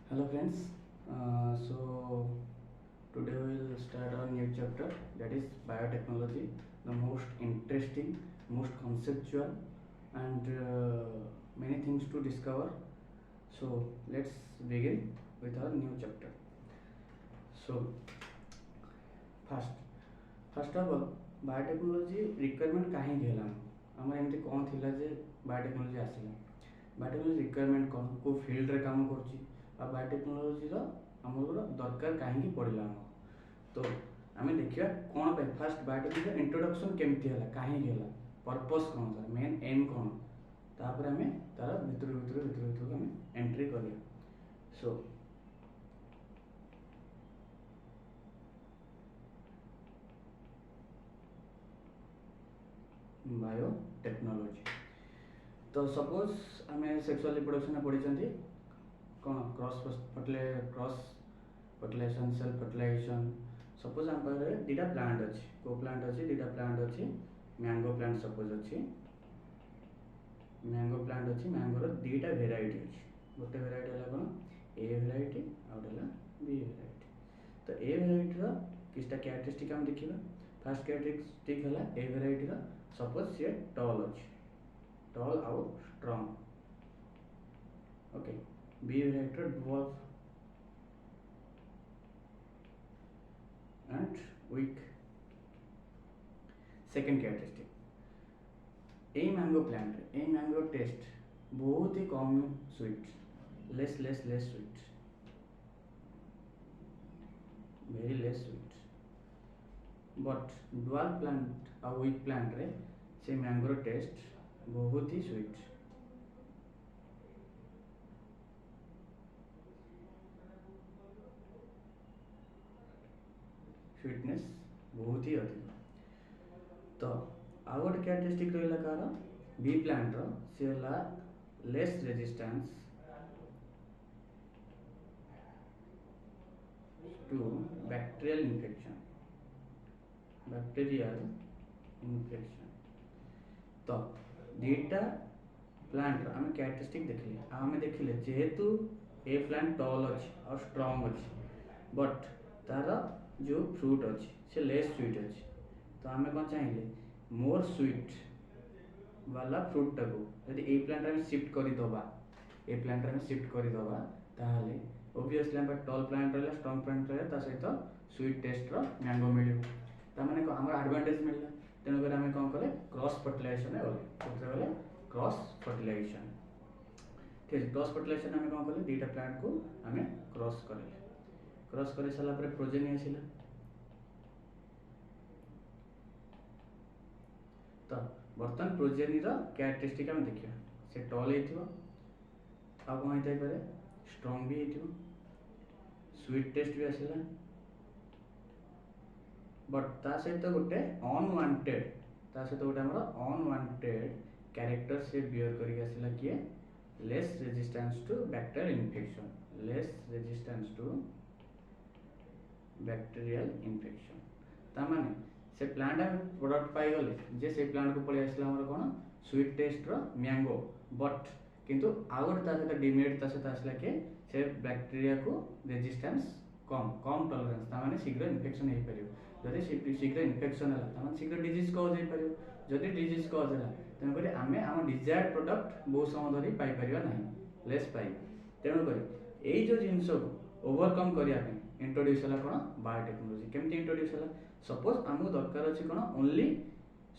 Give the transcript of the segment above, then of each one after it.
Hello friends, so today we will start our new chapter, that is biotechnology, the most interesting, most conceptual and many things to discover. So let's begin with our new chapter. So first of all, biotechnology requirement kahin hela amar emti kon thila je biotechnology asila. Biotechnology requirement कौन को field रे काम करछि आ biotechnology रो हमर दरकार काहे पड़ला तो आमे देखिया कोन पे फर्स्ट बायोटेक्नोलोजी इंट्रोडक्शन केमती हला काहे हला पर्पस कोन सर मेन एम कोन तापर आमे तार भितर आमे एंट्री करिया सो बायोटेक्नोलोजी तो सपोज आम सेक्सुअल रिप्रोडक्शन पढ़ी कौन cross fertilization self fertilization suppose आम पाखे दुटा प्लांट अच्छी को प्लांट अच्छी दुटा प्लांट अच्छी मैंगो प्लांट सपोज अच्छी मैंगो प्लांट अच्छी मैंगोर दुटा भेराइटी अच्छी गोटे भेराइटी है कौन ए भेराइटी आउटा बी भेराइटी तो ए भेराइटी किसटा कैरेक्टरिस्टिक आम देखा फास्ट कैरेक्टरिस्टिक है ए भेराइटी सपोज सी टॉल अच्छी tall out strong okay B variety dwarf and weak second characteristic a mango plant a mango taste बहुत ही कम sweet less sweet very less sweet but dwarf plant और weak plant रे से mango taste बहुत ही sweet sweetness बहुत ही अधिक तो आउ गोटे कैरेक्टरिस्टिक रहा कार B plant C less resistance to bacterial infection तो दुटा प्लांट आम कैरेक्टरिस्टिक देखिले आम देखिले जेहेतु ए प्लांट टॉल अच्छी और स्ट्रांग अच्छी बट तार जो फ्रूट अच्छी से लेस स्वीट अच्छी तो आम कौन चाहिए मोर स्वीट वाला फ्रूट टाको यदि ए प्लांट आम शिफ्ट करदे ए प्लांट आम शिफ्ट करदे ताहले ओबियसली आम टॉल प्लांट रहा स्ट्रांग प्लांट रहा सहित स्वीट टेस्ट मैंगो मिल ताने आम एडवांटेज मिलला तेणुकर आम कौन कले क्रॉस फर्टिलाइजेशन गले क्रॉस फर्टिलाइजेशन ठीक है क्रॉस फर्टिलाइजेशन आम कौन कले दुटा प्लांट को आम क्रॉस कर सारापर प्रोजेनी आसला तो बर्तमान प्रोजेनी कैरेक्टरिस्टिक आम देखिए से टॉल हो कौन होता है स्ट्रांग भी हो स्वीट टेस्ट भी आसला बट ता सहित गोटे अनवांटेड कैरेक्टर से बियर करके आसला किए less resistance to bacterial infection तामाने से प्लांट आम प्रोडक्ट पाई गले जे से प्लांट को पड़े आसला कौन स्वीट टेस्ट मैंगो बट किंतु आउ गोटे सहित डिमेरिट सहित आसला कि से बैक्टीरिया को रेजिस्टेंस कम टॉलरेंस तामाने शीघ्र इन्फेक्शन हो पार जदि शीघ्र इन्फेक्शन है शीघ्र डिजीज कज हो पार जदि डिजीज कज है तेणुक आम आम डिजायर्ड प्रोडक्ट बहुत समय धरी पाइपर ना लेस पाइ तेणुक यही जो जिनस को ओवरकम करने इंट्रोड्यूस है कौन बायोटेक्नोलोजी केमती इंट्रोड्यूस है सपोज आमको दरकार अच्छी कौन ओनली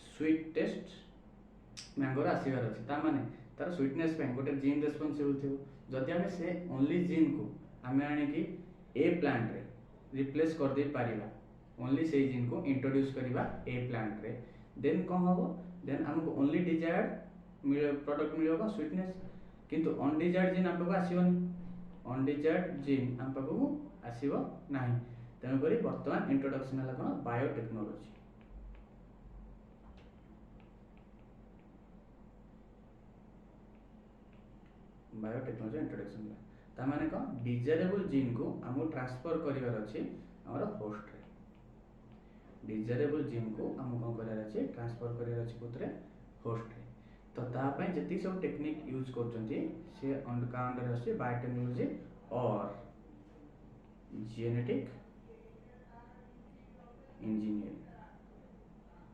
स्वीट टेस्ट मैंगोर आसबार अच्छी ताने तार स्वीटनेस गोटे जीन रेस्पॉन्सिबल थी जदि आम से ओनली जीन को आम आणिकी ए प्लांट रे रिप्लेस कर दे पारिबा ओनली से जीन को इंट्रोड्यूस करवा ए प्लांट रे देन कौन हम देन हमको ओनली डिजायर्ड प्रोडक्ट मिल स्वीटनेस किंतु अनडिजायर्ड जीन आम आसबनी अनडिजायर्ड जीन आम आसब ना तेणुक बर्तमान इंट्रोडक्शन है कौन बायोटेक्नोलोजी इंट्रोडक्शन तामाने कौन डिजायरेबल जीन को आमको ट्रांसफर करार अच्छे आमर होस्ट रे डिजायरेबल जीन को आम कौन करार अच्छे ट्रांसफर करार अच्छे कोथरे होस्ट रे तो तापाई जति सब टेक्निक यूज करछंती से अंडर आसे biotechnology or genetic engineering,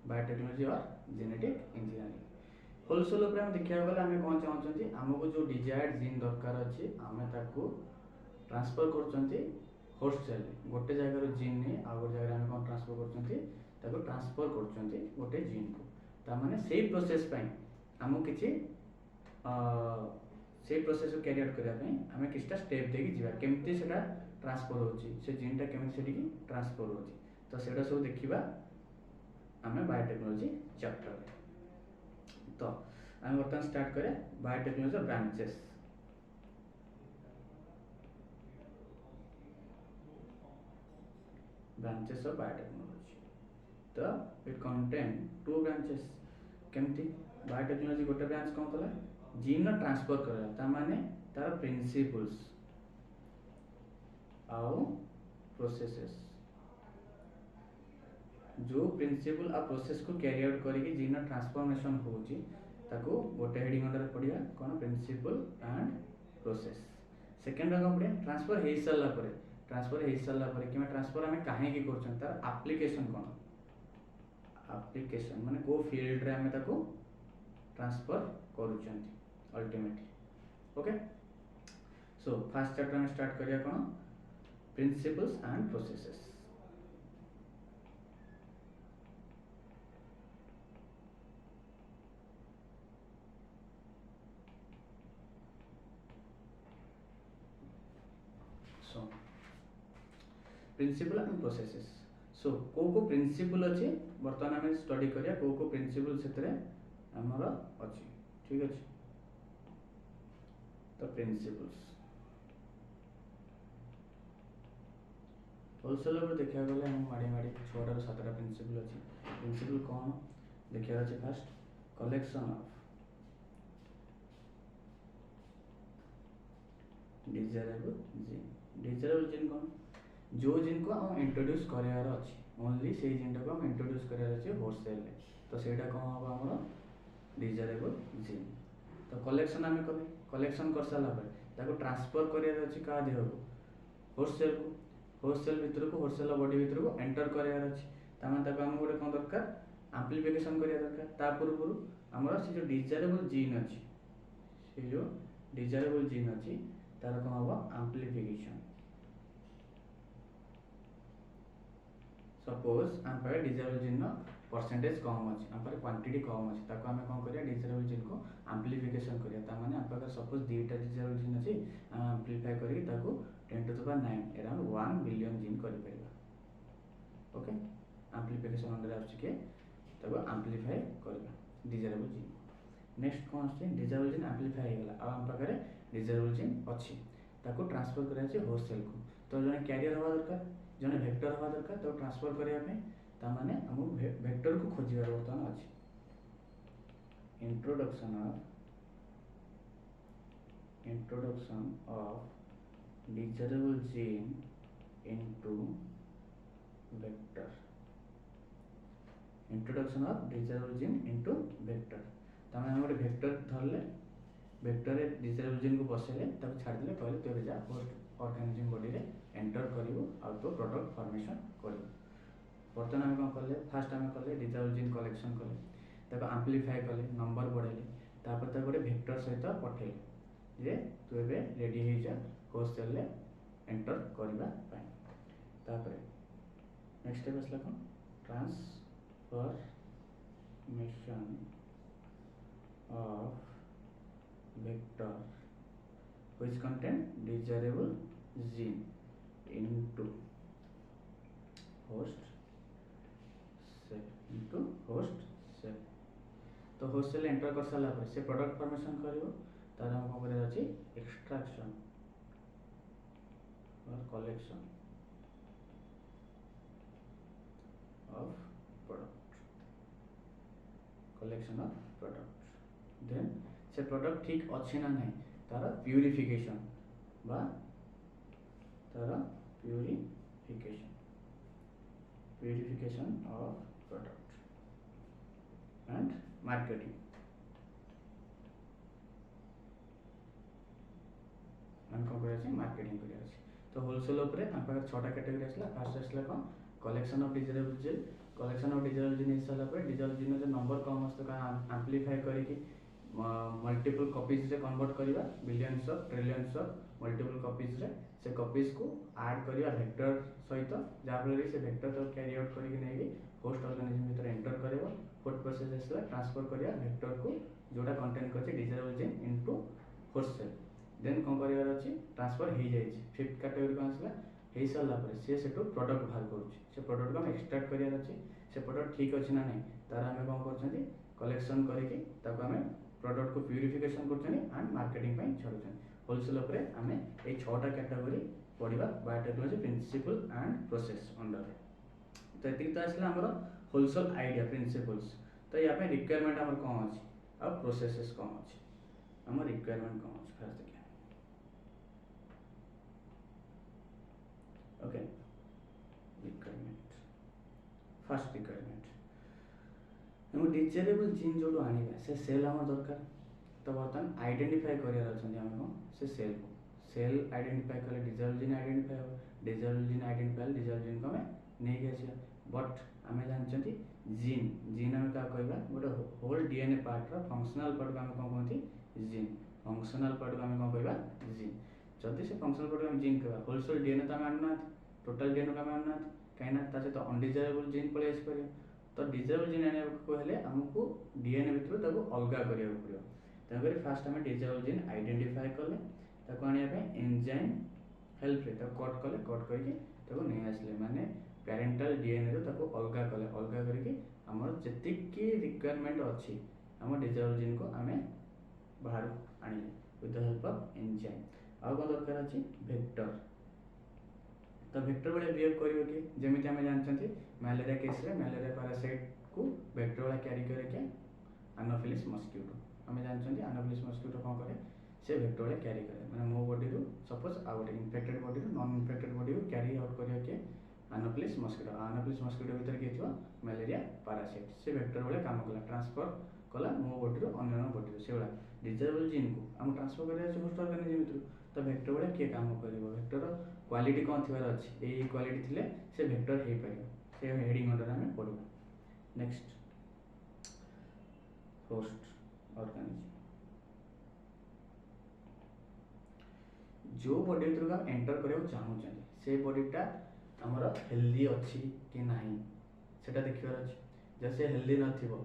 biotechnology और जेनेटिक इंजीनियरिंग। होलसेल उपर हम देखा गले आम कौन चाहते आमको जो डिजायर्ड जीन दरकार अच्छी आम ताकू ट्रांसफर कर होस्ट सेल गोटे जगार जीन नहीं आउ गोटे जगह आम कौन ट्रांसफर कर ट्रांसफर कर गोटे जीन को ताने से प्रोसेस आमको किसी से प्रोसेस को कैरी आउट करने आम किसी स्टेप देखिए जावा केमती से ट्रांसफर होची जीनटा केमती से ट्रांसफर होची तो सेटा सब देखा आम बायोटेक्नोलॉजी चैप्टर। तो आम बर्तमान स्टार्ट करें biotechnology branches. Branches of biotechnology तो इट कंटेन 2 ब्रांचेस। केमती बायोटेक्नोलॉजी गोटे ब्रांच कौन कला जीन ट्रांसफर करा ता माने तार प्रिंसिपल्स आउ प्रोसेसेस जो प्रिंसिपल आ प्रोसेस को कैरी आउट करके जीन ट्रांसफॉर्मेशन होची ताको गोटे हेडिंग अंडर पड़िया कौन प्रिंसिपल एंड प्रोसेस। सेकेंड रंग पड़िया ट्रांसफर हो सारा पर कि ट्रांसफर आम कहीं कर तार एप्लिकेशन कौन एप्लिकेशन माने को फील्ड रे आम ताको ट्रांसफर करूछंती ultimately. Okay so first chapter में स्टार्ट करिया कौन principles and processes. Principle and processes so को प्रिंसिपल अच्छे बर्तमान आम स्टडी करिया को प्रिंसिपल से आमर अच्छी ठीक अच्छे। तो प्रिंसिपल्स होलसेल देखा गले हम माड़ी माड़ी 6 रू 7 प्रिंसिपल अच्छी। प्रिंसिपल कौन देखा अच्छे fast collection of desirable gene कौन जो जीन को हम इंट्रोड्यूस करार अच्छी ओनली से जीन को हम इंट्रोड्यूस करार अच्छे होलसेल तो सेटा कौन हम आम डिजायरेबल जीन। तो कलेक्शन आम कले कलेक्शन कर सारा पर ट्रांसफर करार अच्छी क्या देह को होलसेल भितर को होलसेल बॉडी भितर को एंटर करार अच्छी ताकि आम गोटे कौन दरकार एम्प्लीफिकेशन करा दरकार ता पूर्व आमर से जो डिजायरेबल जीन अच्छी से जो डिजायरेबल जीन अच्छी तार कौन हम एम्प्लीफिकेशन। सपोज आम पाखे डिजायरेबल जीन परसेंटेज कम अच्छे आम पाखे क्वांटिटी कम अच्छे ताको आम कौन करिया डिजायरेबल जीन को एम्प्लीफिकेशन करिया ता माने आम पाखे सपोज 2टा डिजायरेबल जीन अच्छी आम एम्प्लीफाई करके ताको 10 to the power 9 around 1 billion gene करि परिबा। ओके एम्प्लीफिकेशन अंडर आछि के ताको एम्प्लीफाई करबा डिजायरेबल जीन। नेक्स्ट कौन आछि डिजायरेबल जीन एम्प्लीफाई हो गला आ आम पाखे डिजायरेबल जीन अच्छी ताको ट्रांसफर करा छै होलसेल को तो जने कैरियर हवा दरकार जने वेक्टर हवा दरकार तो ट्रांसफर करिया पे ता माने हम वेक्टर को खोजिबार बर्तमान अछि। Introduction of desirable gene into vector. Introduction of desirable gene into vector Tame हम गोटे वेक्टर धरले वेक्टर डिजायरेबल जीन को बसेले ताको छाड़ देले कहले तोरे जा होस्ट ऑर्गेनिज्म बॉडी रे एंटर करिवो आ तो प्रोडक्ट फॉर्मेशन करिवो। बर्तमान आम कौन कले फास्ट आम कले डिजायरेबल जीन कलेक्शन कले ताको एम्प्लीफाई कले नंबर बढ़ेले तापर ताको गोटे वेक्टर सहित पठेले जे तू एबे रेडी हो जा होस्टेल ले एंटर करबा पाए। तापर नेक्स्ट स्टेप असला कौन transformation of vector which contain desirable gene into host cell तो होस्ट सेल एंटर कर सारा पर से प्रोडक्ट फॉर्मेशन करिवो तार हम कौन करे अछि एक्सट्रैक्शन और कलेक्शन ऑफ प्रोडक्ट देन से प्रोडक्ट ठीक अच्छी ना नहीं तार प्यूरिफिकेशन बा तार purification of product and marketing हम कौन कर अच्छे मार्केटिंग कर तो होलसेल उपर आम पाखे 6टा कैटेगरी आसला फास्ट आसला कौन collection of desirable gene collection of desirable gene सारा डिजायरेबल जिन जो नंबर कम आस आम्प्लीफाई करके मल्टीपल कॉपीज रे कन्वर्ट करवा billions of trillions of multiple copies रे से कॉपीज को ऐड करवा वेक्टर सहित जहाँफल से वेक्टर तो कैरी आउट करके नहीं होस्ट ऑर्गेनिज्म भीतर एंटर करेगा फोर्थ प्रोसेस आसला ट्रांसफर करवा वेक्टर को जोड़ा कंटेन कर डिजायरेबल जिन इनटू होस्ट सेल देन कौन करार अच्छी ट्रांसफर हो जाए फिफ्थ कैटेगरी कौन आसला हो सारा सी से प्रोडक्ट बाहर कर प्रोडक्ट को एक्सट्राक्ट करार अच्छे से प्रोडक्ट ठीक अच्छे ना नहीं तार आम कौन कर कलेक्शन करके प्रोडक्ट को प्यूरिफिकेशन कर एंड मार्केटिंग छाड़ुं होलसेल उपर आम ये 6टा कैटेगरी पढ़ा biotechnology principle and process under तो ये तो आसला आमर होलसेल आइडिया प्रिंसिपल्स तो या रिक्वायरमेंट आम कौन अच्छी आ प्रोसेसेस कौन अच्छी आम रिक्वायरमेंट कौन अच्छी फास्ट देखिए ओके रिक्वायरमेंट फास्ट रिक्वायरमेंट हम डिजायरेबल जिन जो आने से सेल आम दरकार तो बर्तमान आइडेंटिफाई कर से सेल को सेल आइडेंटिफाई कले डिजायरेबल जिन आइडेंटिफाई हो डिजायरेबल जिन आइडेंटिफाई डिजायरेबल जिन को आम नहीं आसा बट आम जानते जिन जिन आम क्या कहवा गोटे whole DNA part functional part को आम कौन कहते जिन फंक्शनल पार्ट को आम कौन कहवा जिन जदि से फंक्शनल पार्ट को आम जिन कहवा होलसेल डीएनए तो आम आनुना टोटाल डीएनए को आम आनुना कहीं सहित अनडिजायरेबल जिन पलि आसपर तो डिजायरेबल जिन आने आमको डीएनए भितर अलग करा पड़ो तेणुक फास्ट आम डिजायरेबल जिन आइडेंटिफाई कले आने एंजाइम हेल्प रे कट कले कट करके नहीं आसले माने पेरेंटल डीएनए रो अलग कले अलग करके आमर जी रिक्वायरमेंट अच्छी आम डिजायरेबल जिन को आम बाहर आनिले with the help of enzyme आउ कौन दरकार अच्छी वेक्टर तो वेक्टर भाई बिहेव करियो कि जेमिति आम जानते मलेरिया केस रे मलेरिया पैरासाइट को वेक्टर वाला कैरी करके एनोफिलिस मस्किटो आम जानते एनोफिलिस मस्किटो कौन करे से वेक्टर वाला कैरी करे माने मो बॉडी रू सपोज आ गोटे इन्फेक्टेड बॉडी रू नॉन इन्फेक्टेड बॉडी को कैरी आउट करियो कि एनोफिलिस मस्किटो भीतर किए थी मलेरिया पैरासाइट से वेक्टर वाला काम कला ट्रांसफर कला मो बॉडी रू अन्य बॉडी रू से डिजायरेबल जिन को आम ट्रांसफर करिया होस्ट ऑर्गेनिज्म भीतर तो वेक्टर वाला किए काम करिवो वेक्टर क्वालिटी कौन थिबार अछि ए क्वालिटी थिले से वेक्टर हे परियो से हेडिंग अंडर हमें पढिबा नेक्स्ट होस्ट ऑर्गेनिज्म जो बॉडी भीतर हम एंटर करियो चाहू से बॉडीटा हमर हेल्दी अछि कि नाही सेटा देखिबार अछि जैसे हेल्दी नथिबो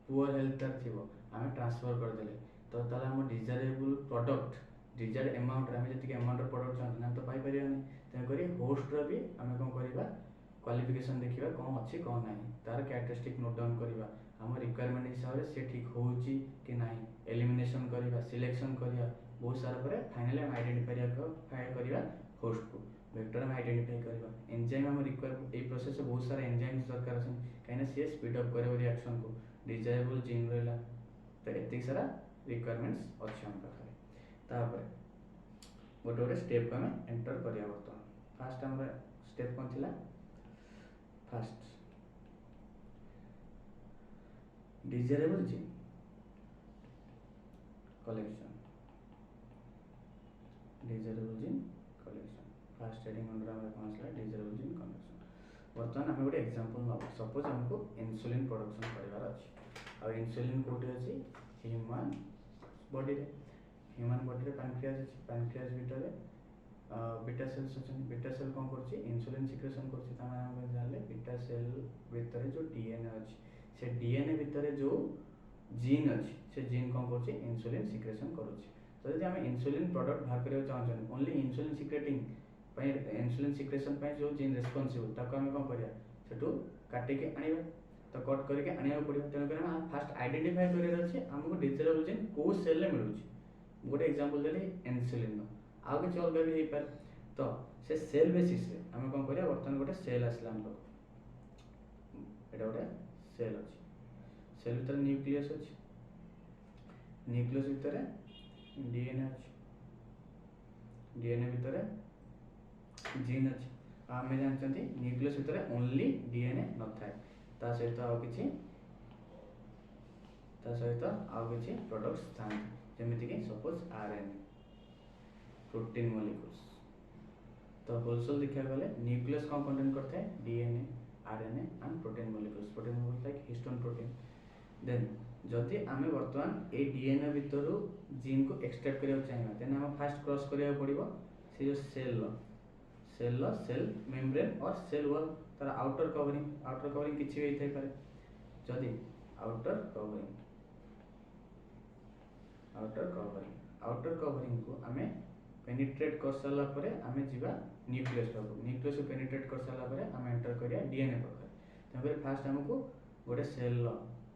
पुअर हेल्थर थिबो आमे ट्रांसफर कर देले तो ताला हम डिजायरेबल प्रोडक्ट डिजायर्ड अमाउंट आम जी अमाउंट प्रोडक्ट चाहते हैं तो पाइपर तेणुक होस्ट भी आम कौन करवा क्वालिफिकेशन देखा कौन अच्छी कौन ना तार कैरेक्टरिस्टिक नोट डाउन करवा आम रिक्वायरमेंट हिसाब से ठीक हो कि ना एलिमिनेशन करवा सिलेक्शन करवा बहुत सारा पर फाइनली आम आइडेंटिफाई करवा होस्ट को वेक्टर आम आइडेंटिफाई करवा एंजाइम आम रिक्वायर ए प्रोसेस बहुत सारा एंजाइम्स दरकार कहीं सी स्पीड अप कर रिएक्शन को डिजायरेबल जिन रहा तो ये सारा रिक्वायरमेंट्स अच्छे आम पाखे तापर गोटे गोटे स्टेप को आम एंटर करिया बर्तमान फास्ट आम स्टेप कौन थिला fast desirable gene collection desirable gene collection fast heading under आम कौन आसला डिजायरेबल जिन कलेक्शन बर्तमान आम गोटे एग्जांपल नब सपोज हमको इंसुलिन प्रोडक्शन करार अच्छी आ इंसुलिन कोठी अच्छी ह्यूमन बॉडी रे ह्यूमन बॉडी रे पैनक्रियास भितर बीटा सेल्स अच्छे बीटा सेल कौन कर इंसुलिन सिक्रेशन कर जानले बीटा सेल भितर जो डीएनए अच्छी से डीएनए भितर जो जीन अच्छी से जीन कौन कर इंसुलिन सिक्रेशन करुच्ची तो यदि आम इंसुलिन प्रोडक्ट बाहर करा चाहते only insulin secreting insulin secretion जो जीन रेस्पॉन्सिबल ताको आम कौन करिया सेटू काटिके आनिबा तो कट करके आनिया पड़ो तेणुक फास्ट आइडेंटिफाई करार अच्छे आमको डिजायरेबल जिन को सेल रे मिलूची गोटे एग्जांपल देली इंसुलिन आउ कि अलग भी हो पारे तो से सेल बेसिस रे आम कौन करिया बर्तमान गोटे सेल आसला हम एटा गोटे सेल अच्छी सेल भीतर न्यूक्लियस अच्छी न्यूक्लियस भितर डीएनए अच्छी डीएनए भितर जीन अच्छी आम जानते न्यूक्लियस भितर ओनली डीएनए न थाए ता सहित आउ किछि प्रोडक्ट्स था जमीक सपोज आरएनए प्रोटीन मॉलिक्यूल्स। तो होलसेल देखा गले न्यूक्लियस कौन कंटेन करता है DNA RNA and protein molecules. Protein molecules like histone protein. Then जदि आमे वर्तमान ए डीएनए भितर जीन को एक्सट्रैक्ट करिया चाहिए देन हम फास्ट क्रॉस करिया पड़िबो से जो सेल मेम्ब्रेन और सेल वॉल तार आउटर कवरिंग किछि भी थाई पारे। जदि आउटर कवरिंग को आमे पेनिट्रेट कर साला परे आमे जीवा न्यूक्लियस को पेनिट्रेट कर साला परे आमे एंटर करिया डीएनए पाखरे। तबे फास्ट हमको गोटे सेल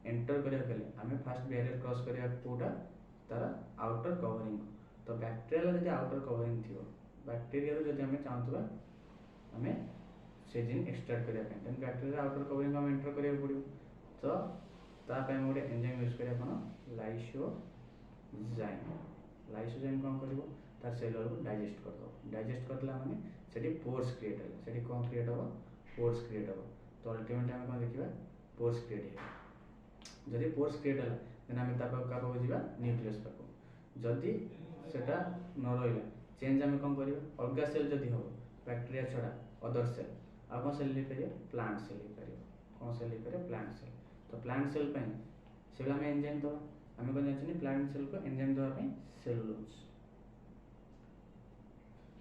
एंटर करिया गले आमे फास्ट बैरियर क्रॉस करिया कोटा तार आउटर कवरिंग। तो बैक्टीरिया जदि आउटर कवरिंग थियो बैक्टीरिया रो जदि हमें चाहतबा हमें से जीन एक्सट्रैक्ट करिया पे देन बैक्टीरिया आउटर कवरिंग हम एंटर करिया पड़ियो। तो ता पे हम गोटे एंजाइम यूज करिया कोन लाइसोजाइम कोन करबो तार सेल को डाइजेस्ट कर दो। डाइजेस्ट करला माने सेठी पोर्स क्रिएट होला सेठी कोन क्रिएट हो पोर्स क्रिएट हो। तो अल्टीमेटली हम कोन देखिबा पोर्स क्रिएट हो। जदि पोर्स क्रिएट होला देन हम ता का बुझिबा न्यूक्लियस पाको। जदि सेटा न रहिला चेंज हम कोन करबा अलगा सेल जदि हो बैक्टीरिया छडा अदर सेल आ कोन सेल ले करियो प्लांट सेल ले करियो कोन सेल ले करियो प्लांट सेल। तो प्लांट सेल पे सेला में एंजाइम दो हमें कोन जानि प्लांट सेल को एंजाइम दो पे सेलुलोज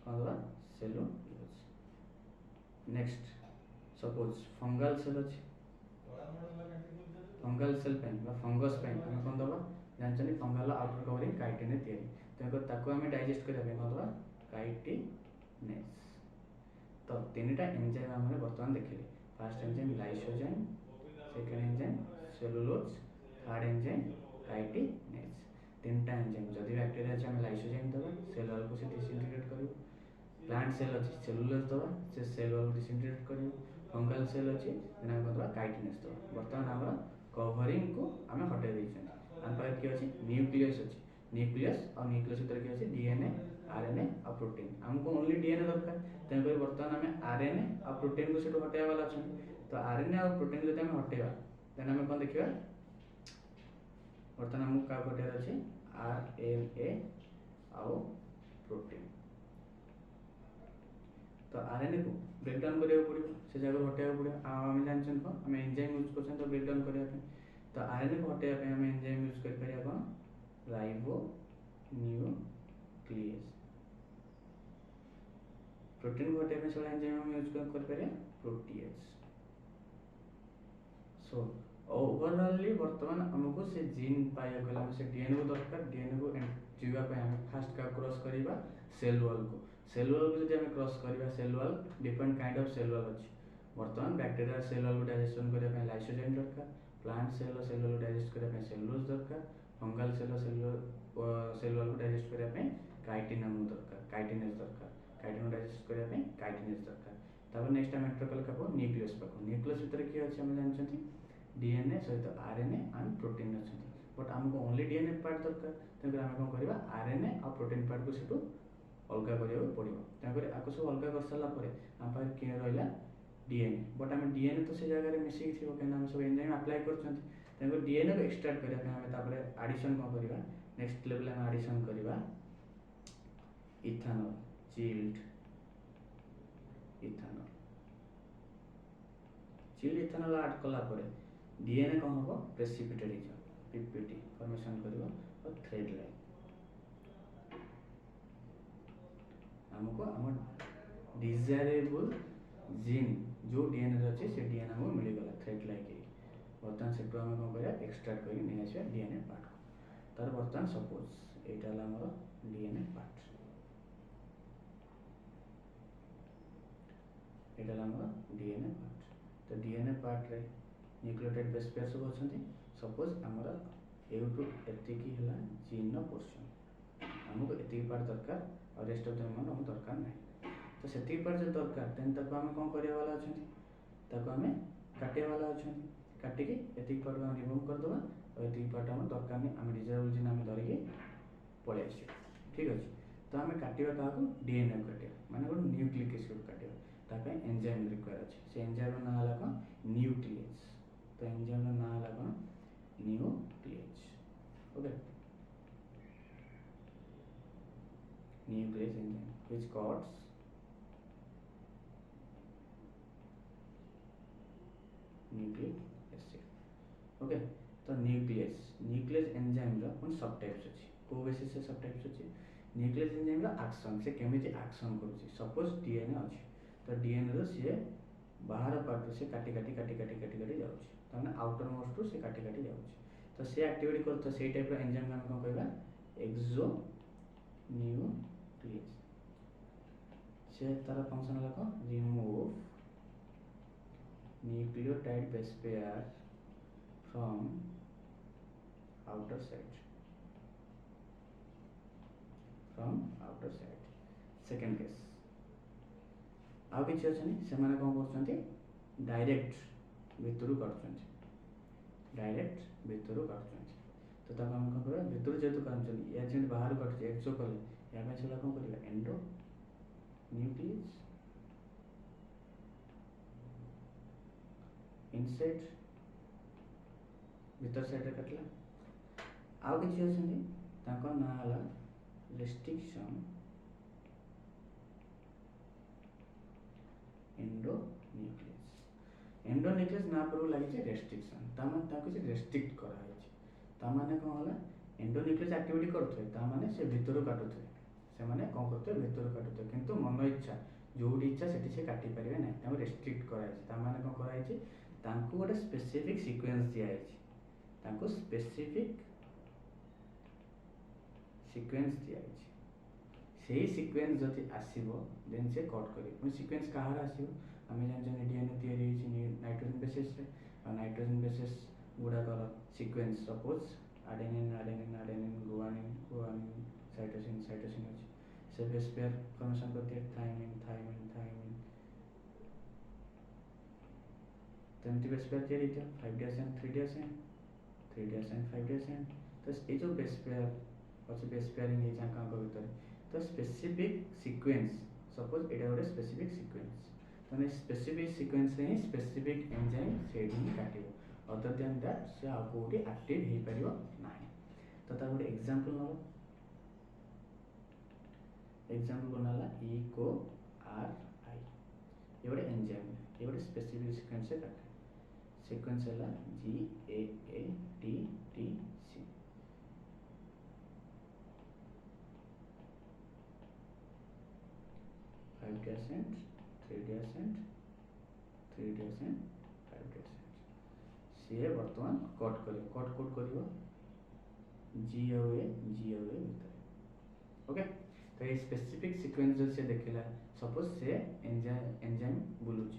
कोन cellulose. Next suppose fungal cell अछि फंगल सेल पे बा फंगस पे हम कोन दबा जानछनी फंगल आउटर कवरिंग काइटिन तयारी तेको ताको हम डाइजेस्ट करिया पे कोन दबा काइटिनेस। तो तीनटा एंजाइम हमने वर्तमान देखिले first enzyme lysozyme second enzyme cellulose third enzyme chitinase. तीनटा एंजाइम जदि बैक्टीरिया छै हम लाइसोजाइम दबा सेल वॉल को से डिसइंटीग्रेट करियो प्लांट सेल अछि सेलुलोज दबा से सेल वॉल को डिसइंटीग्रेट करियो फंगल सेल अछि देना कोन दबा काइटिनेस दबा। वर्तमान हमरा कवरिंग को हमें हटे दैछन आन पर की अछि न्यूक्लियस अछि न्यूक्लियस और न्यूक्लियस भीतर की अछि डीएनए आरएनए और प्रोटीन हमको ओनली डीएनए दरकार तेन पर वर्तमान हमें आरएनए और प्रोटीन को सेटो हटेया वाला अछि। तो आरएनए और प्रोटीन जदि हम हटेबा देन हमें कोन देखिबा वर्तमान हमको का हटेया अछि आरएनए और प्रोटीन। तो आरएनए को ब्रेक डाउन करिया पड़िबो से जगह हटेया पड़िबो आ हम जानछन को हम एंजाइम यूज करछन तो ब्रेक डाउन करिया पे। तो आरएनए को हटेया पे हम एंजाइम यूज कर परिया कोन राइबो न्यूक्लियस। प्रोटीन को हटेया पे से एंजाइम हम यूज कर परिया प्रोटीएज। सो ओवरऑली वर्तमान हमको से जीन पाया गला से डीएनए को दरकार डीएनए को जीवा पे हम फास्ट का क्रॉस करिबा सेल वॉल को जदि हम क्रॉस करिबा cell wall different kind of cell wall अछि। वर्तमान बैक्टीरिया सेल वॉल को डाइजेशन करिया पे लाइसोजाइम दरकार प्लांट सेल वॉल को डाइजेस्ट करिया पे सेलुलोज दरकार फंगल सेल वॉल को डाइजेस्ट करिया पे काइटिन हम दरकार काइटिनेस दरकार काइटिन को डाइजेस्ट करिया पे काइटिनेस दरकार। तापर नेक्स्ट हम एंटर कल का न्यूक्लियस पाको न्यूक्लियस भीतर की अछि हम जानछथि डीएनए सहित आरएनए एंड प्रोटीन अछि बट हमको ओनली डीएनए पार्ट दरकार तेन हम कोन करबा आरएनए और प्रोटीन पार्ट को सेटू अलगा करिया पड़िबो तेन कर आको सब अलगा कर साला परे हम पार के रहला डीएनए बट हम डीएनए तो से जगह रे मिसिंग थिबो केना हम सब एंजाइम अप्लाई करछथि तेन कर डीएनए को एक्सट्रैक्ट करिया पे हम तापर एडिशन कोन करबा नेक्स्ट लेवल हम एडिशन करबा इथेनॉल चिल्ड इथेनॉल ऐड कला परे डीएनए कोन होबो प्रेसिपिटेट हिजो पीपीटी फॉर्मेशन करिवो और थ्रेड लाइन हमको हम डिजायरेबल जीन जो डीएनए अछि से डीएनए हमको मिल गला थ्रेड लाइन के वर्तमान से हम कोन करिया एक्सट्रैक्ट करी नै आसे डीएनए पार्ट तार वर्तमान सपोज एटा ला हमर डीएनए पार्ट एटा ला हमर डीएनए पार्ट। तो डीएनए पार्ट रे न्यूक्लियोटाइड बेस पेयर सब अछंती सपोज हमरा एउटु एतिकी हला जीन न पोर्शन हमको एतिकी पार्ट दरकार और रेस्ट ऑफ द अमाउंट हम दरकार नै। तो सेतिकी पार्ट जे दरकार तेन तक हम कोन करिया वाला अछंती तक हम काटे वाला अछंती काटी के एतिकी पार्ट हम रिमूव कर दबा और एतिकी पार्ट हम दरकार नै हम डिजायरेबल जीन हम धरि के पळे आसी ठीक अछि। तो हम काटिबा का को डीएनए काटिबा माने को न्यूक्लिक एसिड काटिबा तापे एंजाइम रिक्वायर अछि से एंजाइम ना हला को न्यूक्लियस। तो एंजाइम ना हला को nucleus okay. nuclease enzyme which codes nucleic acid. Okay तो न्यूक्लियस एंजाइम रो पुन सब टाइप्स अछि को बेसिस से सब टाइप्स अछि न्यूक्लियस एंजाइम रो एक्शन से केमिति एक्शन करूछि सपोज डीएनए अछि तो डीएनए रो से बाहर पार्ट से काटी जाउछि ताने आउटर मोस्ट से काटी जाउछि तो से एक्टिविटी कर तो से टाइप रो एंजाइम हम कोन कहबा एक्सो न्यूक्लियस से तार फंक्शन लको remove nucleotide base pair from outer side second case आउ किछि अछि से माने कोन करछन्ती डायरेक्ट भितरु करछन्ती तो तब हम कोन करबा भितरु जेतु करछन्ती एजेंट बाहर करछ एक्सो कले या में सेला कोन करबा एंडो न्यूक्लियस इनसाइड भीतर साइड रे कटला आउ किछि अछि ताको ना हला रेस्ट्रिक्शन एंडोन्यूक्लियस ना पर लागि छै रेस्ट्रिक्शन ता माने ता किछि रेस्ट्रिक्ट करा है ता माने कोन हला एंडोन्यूक्लियस एक्टिविटी करथै ता माने से भीतर काटुथै से माने कोन करथै भीतर काटुथै किंतु मन इच्छा जोडी इच्छा सेठी से काटी परिबे नै ता रेस्ट्रिक्ट करा है ता माने कोन करा है तांको गोटे स्पेसिफिक सीक्वेंस दिया है तांको स्पेसिफिक सीक्वेंस दिया है सेही सीक्वेंस जति आसीबो देन से कट करी पुनी सीक्वेंस कहार आसीबो हमें जानछन डीएनए तयारी होछि नाइट्रोजन बेसिस रे आ नाइट्रोजन बेसिस गुडा कर सीक्वेंस सपोज आडेनिन गुआनिन साइटोसिन अछि से बेस पेयर फॉर्मेशन करते थायमिन तमति बेस पेयर तयारी था 5 and 3 and 5 तो ये जो बेस पेयर और बेस पेयरिंग है जाका को भीतर तो स्पेसिफिक सीक्वेंस सपोज एटा गोटे स्पेसिफिक सीक्वेंस तो स्पेसिफिक सीक्वेंस रे स्पेसिफिक एंजाइम सेडिंग काटिबो अदर देन दैट से आ कोडी एक्टिव हे परिबो नाही तो ता गोटे एग्जांपल न एग्जांपल बनाला इको आर आई ये गोटे एंजाइम ये गोटे स्पेसिफिक सीक्वेंस से काटे सीक्वेंस है GAATTC 5 and 3 and 5 सी वर्तमान कट करियो G और A भीतर ओके तो ये स्पेसिफिक सीक्वेंस जो से देखिला सपोज से एंजाइम बुलुच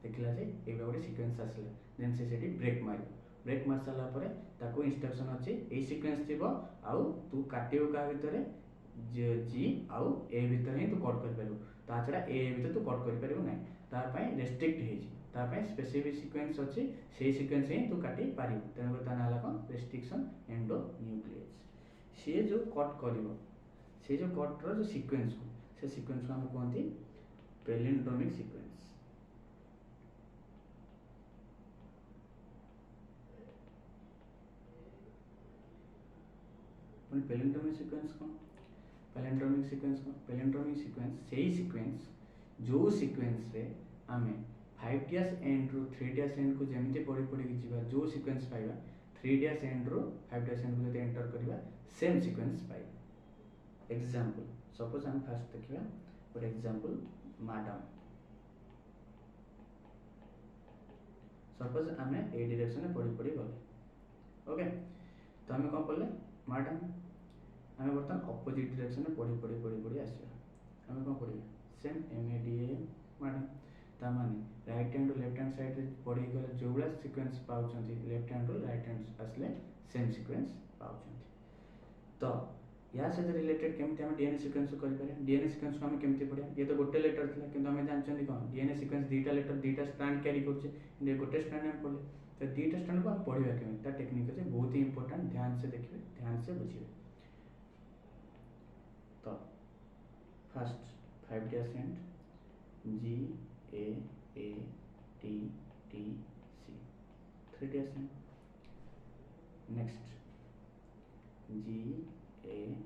देखिला जे ए गोटे सीक्वेंस आसला देन से सेठी ब्रेक मार साला परे ताको इंस्ट्रक्शन अछि ए सीक्वेंस थिबो आउ तू काटियो का भीतर जी आउ ए भीतर ही तू कट कर परबो ता छडा ए भीतर तू कट कर परबो नै ता पय रेस्ट्रिक्ट हे छी ता पय स्पेसिफिक सीक्वेंस अछि सेही सीक्वेंस ही तू काटी पारिबो तेन ता नाला कोन रेस्ट्रिक्शन एंडोन्यूक्लियस से जो कट करिवो से जो कट रो जो सीक्वेंस को से सीक्वेंस को हम कोनती पैलिंड्रोमिक सीक्वेंस पैलिंड्रोमिक सीक्वेंस सही सीक्वेंस जो सीक्वेंस रे आमे 5 एंड रो 3 एंड को जेमिति पड़ी जिबा जो सीक्वेंस पाइबा 3 एंड रो 5 एंड को जते एंटर करबा सेम सीक्वेंस पाइबा एग्जांपल सपोज हम फर्स्ट देखिबा फॉर एग्जांपल मैडम सपोज आमे ए डायरेक्शन में पड़ी गले ओके तो हमें कोन पड़ले मैडम हमें बर्तन अपोजिट डायरेक्शन में पड़ी आसिया हमें कोन पड़ी सेम MADA मैडम ता माने राइट हैंड और लेफ्ट हैंड साइड रे पड़ी गले जोबला सीक्वेंस पाउचंती लेफ्ट हैंड और राइट हैंड असले सेम सीक्वेंस पाउचंती तो या से रिलेटेड केमते हम डीएनए सीक्वेंस को करि पारे डीएनए सीक्वेंस को हम केमते पढ़िया ये तो गोटे लेटर थिला किंतु हम जानचंदी कोन डीएनए सीक्वेंस दीटा लेटर दीटा स्ट्रैंड कैरी करछे ये गोटे स्ट्रैंड हम पढ़ले तो दीटा स्ट्रैंड को हम पढ़िया केमते ता टेक्निक है बहुत ही इंपोर्टेंट ध्यान से देखिए ध्यान से बुझिए तो first 5 and GAATTC 3 and next GAATTC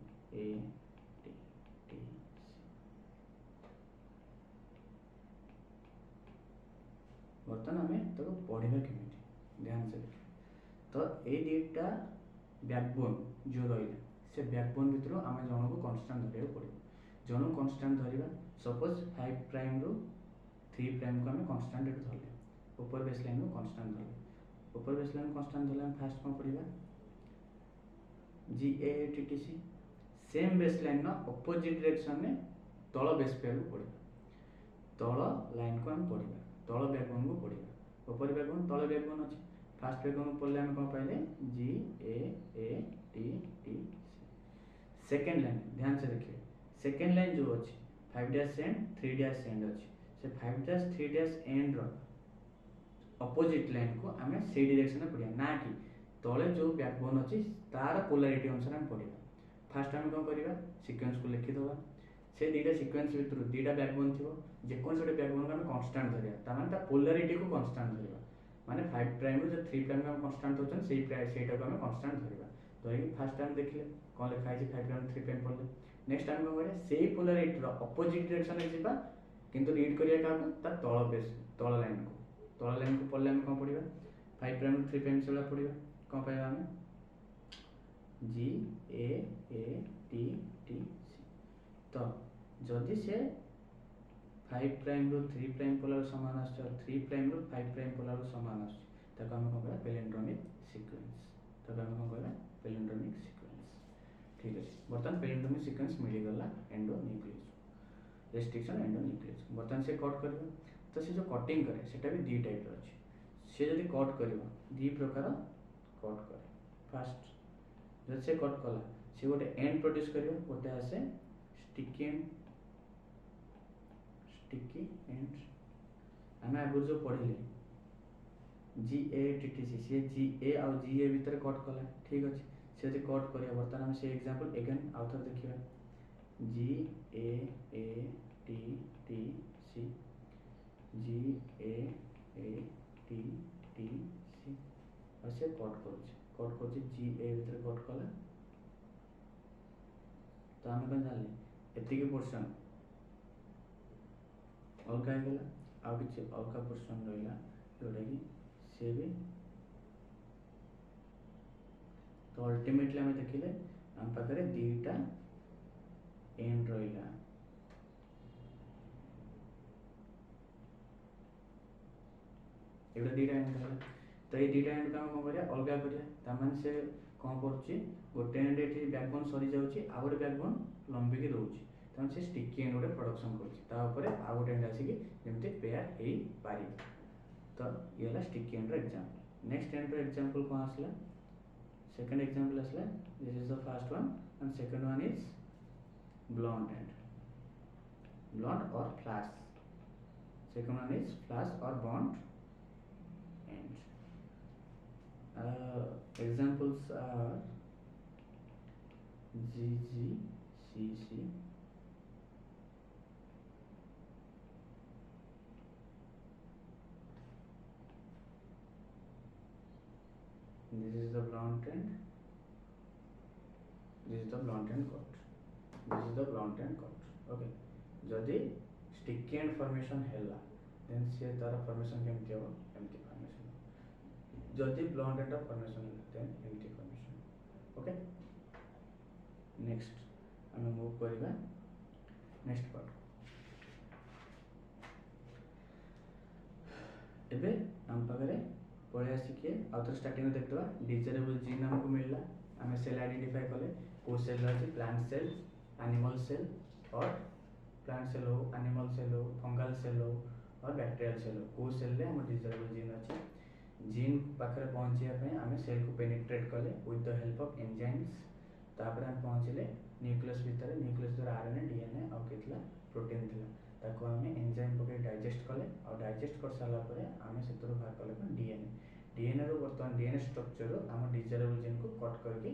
बर्तमान आम तो पढ़ा केमी ध्यान से देखिए। तो ये दुईटा बैकबोन जो रहा से बैकबोन भितर आम जन को कन्स्टांट धरिया पड़ो जन को कन्स्टांट धरवा सपोज 5 प्राइम रु 3 प्राइम को आम कन्स्टांट धरले ऊपर बेस लाइन को कन्स्टांट धरले ऊपर बेस लाइन कन्स्टांट धरले आम फास्ट कौन पढ़ा GAATTC same base line opposite direction में तल बेस पेयर को पढ़ा तल लाइन को आम पढ़ा तल बैकबोन को पढ़ा ऊपर बैकबोन तल बैकबोन अच्छे फास्ट बैकबोन पढ़ले आम कौन पाइले GAATTC। सेकेंड लाइन ध्यान से देखिए सेकेंड लाइन जो अच्छी 5 डैश एंड 3 डैश एंड अच्छी से 5 डैश 3 डैश एंड रो अपोजिट लाइन को आम से डायरेक्शन में पढ़ा ना कि तले जो बैकबोन अच्छी तार पोलारिटी अनुसार आम पढ़ा। फास्ट आम कौन करवा सीक्वेंस को लिखिदवा से दुईटा सीक्वेंस भितर दुईटा बैकबोन थी जेको गोटे बैकबोन को आम कन्स्टांट धरिया माने पोलारिटी को कन्स्टांट धरिया माने 5 प्राइम जो 3 प्राइम में कन्स्टांट होचन सेही को आम कन्स्टांट धरिया धरिक फास्ट टाइम देखिले कौन लिखा है 5 प्राइम 3 प्राइम पढ़ले नेक्स्ट टाइम कौन करिया सेही पोलारिटी रो अपोजिट डायरेक्शन में जीवा किंतु रीड करिया का ता तल बेस तल लाइन को पढ़ले हम कौन पढ़िबा 5 प्राइम 3 प्राइम से पढ़िबा कौन पाइबा हम GAATTC। तो जदि से 5 प्राइम रु 3 प्राइम पोलर समान आछे 3 प्राइम रु 5 प्राइम पोलर समान आछे ताको हम कौन कहबा पैलिंड्रोमिक सीक्वेंस ताको हम कौन कहबा पैलिंड्रोमिक सीक्वेंस। ठीक है बर्तमान पैलिंड्रोमिक सीक्वेंस मिली गला एंडोन्यूक्लियस रेस्ट्रिक्शन एंडोन्यूक्लियस बर्तमान से कट करबा तो से जो कटिंग करे सेटा भी दी टाइप रो अछि से जदि कट करबा दी प्रकार कट करे फास्ट जब से कट कला से गोटे एंड प्रोड्यूस करियो गोटे आसे स्टिकी एंड आम आगुरी जो पढ़ले GAATTC सी GA आउ GA भितर कट कला ठीक अच्छे से जब कट करिया बर्तमान आम से एग्जांपल अगेन आउ थर देखिबा GAATTC और से कट कर GA भितर कट कला तो आम कौन जान एतिक पोर्शन अलग होगा आउ कि अलग पोर्शन रहा जोटा कि सी भी तो अल्टीमेटली आम देखिले आम पाखे दीटा एंड रहा एटा दीटा एंड रहा तो ये दीटा एंड को कौन करिया अलग करिया से कौन कर गोटे एंड ये बैकबोन सरी जाऊँगी आउ गोटे बैकबोन लंबिकी दौर तमाम से स्टिकी एंड गोटे प्रोडक्शन कर आउ गोटे एंड आसिक जमी पेयर हो पार तो ये है sticky end example. Next end example कौन आसला सेकंड एग्जांपल आसला this is the first one and second one is blunt end blunt और flush second one is flush और blunt end examples are GGCC this is the blunt end this is the blunt end cut this is the blunt end cut okay जदि sticky end formation हैला then से तारा formation केमती हो एमती formation जदि blunt end formation then एमती formation okay next आम move करवा नेक्स्ट पार्ट एबे आम पाखरे पढ़े आसिके आउ तो स्टार्टिंग देखा डिजायरेबल जीन आमको मिलला आम सेल आइडेंटिफाई कले को सेल अच्छी प्लांट सेल एनिमल सेल और प्लांट सेल हो एनिमल सेल हो फंगल सेल हो और बैक्टीरियल सेल हो को सेल रे हम डिजायरेबल जीन अच्छी जीन पाखरे पहुँचे आम सेल को पेनिट्रेट कले with the help of enzymes तापर हम पहुँचले न्यूक्लियस भितर न्यूक्लियस द्वारा आरएनए डीएनए और केतला प्रोटीन थिला ताको आम एंजाइम पके डाइजेस्ट कले और डाइजेस्ट कर सारा पर आम से बाहर कले डीएनए डीएनए रो बर्तमान डीएनए स्ट्रक्चर आम डिजायरेबल जीन को कट करके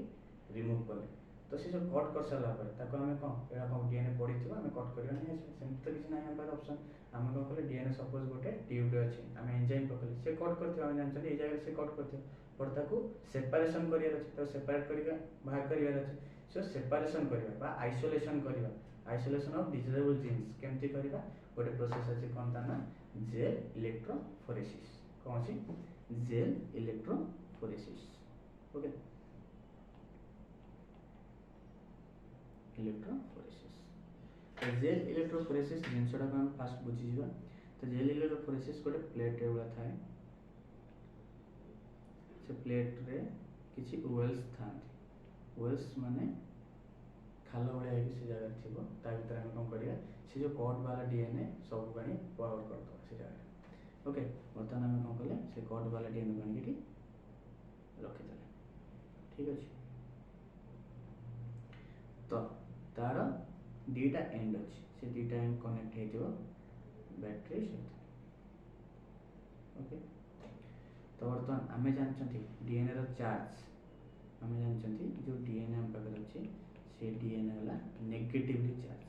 रिमूव कले तो से जो कट कर सारा पर ताको आम कौन एटा कौन डीएनए पड़ी थी आम कट करवा नहीं सेमती तो किसी ना आम पास ऑप्शन आम कौन कले डीएनए सपोज गोटे ट्यूब अच्छे आम एंजाइम पकड़े से कट करते आम जानते ये जगह से कट करते पर ताको सेपरेशन करियार अछि तो सेपरेट करिया बाहर करियार अछि सो सेपरेशन करिया बा आइसोलेशन करिया आइसोलेशन ऑफ डिजायरेबल जीन्स केमती करिया गोटे प्रोसेस अछि कोन ता ना जेल इलेक्ट्रोफोरेसिस कौन सी gel electrophoresis. Okay electrophoresis gel electrophoresis जिनसटा को हम फास्ट बुझीजा। तो जेल इलेक्ट्रोफोरेसिस गोटे प्लेट रे वाला थाए से प्लेट रे किछि वेल्स थांती वेल्स माने खाल भाया से जगह थी भर आम कौन करिया से जो कट वाला डीएनए सब पानी पावर करदे से जगह। ओके बर्तमान आम कौन कले से कट वाला डीएनए को आनिक रखीदे ठीक अच्छे। तो तार दीटा एंड अच्छी से दीटा एंड कनेक्ट हो बैटरी सहित। ओके तो बर्तमान आम जानते डीएनए रो चार्ज आम जानते जो डीएनए आम पाखे अच्छे से डीएनए वाला नेगेटिवली चार्ज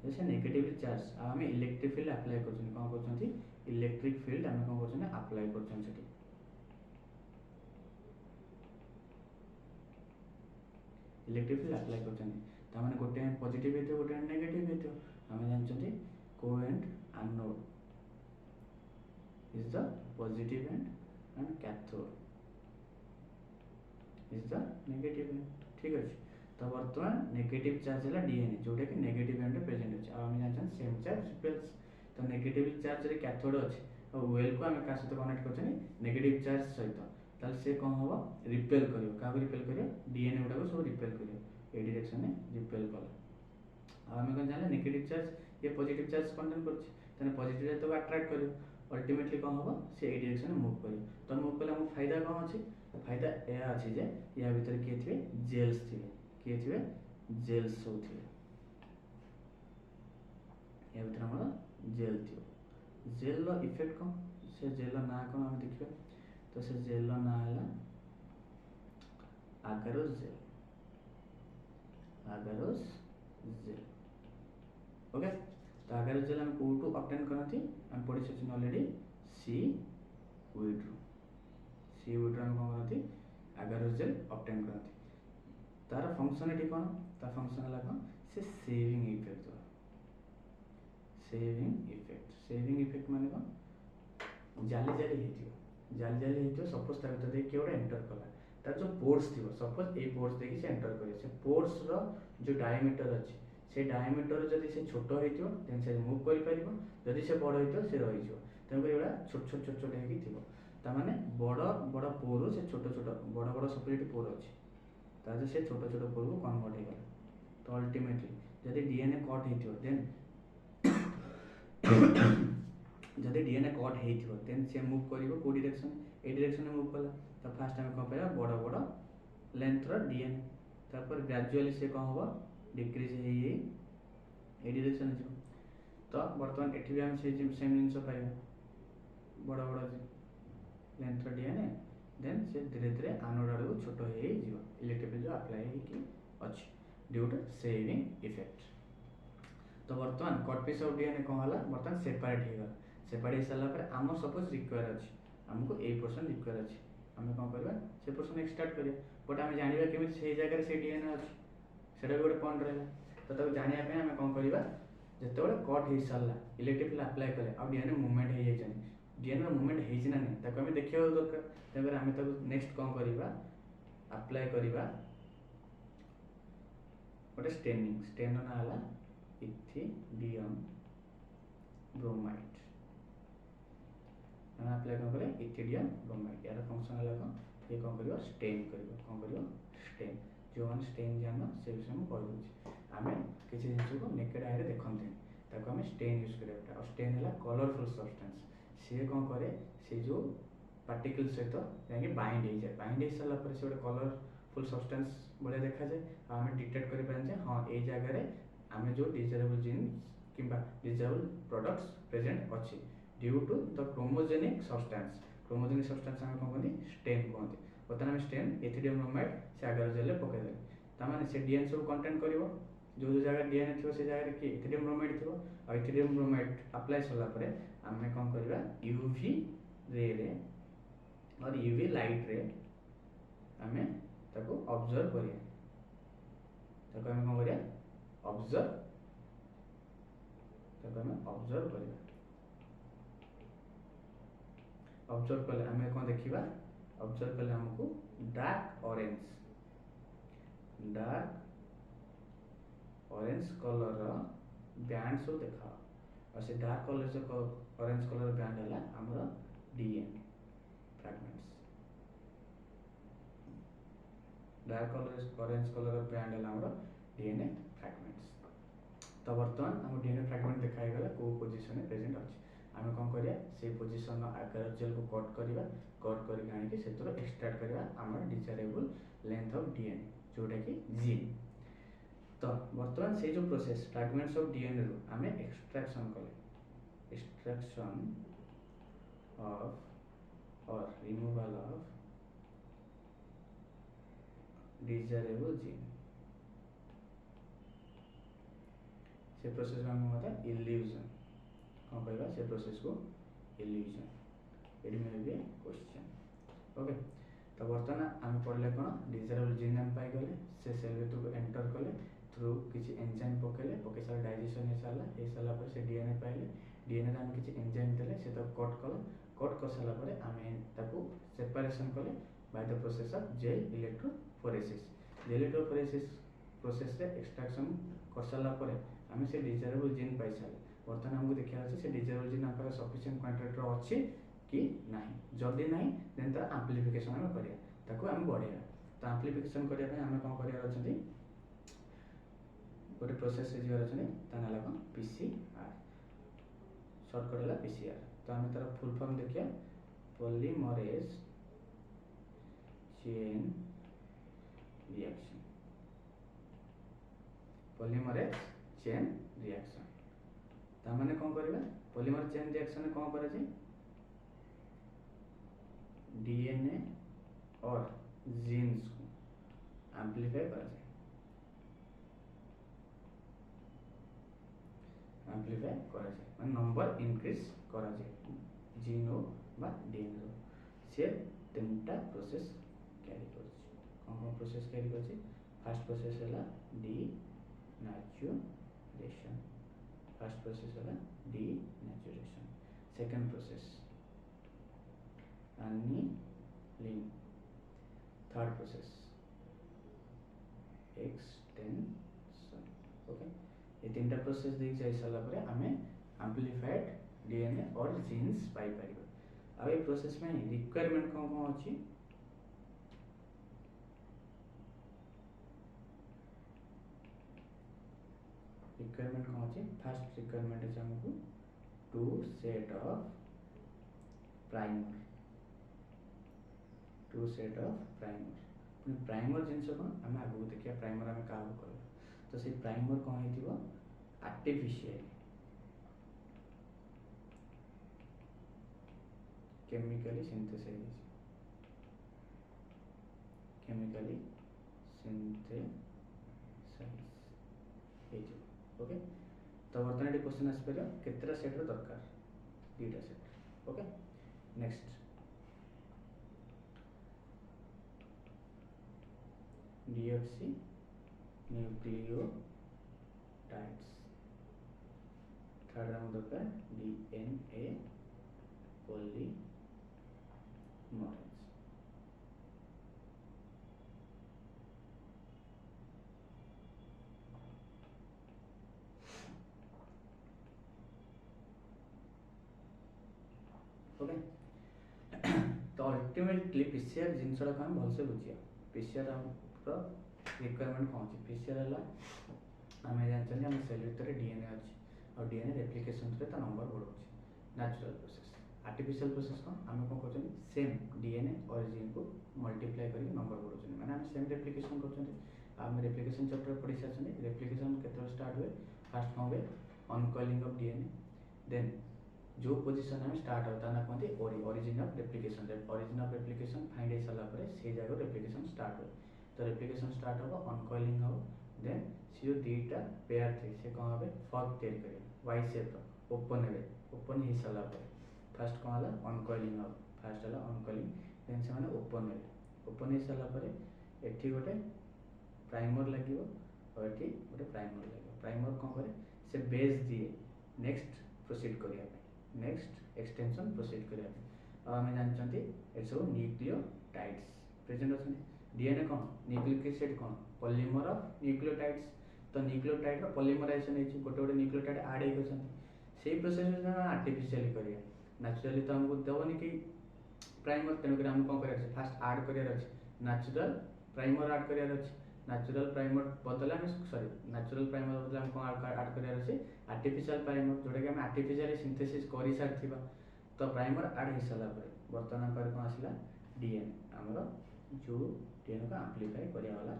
जैसे नेगेटिवली चार्ज आम इलेक्ट्रिक फील्ड अप्लाई कर कौन कर इलेक्ट्रिक फील्ड आम कौन कर अप्लाई कर इलेक्ट्रिक फील्ड अप्लाई कर गोटे पॉजिटिव होते गोटे नेगेटिव होते आम जानते कोएंड anode is the positive end cathode is the negative end ठीक अच्छे। तो बर्तमान नेगेटिव चार्ज है डीएनए जोटा कि नेगेटिव एंड प्रेजेंट अच्छे आम जानते सेम चार्ज रिपेल्स। तो नेगेटिव चार्ज रे कैथोड अच्छे और वेल को आम क्या सहित कनेक्ट कर नेगेटिव चार्ज सहित ताल से कौन हम रिपेल कर क्या रिपेल कर डीएनए गुड़ा सब रिपेल कर ए डायरेक्शन में रिपेल कला आम कौन जाना नेगेटिव चार्ज ये पॉजिटिव चार्ज कंटेन कर पॉजिटिव तो अट्रैक्ट कर अल्टीमेटली कौन हम से ए डायरेक्शन में मूव कर। तो मूव कले आम फायदा कौन अच्छे फायदा यह अच्छे जे या भीतर किए थे जेल्स थे किए थे जेल्स सब थे या भीतर आम जेल थी जेल रो इफेक्ट कौन से जेल ना कौन आम देखिए। तो से जेल ना है आगारोस जेल। ओके तो आगारोस जेल हम कोटू ऑब्टेन करती हम पढ़ी सचिन ऑलरेडी सी विड्रो हम कौन करती आगारोस जेल ऑब्टेन करती तार फंक्शन ये कौन तार फंक्शन है कौन से सेविंग इफेक्ट माने कौन जाली होती सपोज भर किए गोटे एंटर कला तार जो पोर्स थी सपोज ये पोर्स देखिए एंटर करे से पोर्स रो जो डायमीटर अच्छे से डायमीटर जदि से छोट हो से मूव कर जदि से बड़ हो से रही तेणुक ये छोट छोट छोट छोट हो ताने बड़ बड़ पोर से छोट छोट बड़ बड़ सब पोर अच्छे तार से छोट छोट पोर को कन्वर्ट हो गला। तो अल्टीमेटली जदि डीएनए कट हो देन जदि डीएनए कट हो देन से मूव कर कौ डायरेक्शन ए डायरेक्शन में मूव कला। तो फास्ट आम कौन पाया बड़ बड़ लेंथ रो डीएनए तापर ग्रेजुअली से कौन हम डिक्रीज हो ए डायरेक्शन जो। तो बर्तमान एठी भी हम से सेम जिनस पाइबा बड़ बड़ लेंथ रो डीएनए देन से धीरे धीरे आनोड आड़ को छोट हो इलेक्ट्रिक फील्ड जो अप्लाई होगी अच्छी ड्यू टू सेविंग इफेक्ट। तो बर्तमान कट पीस ऑफ डीएनए कौन है बर्तमान सेपरेट हो गला सेपरेट हो सारापर आम सपोज रिक्वायर अच्छे आमको ए पर्सन रिक्वायर अच्छे आम कौन करवा से पर्सन एक्सट्रैक्ट करिया बट आम जाना केमी से जगह से डीएनए अच्छे से गोटे पॉइंट रहा। तो तक जानापी आम कौन करवा जिते कट हो सारा इलेक्ट्रिक फील्ड अप्लाई कले आ डीएनए मूवमेंट हो जाए डीएनए मूवमेंट होना नहीं ताको आम देखा दरकार तेनाली आम नेक्स्ट कौन करवा अप्लाई करवा गोटे स्टेनिंग स्टेन ना है इथिडियम ब्रोमाइड अप्लाई कौन करे इथिडियम ब्रोमाइड यार फंक्शन है कौन ये कौन कर स्टेन कर स्टेन जो मैंने स्टेन जान से विषय में कही आम किसी जिन को नेकेड आई देखते आम स्टेन यूज कर स्टेन है कलरफुल सब्सटेंस सी कौन करे से जो पार्टिकल सहित जाकि बाइंड हो जाए बाइंड हो सारापर से गोटे कलरफुल सब्सटेंस भाया देखा जाए आम डिटेक्ट कर हाँ ये जगह आम जो डिजायरेबल जीन्स कि डिजायरेबल प्रोडक्ट्स प्रेजेंट अच्छी due to the chromogenic substance आम कौन कहते स्टेन कहते बर्तमान आम स्टेन एथिडियम ब्रोमाइड से आगार जेल पकईदे ताने से डीएनए सब कंटेन कर जो जो जगह डीएनए थी से जगह कि एथिडियम ब्रोमाइड थी और एथिडियम ब्रोमाइड अप्लाई सारापर आम कौन करवा यूवी रे और यूवी लाइट रे आम ऑब्जर्व करिया कौन करिया ऑब्जर्व हमें ऑब्जर्व करिया ऑब्जर्व कले हमें कौन देखिबा ऑब्जर्व कले हमको डार्क ऑरेंज कलर बैंड सब देखा और से डार्क कलर से ऑरेंज कलर बैंड है हमरो DNA fragments dark colour orange colour band है हमरो डीएनए फ्रैगमेंट्स तो वर्तमान हम डीएनए फ्रैगमेंट देखाई गला को पोजीशन में प्रेजेंट अछि आम कौन करिया से पोजीशन आकार जेल को कट करिया कट करके आनी से एक्सट्रैक्ट करिया हमर डिजायरेबल लेंथ ऑफ डीएनए जोटा कि जीन तो वर्तमान से जो प्रोसेस फ्रैगमेंट्स ऑफ डीएनए रो हमें एक्सट्रैक्शन ऑफ और रिमूवल ऑफ डिजायरेबल जीन से प्रोसेस में हम होता इल्यूजन कौन कहबा से प्रोसेस को इल्यूजन इट में भी क्वेश्चन ओके तो वर्तमान आम पढ़ले कौन डिजायरेबल जीन हम पाई गले से सेल भीतर को एंटर कले थ्रू किसी एंजाइम पकेले सारा डाइजेशन हो सारा पर से डीएनए पाइले डीएनए हम किसी एंजाइम देले से तो कट कर सारा पर आम ताको सेपरेशन कले by the process of gel electrophoresis gel electrophoresis process रे एक्सट्रैक्शन कर सारा पर आम से डिजायरेबल जीन पाई सारे बर्तमान हमको देखा से डिजायरेबल जीन आम सफिशिएंट क्वांटिटी अच्छी कि नहीं जदि नहीं देन तार एम्प्लीफिकेशन हम करिया ताको हम बढ़िया तो एम्प्लीफिकेशन करिया पे हम कोन करिया रछथि गोटे प्रोसेस रे जीवार अछि ता नाला कोन पीसीआर शॉर्टकट है पीसीआर तो हम तार फुल फॉर्म देखिया polymerase chain reaction polymerase chain reaction ता माने कोन करबा पॉलीमर चेन रिएक्शन में कोन करे छै डीएनए और जीन्स को एम्प्लीफाई करा जाए माने नंबर इंक्रीज करा जाए जीन हो बा डीएनए रो से तीनटा प्रोसेस कैरी करछि कौन प्रोसेस कैरी करछि फर्स्ट प्रोसेस हैला डीनेचुरेशन फर्स्ट प्रोसेस हैला denaturation second process annealing third process extension okay ये तीनटा प्रोसेस देख जाय साला परे हमें एम्प्लीफाइड डीएनए और जीन्स पाई परिबो अब ये प्रोसेस में रिक्वायरमेंट कोन अछि रिक्वायरमेंट कोन अछि फर्स्ट रिक्वायरमेंट है हमको टू सेट ऑफ प्राइमर जिनस कौन आम आगू देखिए प्राइमर आम क्या कर तो से प्राइमर कौन हो आर्टिफिशियल केमिकली सिंथेसाइज ओके तो बर्तमान ये क्वेश्चन आस पारे केतरा सेट रो दरकार दुटा set okay next deoxy nucleotides third हम दरकार डीएनए पॉलीमरेज ओके तो अल्टीमेटली पीसीआर जिनसड़ा को हम भलसे बुझिया पीसीआर हम रिक्वायरमेंट कौन है पीसीआर है आम जानते हैं सेल भीतर डीएनए अच्छी और डीएनए रेप्लिकेशन ता नंबर बढ़ो नेचुरल प्रोसेस आर्टिफिशियल प्रोसेस कौन आम कौन कर सेम डीएनए और जीन को मल्टीप्लाई करके नंबर बढ़ो मैंने आम सेम रेप्लिकेशन कर आम रेप्लिकेशन चैप्टर पढ़ी सारी रेप्लिकेशन के स्टार्ट हुए फास्ट कौन हुए अनकॉइलिंग ऑफ डीएनए देन जो पोजीशन में स्टार्ट होता है कहते ओरिजिन ऑफ रेप्लिकेशन फाइंड हो सारा पर से जगह रेप्लिकेशन स्टार्ट हुए तो रेप्लिकेशन स्टार्ट होगा अनकॉइलिंग हो देन सी जो दुईटा पेयर थे से कौन हे फर्क तैयारी करेंगे वाई शेप ओपन हे ओपन हो सारा पर फास्ट कौन है अनकॉइलिंग हो फास्ट है अनकॉइलिंग देन से मैंने ओपन हो सारा पर एठी गोटे प्राइमर लगे और ये गोटे प्राइमर लगे प्राइमर कौन करे से बेस दिए नेक्स्ट प्रोसीड करिया नेक्स्ट एक्सटेंशन प्रोसीड करिया आ हमें जानचंती ए सब न्यूक्लियोटाइड्स प्रेजेंट अछि DNA cone nucleic acid cone polymer of nucleotides तो न्यूक्लियोटाइड रो पॉलीमराइजेशन हे गोटे गोटे न्यूक्लियोटाइड ऐड हे गछंती सेही प्रोसेस में आर्टिफिशियली करिया नेचुरली तो हमको देवनी कि प्राइमर तेणुक हम कौन कर फास्ट आड कर नेचुरल प्राइमर आड कर नेचुरल प्राइमर बदले सॉरी नेचुरल प्राइमर बदले हम कौन आड कर आर्टिफिशियल प्राइमर जोटा कि हम आर्टिफिशियली सिंथेसिस कर सारी तो प्राइमर आड हो सारा बर्तमान पर कौन आसला डीएनए आमर जो डीएनए को आम्प्लीफाई करिया वाला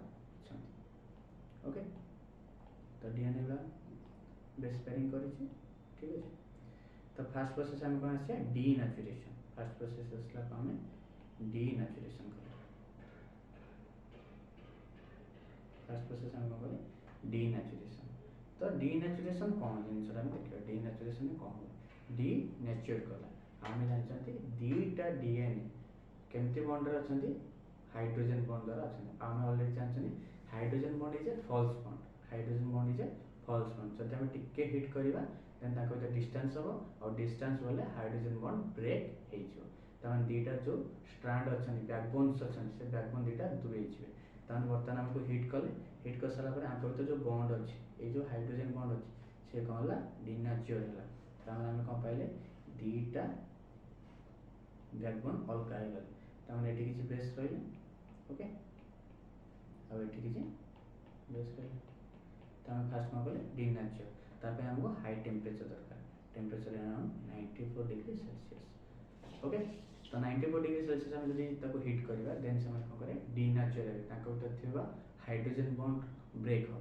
ओके तो डीएनए का बेस पेयरिंग करिछि ठीक है तो फर्स्ट प्रोसेस हम कौन आसे डीनेचुरेशन फर्स्ट प्रोसेस असला को हमें डीनेचुरेशन कर फर्स्ट प्रोसेस हम कौन करे डीनेचुरेशन तो डीनेचुरेशन कौन जिनस हम देखियो डीनेचुरेशन में कौन डी नेचर कला हम जानते दीटा डीएनए केमती बॉन्ड रे अछंती हाइड्रोजन बॉन्ड द्वारा अछंती हम ऑलरेडी जानते hydrogen bond is a false bond hydrogen bond is a false bond जब हम टिके हिट करबा देन ताको तो डिस्टेंस हो और डिस्टेंस वाले हाइड्रोजन बॉन्ड ब्रेक हे जो तमन दीटा जो स्ट्रैंड अछंती बैकबोन्स अछंती से बैकबोन दीटा दूर हे छिवे तमन वर्तमान हमको हिट कर सारा पर आंको तो जो बॉन्ड अछि ए जो हाइड्रोजन बॉन्ड अछि से कहला डिनेचर होला तमन हम कोन पाइले दीटा बैकबोन अलगा हे गले तमन एठी किछि बेस रहिला ओके अब एठी किछि बेस रहिला तमन फास्ट कोन कले डिनेचर तापे हमको हाई टेम्परेचर दरकार temperature around 94 degree Celsius okay तो 94 डिग्री सेल्सियस हम यदि ताको हिट करबा देन से हम कोन करे डीनेचर हे ताको तो थिबा हाइड्रोजन बॉन्ड ब्रेक हो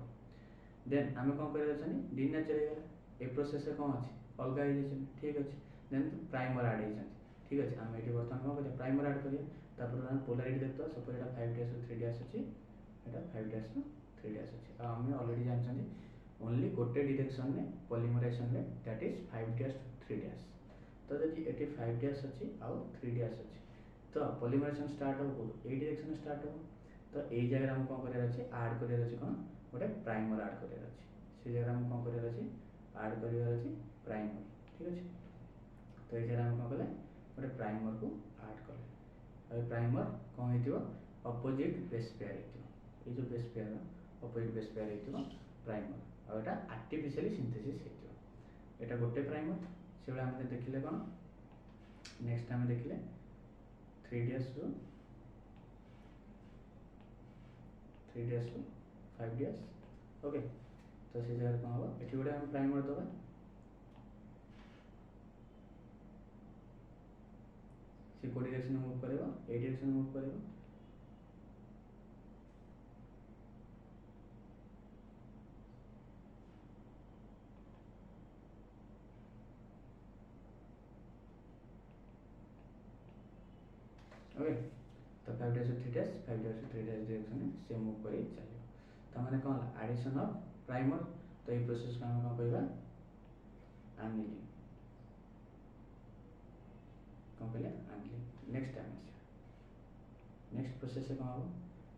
देन हम कोन करे छनी डीनेचर हे गला ए प्रोसेस से कोन अछि अलगा हे छै ठीक अछि देन प्राइमर ऐड हे छै ठीक अछि हम एठी बर्तमान कोन करे प्राइमर ऐड करिया तापर हम पोलैरिटी देखतो सपोज एटा 5 डैश और 3 डैश अछि एटा 5 डैश और 3 डैश अछि आ हम ऑलरेडी जानछनी ओनली गोटे डायरेक्शन में पॉलीमराइजेशन में दैट इज 5 डैश 3 डैश तो जदि एटी 5 डैश अछि आ 3 डैश अछि तो पॉलीमराइजेशन स्टार्ट हो ए डायरेक्शन स्टार्ट हो तो ए जगह हम कोन करे अछि ऐड करे अछि कोन गोटे प्राइमर ऐड करे अछि से जगह हम कोन करे अछि ऐड करे अछि प्राइमर ठीक अछि तो ए जगह हम कोन करे गोटे प्राइमर को ऐड करे ए प्राइमर कोन हेतिबो अपोजिट बेस पेयर हेतिबो ए जो base pair opposite base pair हेतिबो प्राइमर और एटा आर्टिफिशियली सिंथेसिस हेतिबो एटा गोटे प्राइमर से हम देखिले कोन नेक्स्ट हम देखिले 3 डैश रो 3 डैश रो 5 डैश ओके तो से जगह कोन हो एठी गोटे हम प्राइमर दबा से को डायरेक्शन में मूव करेबो ए डायरेक्शन में मूव करेबो ओके तो 5 dash 3 dash 5 dash 3 dash direction में से मूव करी चलियो त माने कोन एडिशन ऑफ प्राइमर तो ये प्रोसेस को हम कोन कहबा एनिलिंग कोन कहले annealing next time next process से कोन हो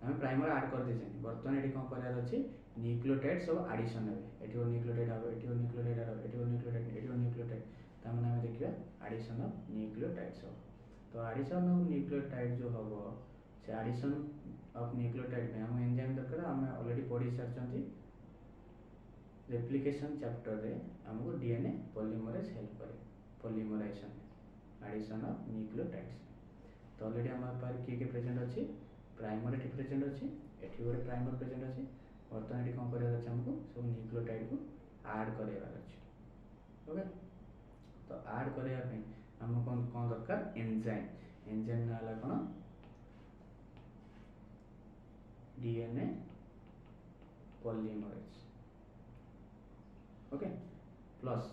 हम प्राइमर ऐड कर देछन वर्तमान एठी कोन करार अछि न्यूक्लियोटाइड सब एडिशन हेबे एठी न्यूक्लियोटाइड हेबे एठी न्यूक्लियोटाइड हेबे एठी न्यूक्लियोटाइड एठी न्यूक्लियोटाइड त माने हम देखिबा एडिशन ऑफ न्यूक्लियोटाइड्स हो तो एडिशन ऑफ न्यूक्लियोटाइड जो होबो से एडिशन ऑफ न्यूक्लियोटाइड में हम एंजाइम दरकार हम ऑलरेडी पढ़ी सारचंती रेप्लिकेशन चैप्टर रे हमको डीएनए पॉलीमरेज हेल्प करे पॉलीमराइजेशन एडिशन ऑफ न्यूक्लियोटाइड्स तो ऑलरेडी हमारे पास की प्रेजेंट अछि प्राइमर एठी प्रेजेंट अछि एठी गोटे प्राइमर प्रेजेंट अछि वर्तमान एठी कोन करबा अछि हमको सब न्यूक्लियोटाइड को ऐड करेबा अछि ओके तो ऐड करेबा पे हम कौन दरकार एंजाइम एंजाइम नाला कौन DNA polymerase okay plus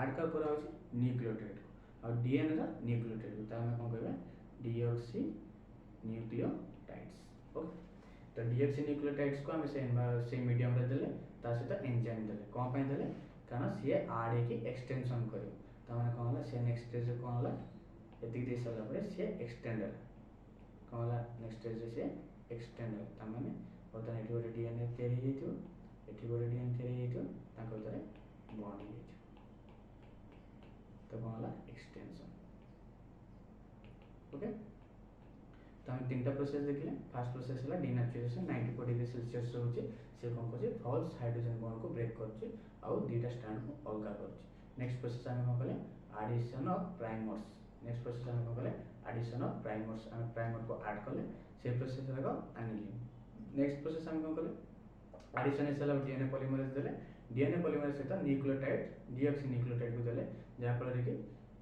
add का करा होची न्यूक्लियोटाइड और डीएनए रा न्यूक्लियोटाइड ता हम कौन कहबा डीऑक्सी न्यूक्लियोटाइड्स ओके तो डीऑक्सी न्यूक्लियोटाइड्स को हम से मीडियम रे देले ता सहित एंजाइम देले कोन पय देले कारण से ऐड की एक्सटेंशन करियो तमाने कोन होला से नेक्स्ट स्टेज कोन होला एति दे साला परे से एक्सटेंडर कोन होला नेक्स्ट स्टेज से एक्सटेंडर तमाने वर्तमान एठी गोटे डीएनए तयारी हेतियो एठी गोटे डीएनए तयारी हेतियो ताको तरे बॉन्ड हेतियो तो कौन है एक्सटेंशन। ओके, तो हम तीन प्रोसेस देखिले। फर्स्ट प्रोसेस है डिनेचुरेशन 94 डिग्री सेल्सियस होची से कौन कर फॉल्स हाइड्रोजन बॉन्ड को ब्रेक करची आउ दुईटा स्ट्रैंड को अलग करची। नेक्स्ट प्रोसेस हम कौन कले addition of primers. Next process हम कौन कले एडिशन ऑफ प्राइमर्स, हम प्राइमर को ऐड कले से प्रोसेस है एनिलिंग। नेक्स्ट प्रोसेस हम कौन कले एडिशन है डीएनए पॉलीमरेज देले, डीएनए पॉलीमरेज सहित न्यूक्लियोटाइड डीऑक्सी न्यूक्लियोटाइड को देले जहाँ फल कि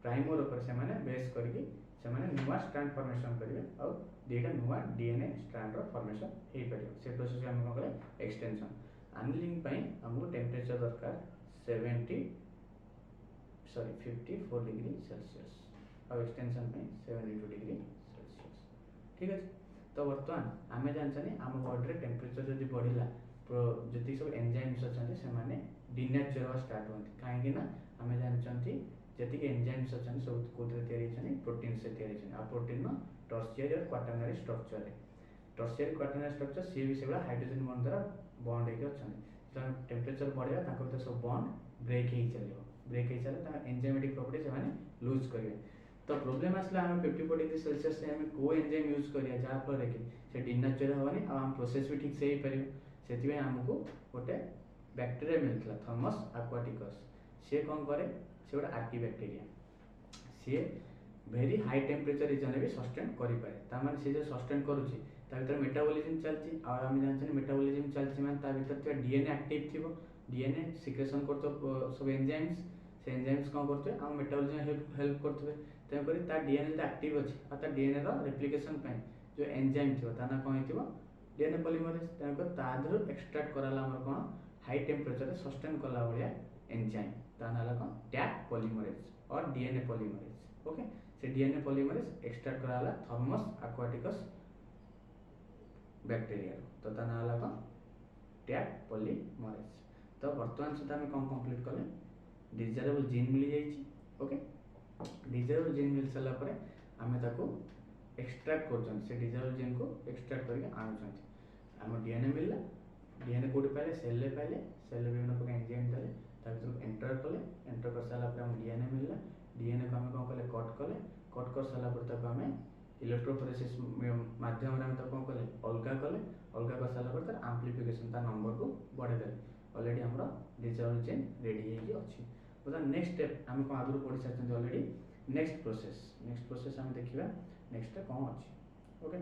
प्राइमर ऊपर से बेस करके नुआ स्ट्रैंड फॉर्मेशन करेंगे और दुईटा नुआ डीएनए स्ट्रैंड फॉर्मेशन हो पार से प्रोसेस हम कौन करें एक्सटेंशन। एनिलिंग हमको टेम्परेचर दरकार 54 डिग्री सेल्सियस और एक्सटेंशन 72 डिग्री सेल्सियस। ठीक है, तो बर्तमान आम जानते आम बॉडी टेम्परेचर जब बढ़ला जी सब एंजाइम्स अच्छा से डिनेचर स्टार्ट होती कहीं आम जानते जी एंजाइम्स अच्छा सब कौन प्रोटीन से या प्रोटीन टर्शियरी और quaternary structure. Tertiary quaternary structure सी भी से हाइड्रोजन बॉन्ड द्वारा बॉन्ड होकर अच्छा जो टेम्परेचर बढ़िया भर सब बॉन्ड ब्रेक हो चलो, ब्रेक हो चले एंजाइमेटिक प्रॉपर्टी से लूज करेंगे। तो प्रॉब्लम आसला 54 डिग्री सेल्सियस से आम को एंजाइम यूज करिया जहाँफल कि से डिनेचर हेनी आम प्रोसेस भी ठीक से हो पार से आमको गोटे बैक्टेरिया मिलता थर्मस आक्वाटिकस। सी कौन करे से गोटे आर्की बैक्टेरिया सी वेरी हाई टेम्परेचर रीजन भी सस्टेन करें सी जो सस्टेन करुच्ची भर मेटाबॉलिज्म चलती आम जानते मेटाबॉलिज्म चलती मानते भर डीएनए एक्टिव थी डीएनए सिक्रेशन कर सब एंजाइम्स से एंजाइम्स कौन करते आम मेटाबॉलिज्म हेल्प करते तेणुक डीएनए जो एक्टिव अच्छी और डीएनए रेप्लिकेशन जो एंजाइम थी ता ना कौन हो डीएनए पॉलीमरेज तेणुक तादर एक्सट्रैक्ट कराला कौन हाई टेम्परेचर सस्टेन कला भाया एंजाइम ता ना कौन टैग पॉलीमरेज और डीएनए पॉलीमरेज। ओके, से डीएनए पॉलीमरेज एक्सट्रैक्ट कराला थर्मस आक्वाटिकस बैक्टीरिया तो ता ना कौन टैग पॉलीमरेज। तो बर्तमान सुधा आम कौन कंप्लीट कले डिजायरेबल जीन मिल जाइए। ओके, डिजायरेबल जीन मिल सारा पर आम ताको एक्सट्रैक्ट कर डिजायरेबल जीन को एक्सट्रैक्ट करके आणुचंती आम डीएनए मिलला डीएनए कोड पाइले सेल विभिन्न प्रकार एंजाइम देले एंटर कले एंटर कर सारा पर डीएनए मिलला डीएनए को आम कौन कले कट कर सारा पर आम इलेक्ट्रोफोरेसिस माध्यम कौन कले अलग कर सारा पर आम्प्लिफिकेशन नंबर को बढ़ेदे ऑलरेडी आम डिजायरेबल जीन रेडी अच्छी। बता नेक्स्ट स्टेप आम कौन आगुरी पढ़ी सारी ऑलरेडी नेक्स्ट प्रोसेस आम देखा नेक्स्ट कौन अच्छी। ओके,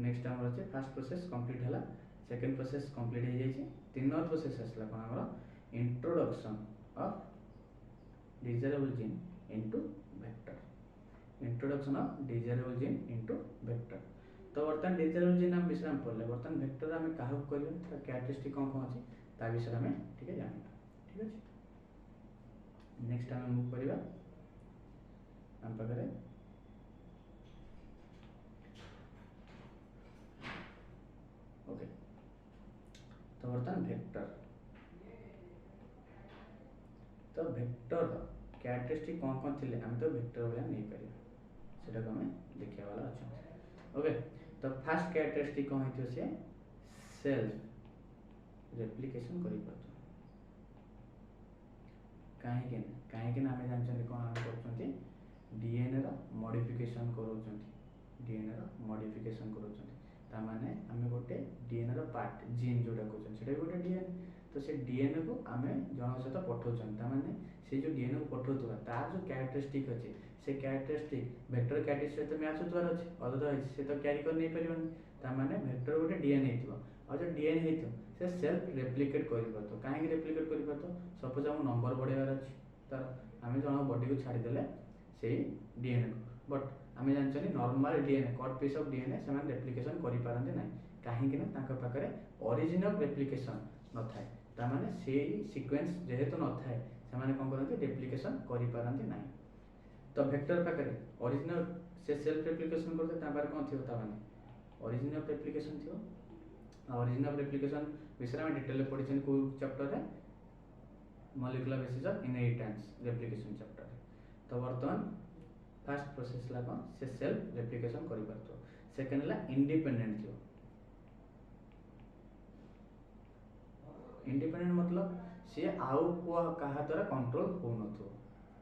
नेक्स्ट आम अच्छे फास्ट प्रोसेस कंप्लीट है सेकेंड प्रोसेस कंप्लीट हो जाए तीन नंबर प्रोसेस आसला कौन आम introduction of desirable gene into vector. Introduction of desirable gene into vector. तो बर्तमान डिजायरेबल जीन आम विषय में पढ़ले बर्तमान वेक्टर आम क्या करें कैरेक्टरिस्टिक कौन कौन अच्छी ता विषय में ठीक है जाना। ठीक है, नेक्स्ट आम मूव करवा आम पाखे ओके। तो बर्तमान वेक्टर तो वेक्टर कैरेक्टरिस्टिक कौन कौन थे आम तो वेक्टर भाया नहीं पार से आम देखा वाला अच्छा। ओके, तो फास्ट कैरेक्टरिस्टिक कौन हो सी सेल्फ रेप्लिकेशन कर कहीं आम जानते कौन आम कर डीएनए मॉडिफिकेशन कर माने आम गोटे डीएनए पार्ट जीन जोटा कहते गोटे डीएनए तो से डीएनए को आम जन सहित पठाऊँ से जो डीएनए को पठाऊा तार जो कैरेक्टरिस्टिक अच्छे से कैरेक्टरिस्टिक वेक्टर कैरेक्टरिस्टिक सहित मैच होतार अच्छे अदरवाइज से तो क्यारी कर नहीं पारे वेक्टर गोटे डीएनए और जो डीएनए से सेल्फ रेप्लिकेट कर कहीं रेप्लिकेट कर सपोज आम नंबर बढ़ार अच्छी तो आम जन बॉडी को छाड़देले से डीएनए को बट आम जानते normal DNA cut piece of DNA से रेप्लिकेशन कर पारती ना कहीं पाखे ओरिजिनल रेप्लिकेशन न थाए ताने से सीक्वेंस जेहेतु न थाए से कौन करते रेप्लिकेशन कर पारती ना। तो वेक्टर पाखे ओरिजिनल से सेल्फ रेप्लिकेशन करते कौन थी ओरिजिनल रेप्लिकेशन थी ओरिजिनल रेप्लिकेशन विषय में डिटेल पढ़ी को चैप्टर है molecular basis of inheritance replication chapter. तो बर्तमान फास्ट प्रोसेस ला कौन से सेल्फ रेप्लिकेशन कर पारतो सेकंड ला इंडिपेंडेंट थी इंडिपेंडेंट मतलब सी आउ को कहा द्वारा कंट्रोल हो न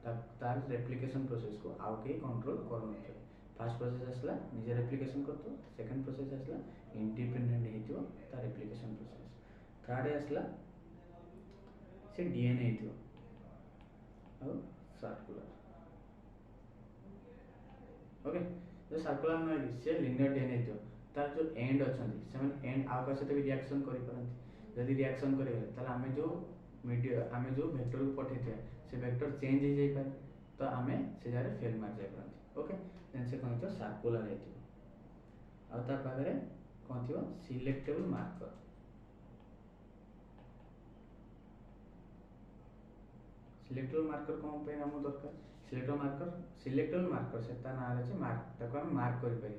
तार रेप्लिकेशन प्रोसेस को आउ कहीं कंट्रोल कर फास्ट प्रोसेस आसला निजे रेप्लिकेशन कर सेकेंड प्रोसेस आसला इंडिपेंडेंट हो तार रेप्लिकेशन प्रोसेस थर्ड आसला से डीएनए हो सर्कुलर ओके जो सर्कुलर नय सी लिनियर डीएनए हो तार जो एंड अच्छा से एंड आउ का सहित भी रिएक्शन करें जदि रिएक्शन करेंगे आम जो मीडिया आम जो वेक्टर को पठे से वेक्टर चेंज हो जाए पारे तो आम से जगह फेल मार जाए पारती ओके देन से कौन सर्कुलर हो पाखे कौन थी सिलेक्टेबल मार्कर सिलेक्टेबल मार्कर कौन पे आम दरकार सिलेक्टेबल मार्कर से ना अच्छे मार्क ताको आम मार्क कर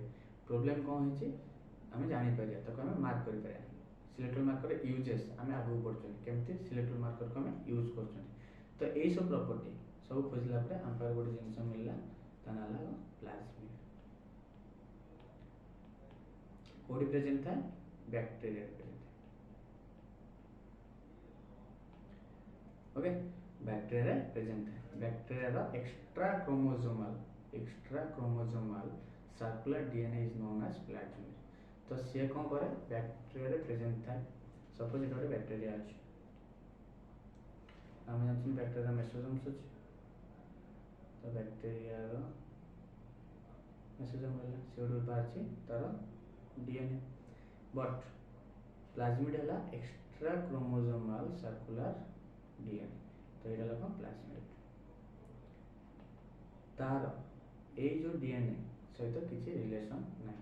प्रोब्लेम कौन है आम जापर ताको आम मार्क कर सिलेक्टेबल मार्कर यूजेस आम आगे बढ़ केमती सिलेक्टेबल मार्कर को आम यूज कर तो यही सब प्रॉपर्टी सब खोजला आम पाखे गोटे जिनस मिलला ता ना प्लाज्मिड कोडी प्रेजेंट था bacteria present okay bacteria present है bacteria extrachromosomal circular DNA is known as plasmid तो सी कौन करे बैक्टीरिया प्रेजेंट था सपोज ये गोटे बैक्टीरिया अच्छे आम जानते बैक्टीरिया मेसोजोम्स अच्छे तो बैक्टीरिया मेसोजोम से गोटे बाहर तार डीएनए बट प्लाज्मिड है एक्स्ट्रा क्रोमोसोमल सर्कुलर डीएनए तो ये कौन प्लाज्मिड तार ये जो डीएनए सहित किसी रिलेशन ना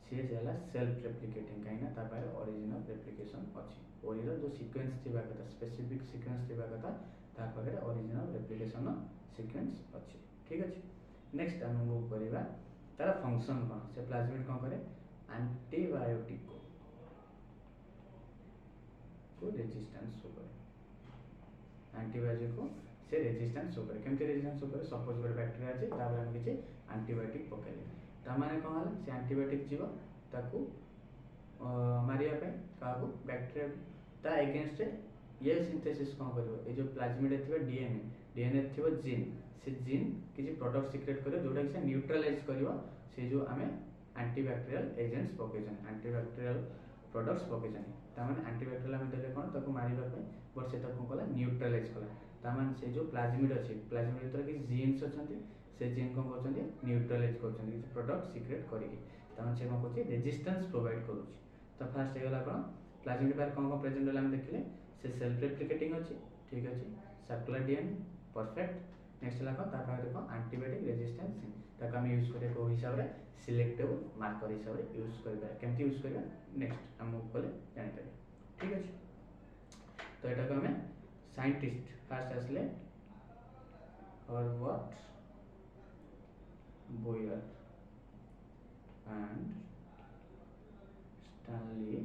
सी सेल्फ रेप्लिकेटिंग कहीं ओरिजिनल रेप्लिकेशन अच्छी ओरिजिनल जो सीक्वेंस थी कथा स्पेसिफिक सीक्वेंस थी कथा तार पाखे ओरिजिनल रेप्लिकेशन सीक्वेंस अच्छी ठीक अच्छे नेक्स्ट आम मूव करवा तार फंक्शन कौन से प्लाज्मिड कौन करे एंटीबायोटिक को रेजिस्टेंस शो करे एंटीबायोटिक को से रेजिस्टेंस शो करे केमती रेजिस्टेंस शो करे सपोज गोटे बैक्टीरिया अच्छे तापर आम किसी एंटीबायोटिक पकड़े ताने कौन है से एंटीबायोटिक जीव ताकू मारिया क्या बैक्टीरिया ता एगेंस्ट ये सिंथेसिस कौन कर जो प्लाज्मिड थी डीएनए थी जीन से जीन किसी प्रोडक्ट सिक्रेट कर जोटा कि से न्यूट्रालाइज कर से जो आम एंटीबैक्टेरियल एजेंट्स पकईन एंटीबैक्टेरियल प्रोडक्ट्स पकईन ताने एंटीबैक्टेरियल आम देले कौन ताकू मारिबा बट से कौन कला न्यूट्रालाइज कला ताने से जो प्लाज्मिड अच्छी प्लाज्मिड भीतर किसी जीन्स अच्छा से जीन कौन कर न्यूट्रालाइज कर प्रोडक्ट सिक्रेट करके से कौन कर रेजिस्टेंस प्रोवाइड करुँच तो फास्ट होगा कौन प्लाज्मिड पार कौन कौन प्रेजेंट है देखिले से सेल्फ रेप्लिकेटिंग अच्छी ठीक अच्छे सर्कुलर डीएनए परफेक्ट नेक्स्ट है कौन ताकि कौन एंटीबायोटिक रेजिस्टेंस ताकि आम यूज करें कौ हिसाब से सिलेक्टेबल मार्कर हिसाब से यूज कर केमती यूज करवा नेक्स्ट आम मूव कले जापर ठीक अच्छे तो यहाँ को आम साइंटिस्ट फास्ट आसले Herbert Boyer and Stanley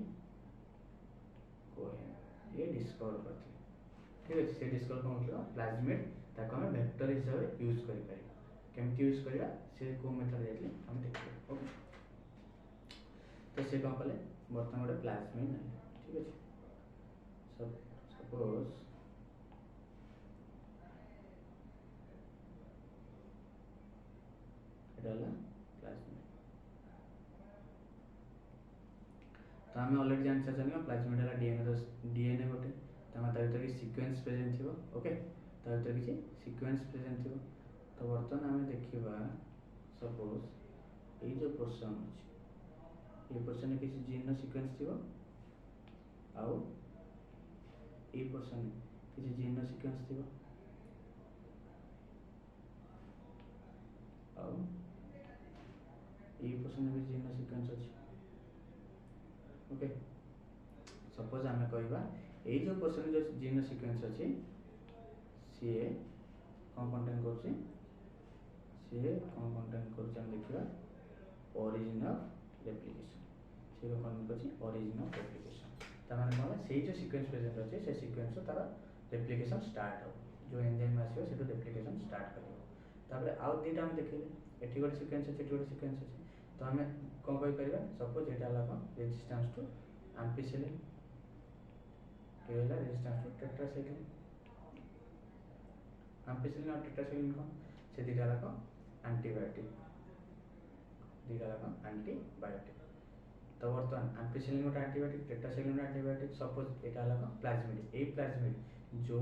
Cohen ये डिस्कवर करते ठीक अच्छे से डिस्कवर कौन प्लाज्मिड ताको आम वेक्टर हिसाब से यूज कर केमती यूज करवा से को मेथड जाइए आम देखिए ओके तो से कौन कले बर्तमान गोटे प्लाज्मिड ठीक अच्छे सपोज प्लाज्मिड तो आम अलरेडी जान सारे प्लाज्मिड है डीएनए गोटे भर सीक्वेंस प्रेजेंट थी ओके भर किसी सीक्वेंस प्रेजेंट थी तो बर्तमान आम देखा सपोज ये जो पोर्शन अच्छे ये पोर्शन किसी जीन सीक्वेंस थी आउ ये पोर्शन किसी जीन सीक्वेंस थी आउ ये पोर्शन भी जीन सीक्वेंस अच्छे ओके सपोज आम कहवा ये जो पोर्शन जो जीन सीक्वेंस अच्छी सी कौन कंटेन कर सी कौन कंटेन कर देखा ओरिजिनल रेप्लिकेशन सी कंटेन कर ओरिजिनल रेप्लिकेशन तार कौन से जो सीक्वेंस प्रेजेंट अच्छे से सीक्वेंस तार रेप्लिकेशन स्टार्ट हो जो एंजाइम आसो से रेप्लिकेशन स्टार्ट कर आउ दुटा आम देखिले एटी गोटे सीक्वेंस अच्छे गोटे सीक्वेंस अच्छे तो आम कौन कहीपर सपोज यहाँ कौन रेजिस्टेंस टू एम्पिसिलिन ये रेजिस्टेंस टू टेट्रासाइक्लिन आम्पिसिलिन और टेट्रासाइक्लिन कौन से दुटा जाक एंटीबायोटिक तो बर्तमान आम्पिसिलिन गोटे एंटीबायोटिक टेट्रासाइक्लिन गोटे एंटीबायोटिक सपोज एटा हला कौन प्लाज्मिड ए प्लाज्मिड जो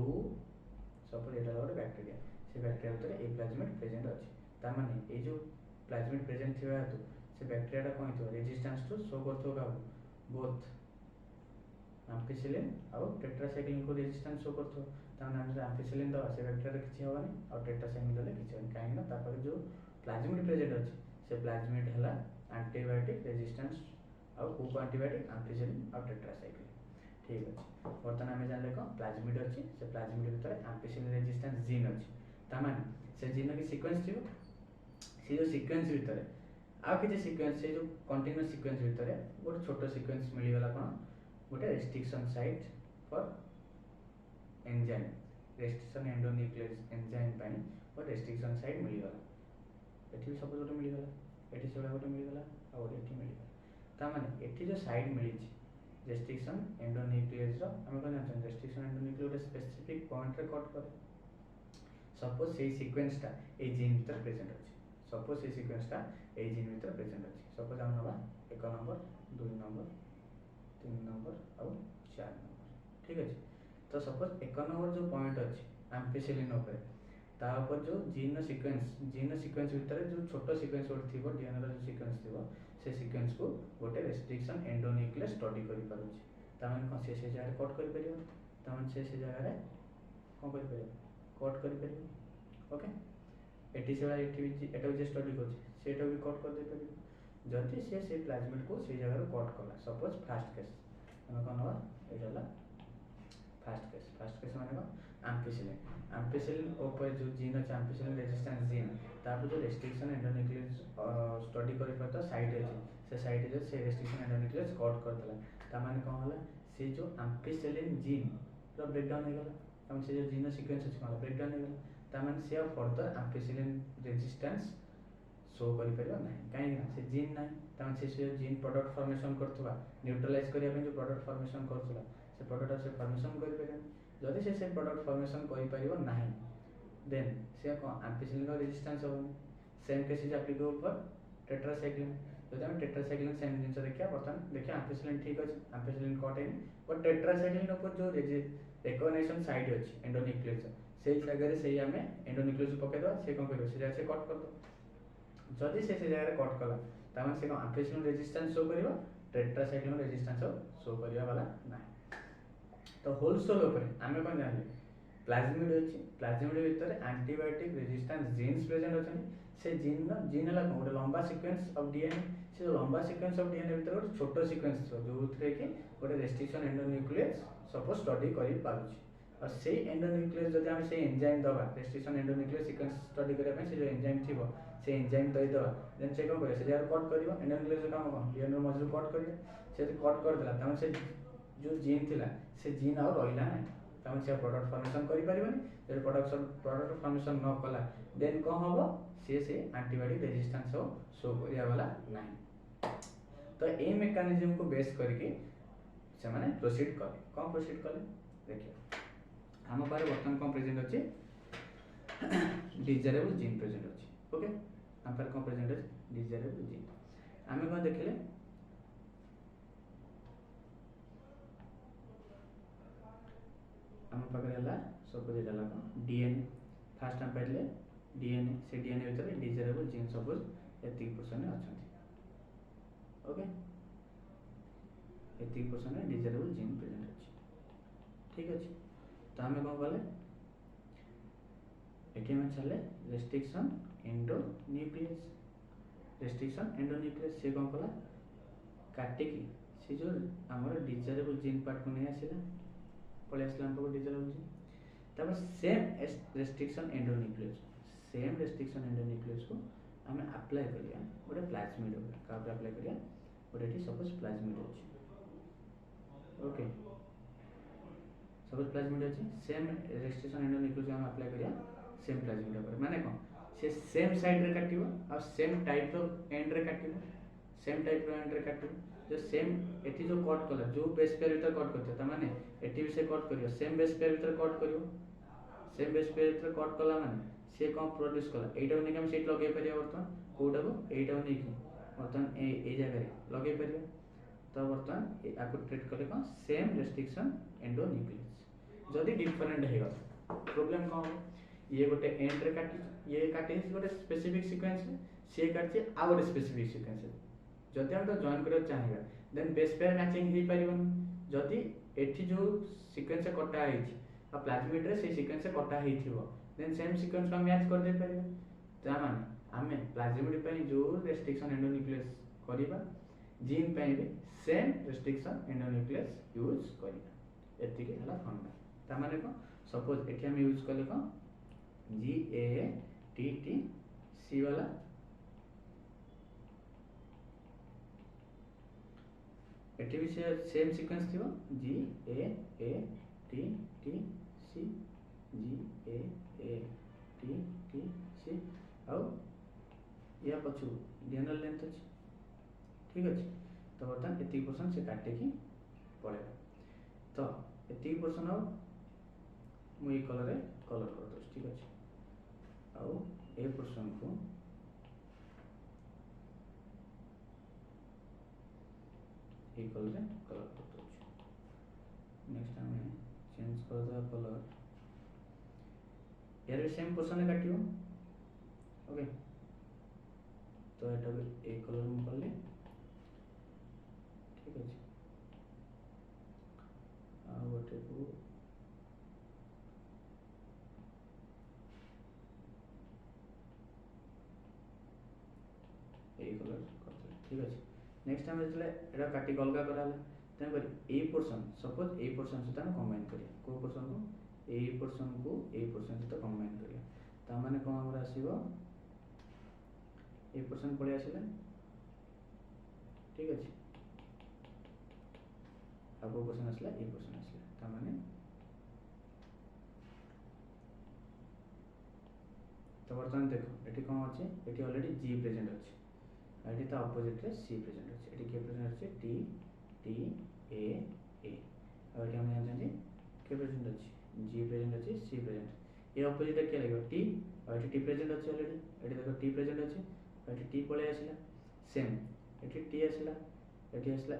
सपोज एटा गोटे बैक्टीरिया से बैक्टीरिया भितर ए प्लाज्मिड प्रेजेंट अछि ता माने ए जो प्लाज्मिड प्रेजेंट थिबा हेतु से बैक्टीरिया कोन हितो रेजिस्टेंस टू शो करथो का बोथ आम्पिसिलिन और टेट्रासाइक्लिन को रेजिस्टेंस शो करथो ता माने आम्पिसिलिन दवा से बैक्टीरिया किछि होबानी और टेट्रासाइक्लिन देले किछि होबानी काहे ना ता पर जो प्लाज्मिड प्रेजेंट अछि से प्लाज्मिड हला एंटीबायोटिक रेजिस्टेंस और को एंटीबायोटिक आम्पिसिलिन और टेट्रासाइक्लिन ठीक अछि बर्तमान हमें जानले को प्लाज्मिड अछि से प्लाज्मिड भितर आम्पिसिलिन रेजिस्टेंस जीन अछि ता माने से जीन के सीक्वेंस थिबो से जो सीक्वेंस भितर आ कि सीक्वेंस से जो कंटीन्यूअस सीक्वेंस भितर गोटे छोटो सीक्वेंस मिली गला कोन गोटे restriction site for enzyme restriction endonuclease enzyme पानी गोटे रेस्ट्रिक्शन साइट मिली गला एठी सपोज गोटे मिली गला एठी सेडा गोटे मिली गला और एठी मिली गला ता माने एठी जो साइट मिली छि रेस्ट्रिक्शन एंडोन्यूक्लियस रो हम कोन जानछन रेस्ट्रिक्शन एंडोन्यूक्लियस गोटे स्पेसिफिक पॉइंट रे कट करे सपोज से सीक्वेंस टा ए जीन भीतर प्रेजेंट अछि सपोज से सीक्वेंस टा ए जीन भीतर प्रेजेंट अछि सपोज हम नबा 1 नंबर 2 नंबर 3 नंबर और 4 नंबर ठीक अछि तो सपोज 1 नंबर जो पॉइंट अछि एम्पिसिलिन ऊपर ता ऊपर जो जीन सीक्वेंस भीतर जो छोटो सीक्वेंस गोटे थिबो डीएनए रो जो सीक्वेंस थिबो से सीक्वेंस को गोटे रेस्ट्रिक्शन एंडोन्यूक्लियस स्टडी करि पारुछि ता माने कोन से जगह कट करि परियो ता माने से जगह रे कोन करि परियो कट करि परियो ओके एटी से एटी एटा जे स्टडी करछि सेटा भी कट कर दे परियो जति से प्लाज्मिड को से जगह रे कट करला सपोज फर्स्ट केस हम कोन होबा एटाला फर्स्ट केस माने आम्पिसिलिन ऊपर जो जीन अछि आम्पिसिलिन रेजिस्टेंस जीन तापर जो रेस्ट्रिक्शन एंडोन्यूक्लियस स्टडी करि पता साइड अछि से साइड जे से रेस्ट्रिक्शन एंडोन्यूक्लियस कट कर देला ता माने कोन होला से जो आम्पिसिलिन जीन रो ब्रेकडाउन हो गेला हम से जो जीन सीक्वेंस अछि कोन ब्रेकडाउन हो गेला ता माने से फर्दर आम्पिसिलिन रेजिस्टेंस शो करि परिबा नै काहे ना से जीन नै ता माने से जीन प्रोडक्ट फॉर्मेशन करथुवा न्यूट्रलाइज करिया पे जो प्रोडक्ट फॉर्मेशन करथुवा से प्रोडक्ट से फॉर्मेशन करि परिबा जदि से प्रोडक्ट फॉर्मेशन करि परिबो नाही देन से आम्पिसिलिन का रेजिस्टेंस हो same case is applicable for tetracycline जदि हम टेट्रासाइक्लिन सेम जिंस देखिया बर्तमान देखिया आम्पिसिलिन ठीक अछि आम्पिसिलिन कट है बट टेट्रासाइक्लिन ऊपर जो रिकॉग्निशन साइड अछि एंडोन्यूक्लियस से जगह रे से हमें एंडोन्यूक्लियस पके दो से कोन करियो से जगह से कट कर दो जदि से जगह रे कट कला त हम से आम्पिसिलिन रेजिस्टेंस शो करियो टेट्रासाइक्लिन रेजिस्टेंस शो करिया वाला नाही तो होल सोल ऊपर हमें कोन जानले प्लाज्मिड अछि प्लाज्मिड भीतर एंटीबायोटिक रेजिस्टेंस जीन्स प्रेजेंट अछि से जीन हला गोटे लंबा सीक्वेंस ऑफ डीएनए से लंबा सीक्वेंस ऑफ डीएनए भीतर गोटे छोटो सीक्वेंस जो थरे कि गोटे रेस्ट्रिक्शन एंडोन्यूक्लियस सपोज स्टडी करि पारुछि और से एंडोन्यूक्लियस जदि हम से एंजाइम दबा रेस्ट्रिक्शन एंडोन्यूक्लियस सीक्वेंस स्टडी करिया पे से जो एंजाइम थिबो से एंजाइम दई दबा देन से कोन करे से जर कट करिवो एंडोन्यूक्लियस काम कोन डीएनए मजदूर कट करियो से कट कर देला त से जो जीन थिला से जीन और रहिला नै तमन से प्रोडक्ट फॉर्मेशन करि परिबनी जे प्रोडक्ट फॉर्मेशन न कला देन को हबो से एंटीबायोटिक रेजिस्टेंस शो करिया वाला नाही तो ए मेकानिज्म को बेस करके से माने प्रोसीड करे कोन प्रोसीड करे देखियो हम पारे वर्तमान कोन प्रेजेंट अछि डिजायरेबल जीन प्रेजेंट अछि ओके हम पारे कोन प्रेजेंट अछि डिजायरेबल जीन हमें कोन देखले हम पाखरे हला सपोज एटा ला डीएनए फर्स्ट हम पढ़ले डीएनए से डीएनए भीतर डिजायरेबल जीन सपोज एति परसेंट अछंती ओके एति परसेंट डिजायरेबल जीन प्रेजेंट अछि ठीक अछि तो हमें कोन बोले एटी में चले रेस्ट्रिक्शन एंडोन्यूक्लियस से कोन कला काटे की से जो हमर डिजायरेबल जीन पार्ट को नै आसीला पळे आसला हमको डिजायरेबल जीन तब सेम रेस्ट्रिक्शन एंडोन्यूक्लियस को हमें अप्लाई करिया गोटे प्लाज्मिड का अप्लाई करिया गोटे एटी सपोज प्लाज्मिड अछि ओके सपोज प्लाज्मिड अछि सेम रेस्ट्रिक्शन एंडोन्यूक्लियस हम अप्लाई करिया सेम प्लाज्मिड पर माने कोन से सेम साइड रे काटिबो और सेम टाइप रो एंड रे काटिबो जो सेम एटी जो कट कला जो बेस पेयर भीतर कट करते त माने एटी भी से कट करियो सेम बेस पेयर भीतर कट करियो सेम बेस पेयर रे कट कला माने से कौन प्रोड्यूस कला एटा नै हम सेट लगे परिया बर्तमान कोडा को एटा नै कि बर्तमान ए जगह रे लगे परिया तो बर्तमान आको ट्रीट कले कौन सेम रेस्ट्रिक्शन एंडोन्यूक्लियस जदी डिफरेंट हे गला प्रॉब्लम कौन ये गोटे एंड रे काटी ये काटी गोटे स्पेसिफिक सीक्वेंस से काटी आ गोटे स्पेसिफिक सीक्वेंस जदि हम तो जॉइन करियो चाहिबा देन बेस पेयर मैचिंग हे परिबन जदि एठी जो सीक्वेंस कटा आइछि आ प्लाज्मिड रे से सीक्वेंस कटा हेथिबो देन सेम सीक्वेंस को मैच कर दे परिबा ता माने आमे प्लाज्मिड पे जो रेस्ट्रिक्शन एंडोन्यूक्लियस करिबा जीन पे भी सेम रेस्ट्रिक्शन एंडोन्यूक्लियस यूज करिबा एतिके हला फंडा ता माने को सपोज एठी हम यूज करले को जी ए टी टी सी वाला एठी भी सेम सीक्वेंस थियो G A T T C G A T T C आउ या पछु डीएनएल लेंथ अछि ठीक अछि तो बर्तमान एती परसेंट से काटे की पड़े तो एती परसेंट आउ मु ई कलर कर दो ठीक अछि आउ ए परसेंट को ए कलर कर दो नेक्स्ट हम चेंज कर दो कलर यार भी सेम परसेंट काटियो ओके तो एटा भी ए कलर में कर ले ठीक अछि आ गोटे को ए कलर कर ठीक अछि नेक्स्ट हम जले एटा काटी गलगा कराला तन कर ए पोर्शन सपोज ए पोर्शन से हम कंबाइन करिया को पोर्शन को ए पोर्शन से कंबाइन करिया ता माने को हमरा आसीबो ए पोर्शन पळे आसीला ठीक अछि अब को पोर्शन आसला ए पोर्शन आसला ता माने तो बर्तमान देखो एठी कोन अछि एठी ऑलरेडी जी प्रेजेंट अछि एठी ता ऑपोजिट रे सी प्रेजेंट अछि एठी के प्रेजेंट अछि टी टी ए और एठी हम जानते हैं के प्रेजेंट अछि जी प्रेजेंट अछि सी प्रेजेंट ये ऑपोजिट के लागो टी और एठी टी प्रेजेंट अछि ऑलरेडी एठी देखो टी प्रेजेंट अछि एठी टी पळे आसिला सेम एठी टी आसिला एठी आसिला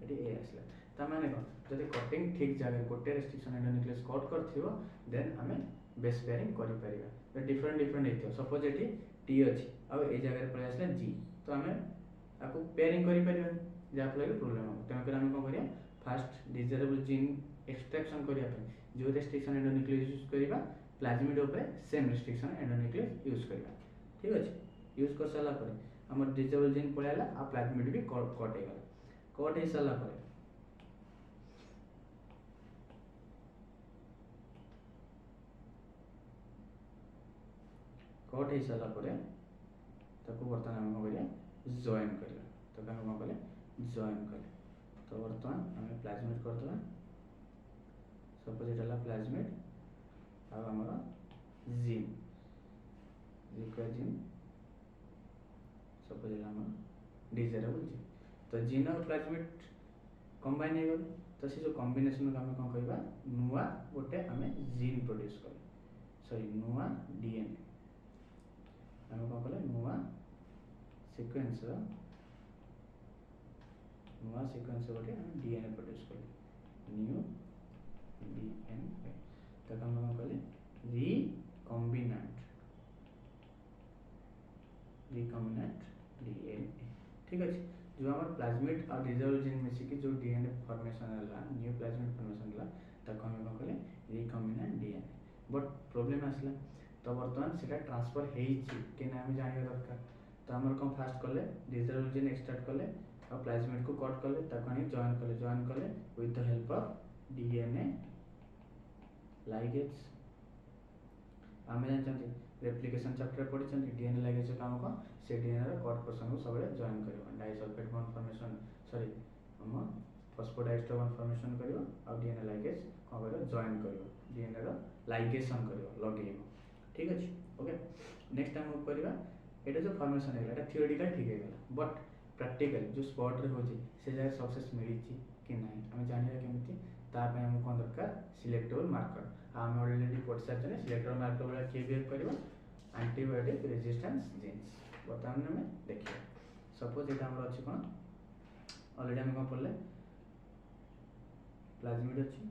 एठी ए आसिला ता माने को जदि कटिंग ठीक जगह गोटे रेस्ट्रिक्शन एंडोन्यूक्लियस कट करथिबो देन हमें बेस पेयरिंग करि परिबा तो डिफरेंट हेतियो सपोज एठी टी अछि आ ए जगह रे पळे आसिला जी तो हमें आको पेयरिंग करि परिबा जा फले प्रॉब्लम हो तेन कर हम को करिया फास्ट डिजायरेबल जीन एक्सट्रैक्शन करिया पे जो रेस्ट्रिक्शन एंडोन्यूक्लियस यूज करिबा प्लाज्मिड ऊपर सेम रेस्ट्रिक्शन एंडोन्यूक्लियस यूज करिबा ठीक अछि यूज कर साला पर हमर डिजायरेबल जीन पळेला आ प्लाज्मिड भी कट हे गला कट हे साला पर कट हे साला पर ताको बर्तमान हम को करिया जॉइन करिया तो हम को कले जॉइन कले तो बर्तमान हमें प्लाज्मिड कर दवा सपोज एटा प्लाज्मिड आ हमरा जीन रिक्वायर जीन सपोज एटा हम डिजायरेबल जीन तो जीन और प्लाज्मिड कंबाइन हे गल तो से जो कॉम्बिनेशन को हम कोन कहबा नुवा गोटे हमें जीन प्रोड्यूस कर सॉरी नुवा डीएनए हम कोन कहले नुवा सीक्वेंस गोटे हम डीएनए प्रोड्यूस कर न्यू डीएनए तो हम कहले रिकॉम्बिनेंट डीएनए ठीक अछि जो हमर प्लाज्मिड और डिजायरेबल जीन में से जो डीएनए फॉर्मेशन हला न्यू प्लाज्मिड फॉर्मेशन हला ताको हम कहले रिकॉम्बिनेंट डीएनए बट प्रॉब्लम आसला तो बर्तमान सेटा ट्रांसफर हेछि कि ना हम जानिया दरकार तो हमर को फास्ट करले डिजायरेबल जीन एक्सट्रैक्ट करले और प्लाज्मिड को कट करले ताको हम जॉइन करले with the help of DNA ligase हम जानते रेप्लिकेशन चैप्टर पढ़ी डीएनए लाइगेज काम को से डीएनए रो कट पोर्शन को सब जॉइन करबा डाइसल्फाइड बॉन्ड फॉर्मेशन सॉरी हम फॉस्फोडाइस्टर बॉन्ड फॉर्मेशन करबो और डीएनए लाइगेज को करियो जॉइन करबो डीएनए रो लाइगेशन करबो लगेबो ठीक अछि ओके नेक्स्ट टाइम मूव करबा एटा जो फॉर्मेशन है एटा थ्योरेटिकल ठीक है गला बट प्रैक्टिकल जो स्पॉट रे होची से जगह सक्सेस मिली छी कि नहीं हम जानिया केमिति ताप हम कौन दरकार सिलेक्टेबल मार्कर आम ऑलरेडी पढ़ सारे सिलेक्टेबल मार्कर वाला किए बिहेव कर एंटीबायोटिक रेजिस्टेंस जीन्स बर्तमान आम देखिए सपोज ये अच्छी कौन ऑलरेडी आम कौन पढ़ले प्लाज्मिड अच्छी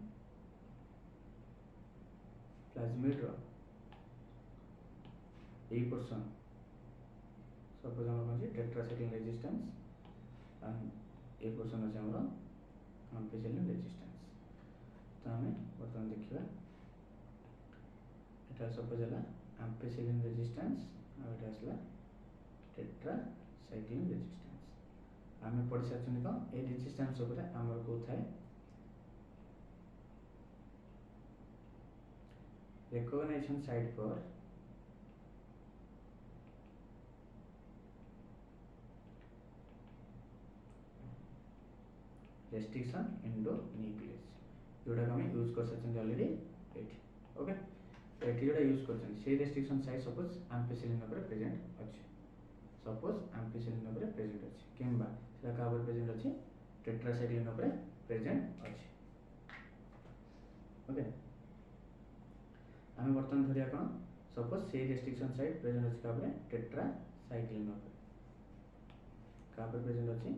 प्लाज्मिड रो ए पोर्शन सपोज हम कौन tetracycline resistance and a portion अच्छे आम एम्पिसिलिन रेजिस्टेंस तो आम बर्तमान देखा एटा सपोज है एम्पिसिलिन रेजिस्टेंस और एटा आसला टेट्रासाइक्लिन रेजिस्टेंस आम पढ़ी सारी कौन ये रेजिस्टेंस आमर कौ थाए recognition site for restriction endonuclease जोटा हम यूज कर सकते ऑलरेडी एठी ओके एठी जोटा यूज कर से रेस्ट्रिक्शन साइट सपोज एम्पिसिलिन ऊपर प्रेजेंट अछि सपोज एम्पिसिलिन ऊपर प्रेजेंट अछि किंबा सेटा का ऊपर प्रेजेंट अछि टेट्रासाइक्लिन ऊपर प्रेजेंट अछि ओके आम बर्तमान धरिया कौन सपोज से रेस्ट्रिक्शन साइट प्रेजेंट अच्छी क्या टेट्रासाइक्लिन क्या प्रेजेंट अच्छी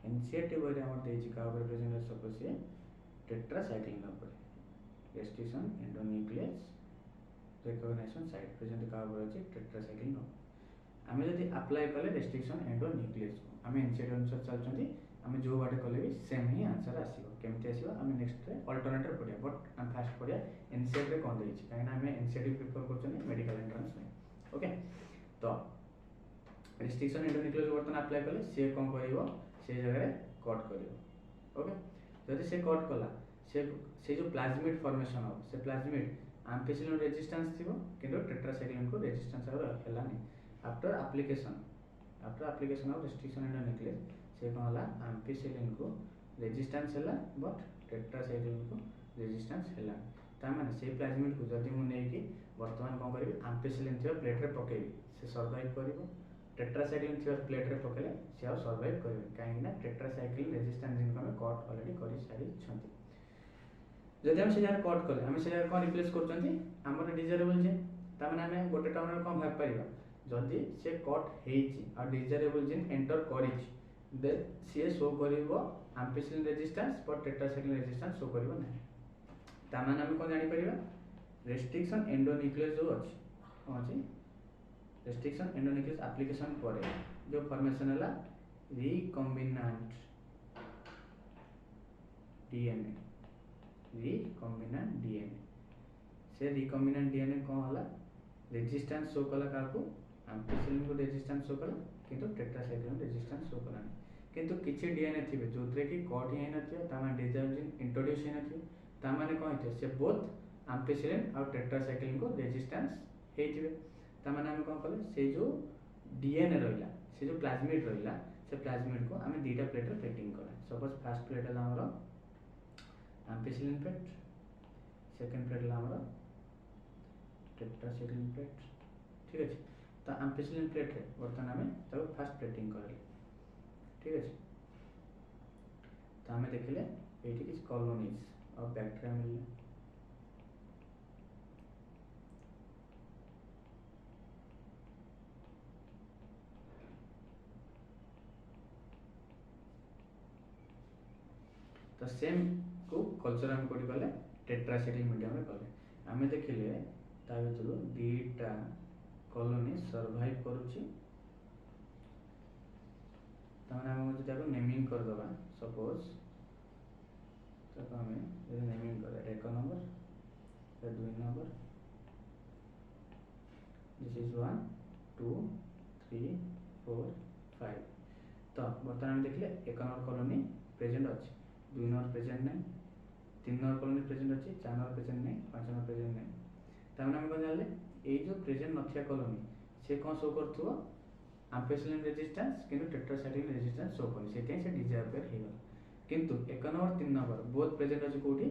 एनसीईआरटी बही आम देती क्या प्रेजेंट अच्छे सपोज सी tetracycline restriction endonuclease recognition site present क्या अच्छी टेट्रासाइक्लिन आम जब अप्लाई कले रेस्ट्रिक्शन एंडोन्यूक्लियस को आम एनसीईआरटी अनुसार चलते आम जो बाटे कले भी सेम ही आंसर आसो केमती आसो आम नेक्स्ट अल्टरनेटिव पढ़िया बट आम फास्ट पढ़िया एनसीईआरटी कौन देती कहीं आम एनसीईआरटी प्रिफर कर मेडिकल एंट्रांस में ओके तो रेस्ट्रिक्शन एंडोन्यूक्लियस बर्तमान अप्लाई कले सी कौन कर से जगह कट कर ओके जदि से कट कला से जो प्लाज्मिड फॉर्मेशन हो से प्लाज्मिड एम्पिसिलिन रेजिस्टेंस थी किंतु टेट्रासाइक्लिन को रेजिस्टेंस है after application of restriction endonuclease से कौन है एम्पिसिलिन को रेजिस्टेंस है बट टेट्रासाइक्लिन को रेजिस्टेंस है ताने से प्लाज्मिड को जदि मुझे बर्तमान कौन करी एम्पिसिलिन थी प्लेट रे पकेबी से सर्वाइव कर टेट्रासाइक्लिन थी प्लेट रे पकेले सी आ सर्वाइव कर कहीं टेट्रासाइक्लिन रेजिस्टेंस जिन को कट ऑलरेडी कर सारी जदि हम से जगह कट कले आम से जगह कौन रिप्लेस कर डिजायरेबल जीन ताने आम गोटे टाउन कौन भाग पार जदि से कट हो डिजायरेबल जीन एंटर कर सी शो कर ampicillin resistance but tetracycline resistance show कर ताने आम कौन जापर रेस्ट्रिक्शन एंडोन्यूक्लियस जो अच्छी कौन अच्छी रेस्ट्रिक्शन एंडोन्यूक्लियस एप्लिकेशन पर जो फॉर्मेशन है रिकॉम्बिनेंट डीएनए रिकॉम्बिनेंट डीएनए से रिकॉम्बिनेंट डीएनए कौन है रेजिस्टेंस शो कला क्या एम्पिसिलिन को रेजिस्टेंस शो कला किंतु टेट्रासाइक्लिन रेजिस्टेंस शो कलानी किंतु किसी डीएनए थे जो कि कट ही न डिजाइन इंट्रोड्यूस ही न कौन थे से बोथ एम्पिसिलिन और टेट्रासाइक्लिन को रेजिस्टेंस होते ताने आम कौन कले से जो डीएनए रहा से जो प्लाज्मिड रहा से प्लाज्मिड को आम दुटा प्लेट प्लेटिंग करा सपोज फास्ट प्लेट है आमर एम्पिसिलिन प्लेट सेकेंड प्लेट है टेट्रासाइक्लिन प्लेट ठीक अच्छे तो एम्पिसिलिन प्लेट रे बर्तमान आम फास्ट प्लेटिंग कर ठीक अच्छे तो आम देखिले ये किसी कॉलोनीज और बैक्टेरिया मिले तो सेम को कल्चर आम कौटी कले टेट्रासाइक्लिन मीडियम में कले आम देखिले ता भर दीटा कॉलोनी सर्वाइव करुच्ची आम जब नेमिंग करदे सपोज तक आम नेमिंग कर 1 नंबर 2 नंबर दिस इज 1 2 3 4 5 तो बर्तमान आम देखिले 1 नंबर कॉलोनी प्रेजेंट अच्छे 2 नंबर प्रेजेंट नहीं 3 नंबर कॉलोनी प्रेजेंट अच्छी 4 नंबर प्रेजेंट नहीं 5 नंबर प्रेजेंट नहीं ताने आम कौन जानले ये जो प्रेजेंट नथिया कॉलोनी से कौन शो करथुवा एम्पिसिलिन रेजिस्टेंस किंतु टेट्रासाइक्लिन रेजिस्टेंस शो करनी से डिजायर हो गला किंतु 1 नंबर 3 नंबर बोथ प्रेजेंट अच्छी कौटी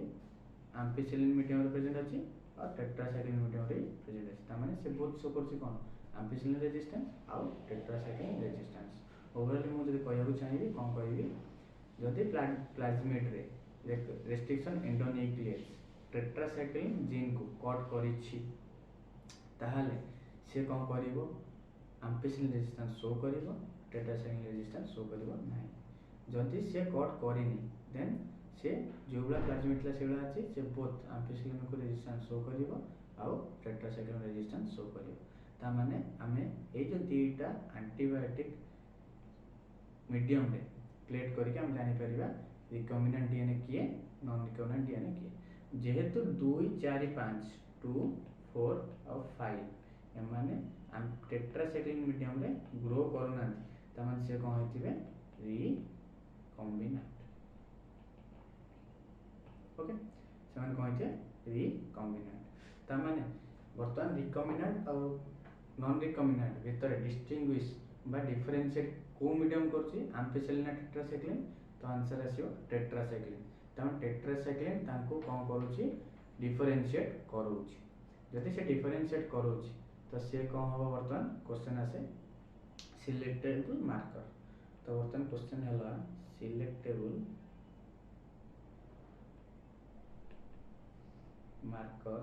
एम्पिसिलिन मीडियम प्रेजेंट अच्छी और टेट्रासाइक्लिन मीडियम प्रेजेंट अच्छी ताने से बोथ शो करछि कौन एम्पिसिलिन रेजिस्टेंस और टेट्रासाइक्लिन रेजिस्टेंस ओवरऑल मुझे कहूँ चाहिए कौन कहि जदि प्लाज्मिड रे रेस्ट्रिक्शन एंडोन्यूक्लियस टेट्रासाइक्लिन जीन को कट करिछि ताहाले से कौन करिवो एम्पिसिलिन रेजिस्टेंस शो करिवो टेट्रासाइक्लिन रेजिस्टेंस शो करिवो नाही जदि से कट करिनी देन से जो बला प्लाज्मिड ला सेबला अछि से बोथ एम्पिसिलिन को रेजिस्टेंस शो करिवो आउ टेट्रासाइक्लिन रेजिस्टेंस शो करिवो ता माने हमें ए जो दीटा एंटीबायोटिक मीडियम रे प्लेट करके हम जानि परिबा रिकॉम्बिनेंट डीएनए किए नॉन रिकॉम्बिनेंट डीएनए किए जेहेतु 2 4 5 2 4 और 5 एमाने हम टेट्रासाइक्लिन मीडियम रे ग्रो करना ता माने से कोन होतिबे रिकॉम्बिनेंट ओके से माने कोन होतिबे रिकॉम्बिनेंट ता माने वर्तमान रिकॉम्बिनेंट और नॉन रिकॉम्बिनेंट भीतर डिस्टिंग्विश बा डिफरेंशिएट को मीडियम करछि एम्पिसिलिन टेट्रासाइक्लिन तो आंसर आसियो टेट्रासाइक्लिन ता टेट्रासाइक्लिन तांको कोन करूछि डिफरेंशिएट करूछि जदि से डिफरेंशिएट करूछि तो से कोन हो वर्तमान क्वेश्चन आसे सिलेक्टेबल मार्कर तो वर्तमान क्वेश्चन हला selectable marker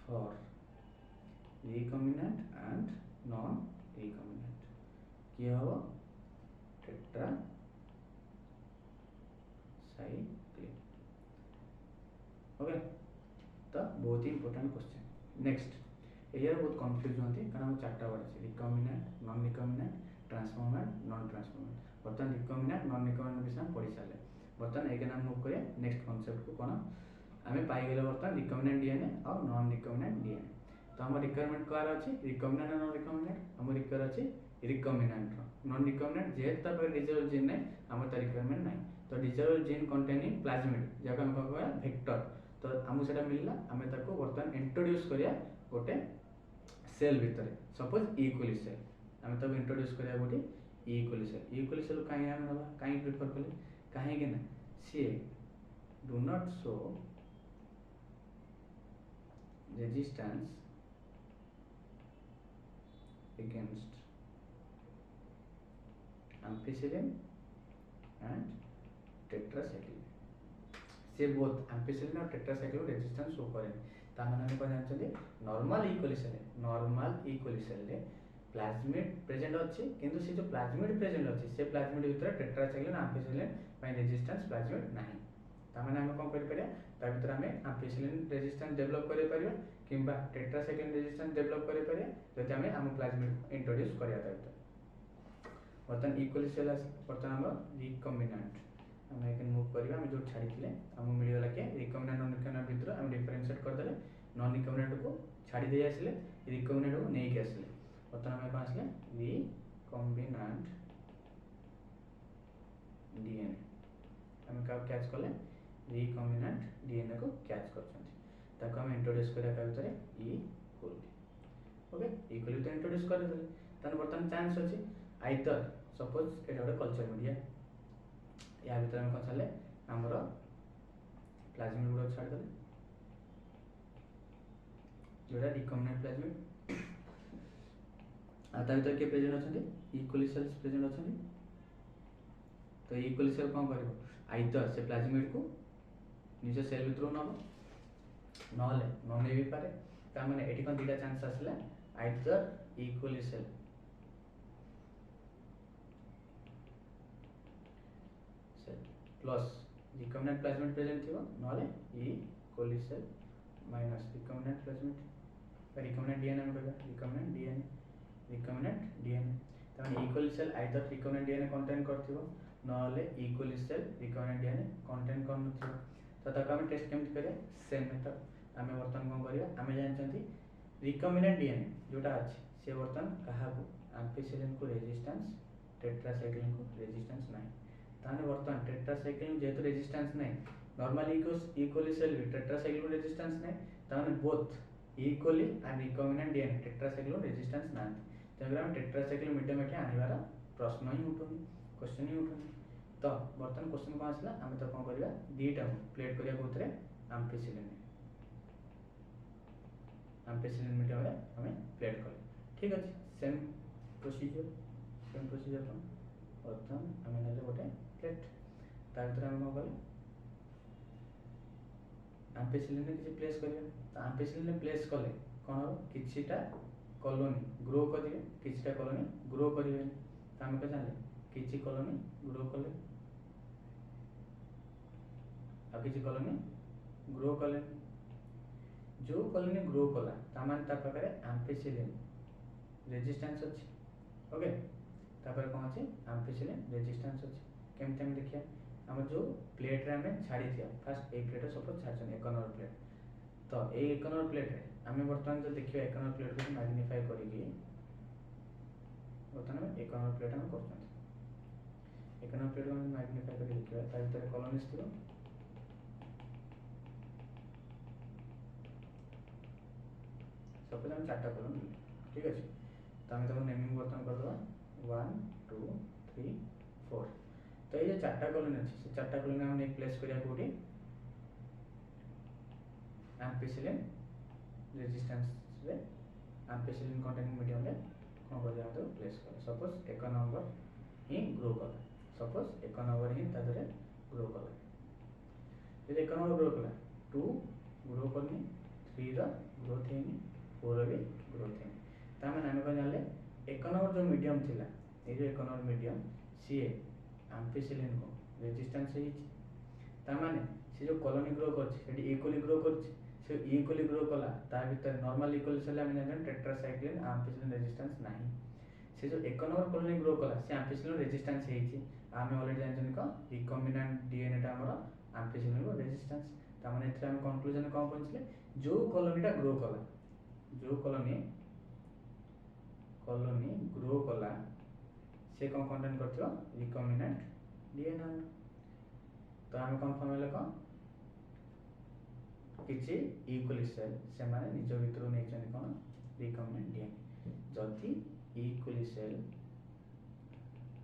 for recombinant and non recombinant किया हो टेट्रासाइक्लिन ओके तो बहुत ही इंपोर्टेंट क्वेश्चन नेक्स्ट एयर बहुत कंफ्यूज होती कारण चार्टा वर्ड আছে recombinant non recombinant transformant non transformant बर्तन रिकॉम्बिनेंट नॉन रिकॉम्बिनेंट विषय पढ़ी सारे बर्तन एक नाम मूव करिए नेक्स्ट कांसेप्ट को कोन आमे पाई गेले बर्तन रिकॉम्बिनेंट डीएनए और नॉन रिकॉम्बिनेंट डीएनए तो हम रिक्वायरमेंट कार अछि रिकॉम्बिनेंट और नॉन रिकॉम्बिनेंट हम रिक्वायर अछि रिकॉम्बिनेंट नॉन रिकॉम्बिनेंट जेत पर डिजिटल जीन नै हम त रिक्वायरमेंट नै तो डिजिटल जीन कंटेनिंग प्लाज्मिड जका हम कहबा वेक्टर तो हमु सेटा मिलला हमें ताको बर्तन इंट्रोड्यूस करिया गोटे सेल भीतर सपोज ई कोली सेल हमें तब इंट्रोड्यूस करिया गोटे ई कोली सेल काहे हम नबा काहे प्रेफर कले काहे कि ना सी do not show resistance against ampicillin and tetracycline से बोथ एम्पिसिलिन और टेट्रासाइक्लिन रेजिस्टेंस शो करें ता माने हम कोन जानछथि नॉर्मल ई कोली सेल रे प्लाज्मिड प्रेजेंट अछि किंतु से जो प्लाज्मिड प्रेजेंट अछि से प्लाज्मिड भीतर टेट्रासाइक्लिन एम्पिसिलिन पय रेजिस्टेंस प्लाज्मिड नाही ता माने हम कोन करि परिया ता भीतर हमें एम्पिसिलिन रेजिस्टेंस डेवलप करि परिया किंबा टेट्रासाइक्लिन रेजिस्टेंस डेवलप करि परिया जति हमें हम प्लाज्मिड इंट्रोड्यूस करिया ता बर्तन ई कोली सेल बर्तन हम रिकॉम्बिनेंट हम एक मूव करिया हम जो छाडिथिले हम मिलियो लाके रिकॉम्बिनेंट नॉन रिकॉम्बिनेंट भीतर हम डिफरेंशिएट कर देले नॉन रिकॉम्बिनेंट को छाडी दे आसले रिकॉम्बिनेंट को नै के आसले बर्तन हम कोन आसले रिकॉम्बिनेंट डीएनए हम का कैच करले रिकॉम्बिनेंट डीएनए को कैच करछन ताको हम इंट्रोड्यूस करिया का भीतर ई कोली ओके ई कोली तो इंट्रोड्यूस कर देले तन बर्तन चांस अछि आइदर सपोज एटा ଗୋଟେ कल्चर मीडिया या भीतर हम कोन छले हमरो प्लाज्मिड गुडो छाड़ देले जोड़ा रिकॉम्बिनेंट प्लाज्मिड आ ता भीतर के प्रेजेंट अछंती ई कोली सेल्स प्रेजेंट अछंती तो ई कोली सेल कोन करबो आइदर से प्लाज्मिड को निजे सेल भीतर नबो नहले न नै भी पारे ता माने एठी कोन दीटा चांस आसला either E coli cell plus recombinant plasmid present थिबो नहले E coli cell minus recombinant plasmid recombinant DNA में कहबा रिकॉम्बिनेंट डीएनए त माने E coli cell either recombinant DNA contain करथिबो नहले E coli cell recombinant DNA contain करनथिबो तो ताको हम टेस्ट केमति करे सेम मेथड हमें बर्तन कोन करिया हमें जानचंती रिकॉम्बिनेंट डीएनए जोटा अछि से बर्तन कहा को एम्पिसिलिन को रेजिस्टेंस टेट्रासाइक्लिन को रेजिस्टेंस नाही ताने बर्तन टेट्रासाइक्लिन जेतो रेजिस्टेंस नाही नॉर्मली ई कोली सेल भी टेट्रासाइक्लिन रेजिस्टेंस नाही ताने both E coli and recombinant DNA tetracycline resistance नाही तेगर हम टेट्रासाइक्लिन मीडियम एठी आनिबार प्रश्न ही उठुनी क्वेश्चन ही उठुनी तो बर्तन क्वेश्चन को आसला हमें तो कोन करबा दीटा प्लेट करिया कोथरे एम्पिसिलिन मीडियम रे हमें प्लेट कर ठीक अछि सेम प्रोसीजर सेम प्रोसीजर कौन प्रथम आम ना गोटे प्लेट ता भर आम कौन कले आम्पिसिलिन किसी प्लेस करिया तो आम्पिसिलिन प्लेस कले कौन हम किछिटा कॉलोनी ग्रो करिवे किछिटा कॉलोनी ग्रो करिवे तो आम के जानले किछि कॉलोनी ग्रो कले आ किछि कॉलोनी ग्रो कले जो कॉलोनी ग्रो कला ता माने ता पाखरे आम्पिसिलिन रेजिस्टेंस अछि ओके तापर कौन अछि आम्पिसिलिन रेजिस्टेंस अछि केमते हम देखिया हम जो प्लेट रे हमें छाड़ी दिया फर्स्ट ए प्लेट सपोज छाड़छन एक नंबर प्लेट तो ए एक नंबर प्लेट रे हमें वर्तमान जो देखियो एक नंबर प्लेट को मैग्नीफाई करिकि वर्तमान में एक नंबर प्लेट हम करछन एक नंबर प्लेट को हम मैग्नीफाई करके देखियो ता भीतर कॉलोनीज थिबो सपोज हम चारटा कॉलोनी ठीक अछि तो हम तको नेमिंग वर्तमान कर दवा 1 2 3 4 तो ये चारटा कॉलोनी अछि से चारटा कॉलोनी हम एक प्लेस करिया कोठी एम्पिसिलिन रेजिस्टेंस रे एम्पिसिलिन कंटेनिंग मीडियम रे कोन कर दिया तो प्लेस कर सपोज एक नंबर ही ग्रो कर सपोज एक नंबर ही तादरे ग्रो कर ये एक नंबर ग्रो कला 2 ग्रो करनी 3 रा ग्रोथ हेनी 4 रा भी ग्रोथ हेनी ता माने हम कोन जानले एक नंबर जो मीडियम थिला ए जो एक नंबर मीडियम सी आम्पिसिलिन को रेजिस्टेंस है ता माने से जो कॉलोनी ग्रो कर सेठी इक्वली ग्रो कर से इक्वली ग्रो कला ता भीतर नॉर्मल इक्वल से हम जान टेट्रासाइक्लिन आम्पिसिलिन रेजिस्टेंस नाही से जो एक नंबर कॉलोनी ग्रो कला से आम्पिसिलिन रेजिस्टेंस है आमे ऑलरेडी जानछन को रिकॉम्बिनेंट डीएनए टा हमर आम्पिसिलिन को रेजिस्टेंस ता माने एथरा हम कंक्लूजन कोन पहुंचले जो कॉलोनी टा ग्रो कला जो कॉलोनी ग्रो कला से कौन कंटेन करथियो रिकॉम्बिनेंट डीएनए तो हम कौन फॉर्मूला को किछि इक्वली सेल से माने निज भितर नै छन कोन रिकॉम्बिनेंट डीएनए जति इक्वली सेल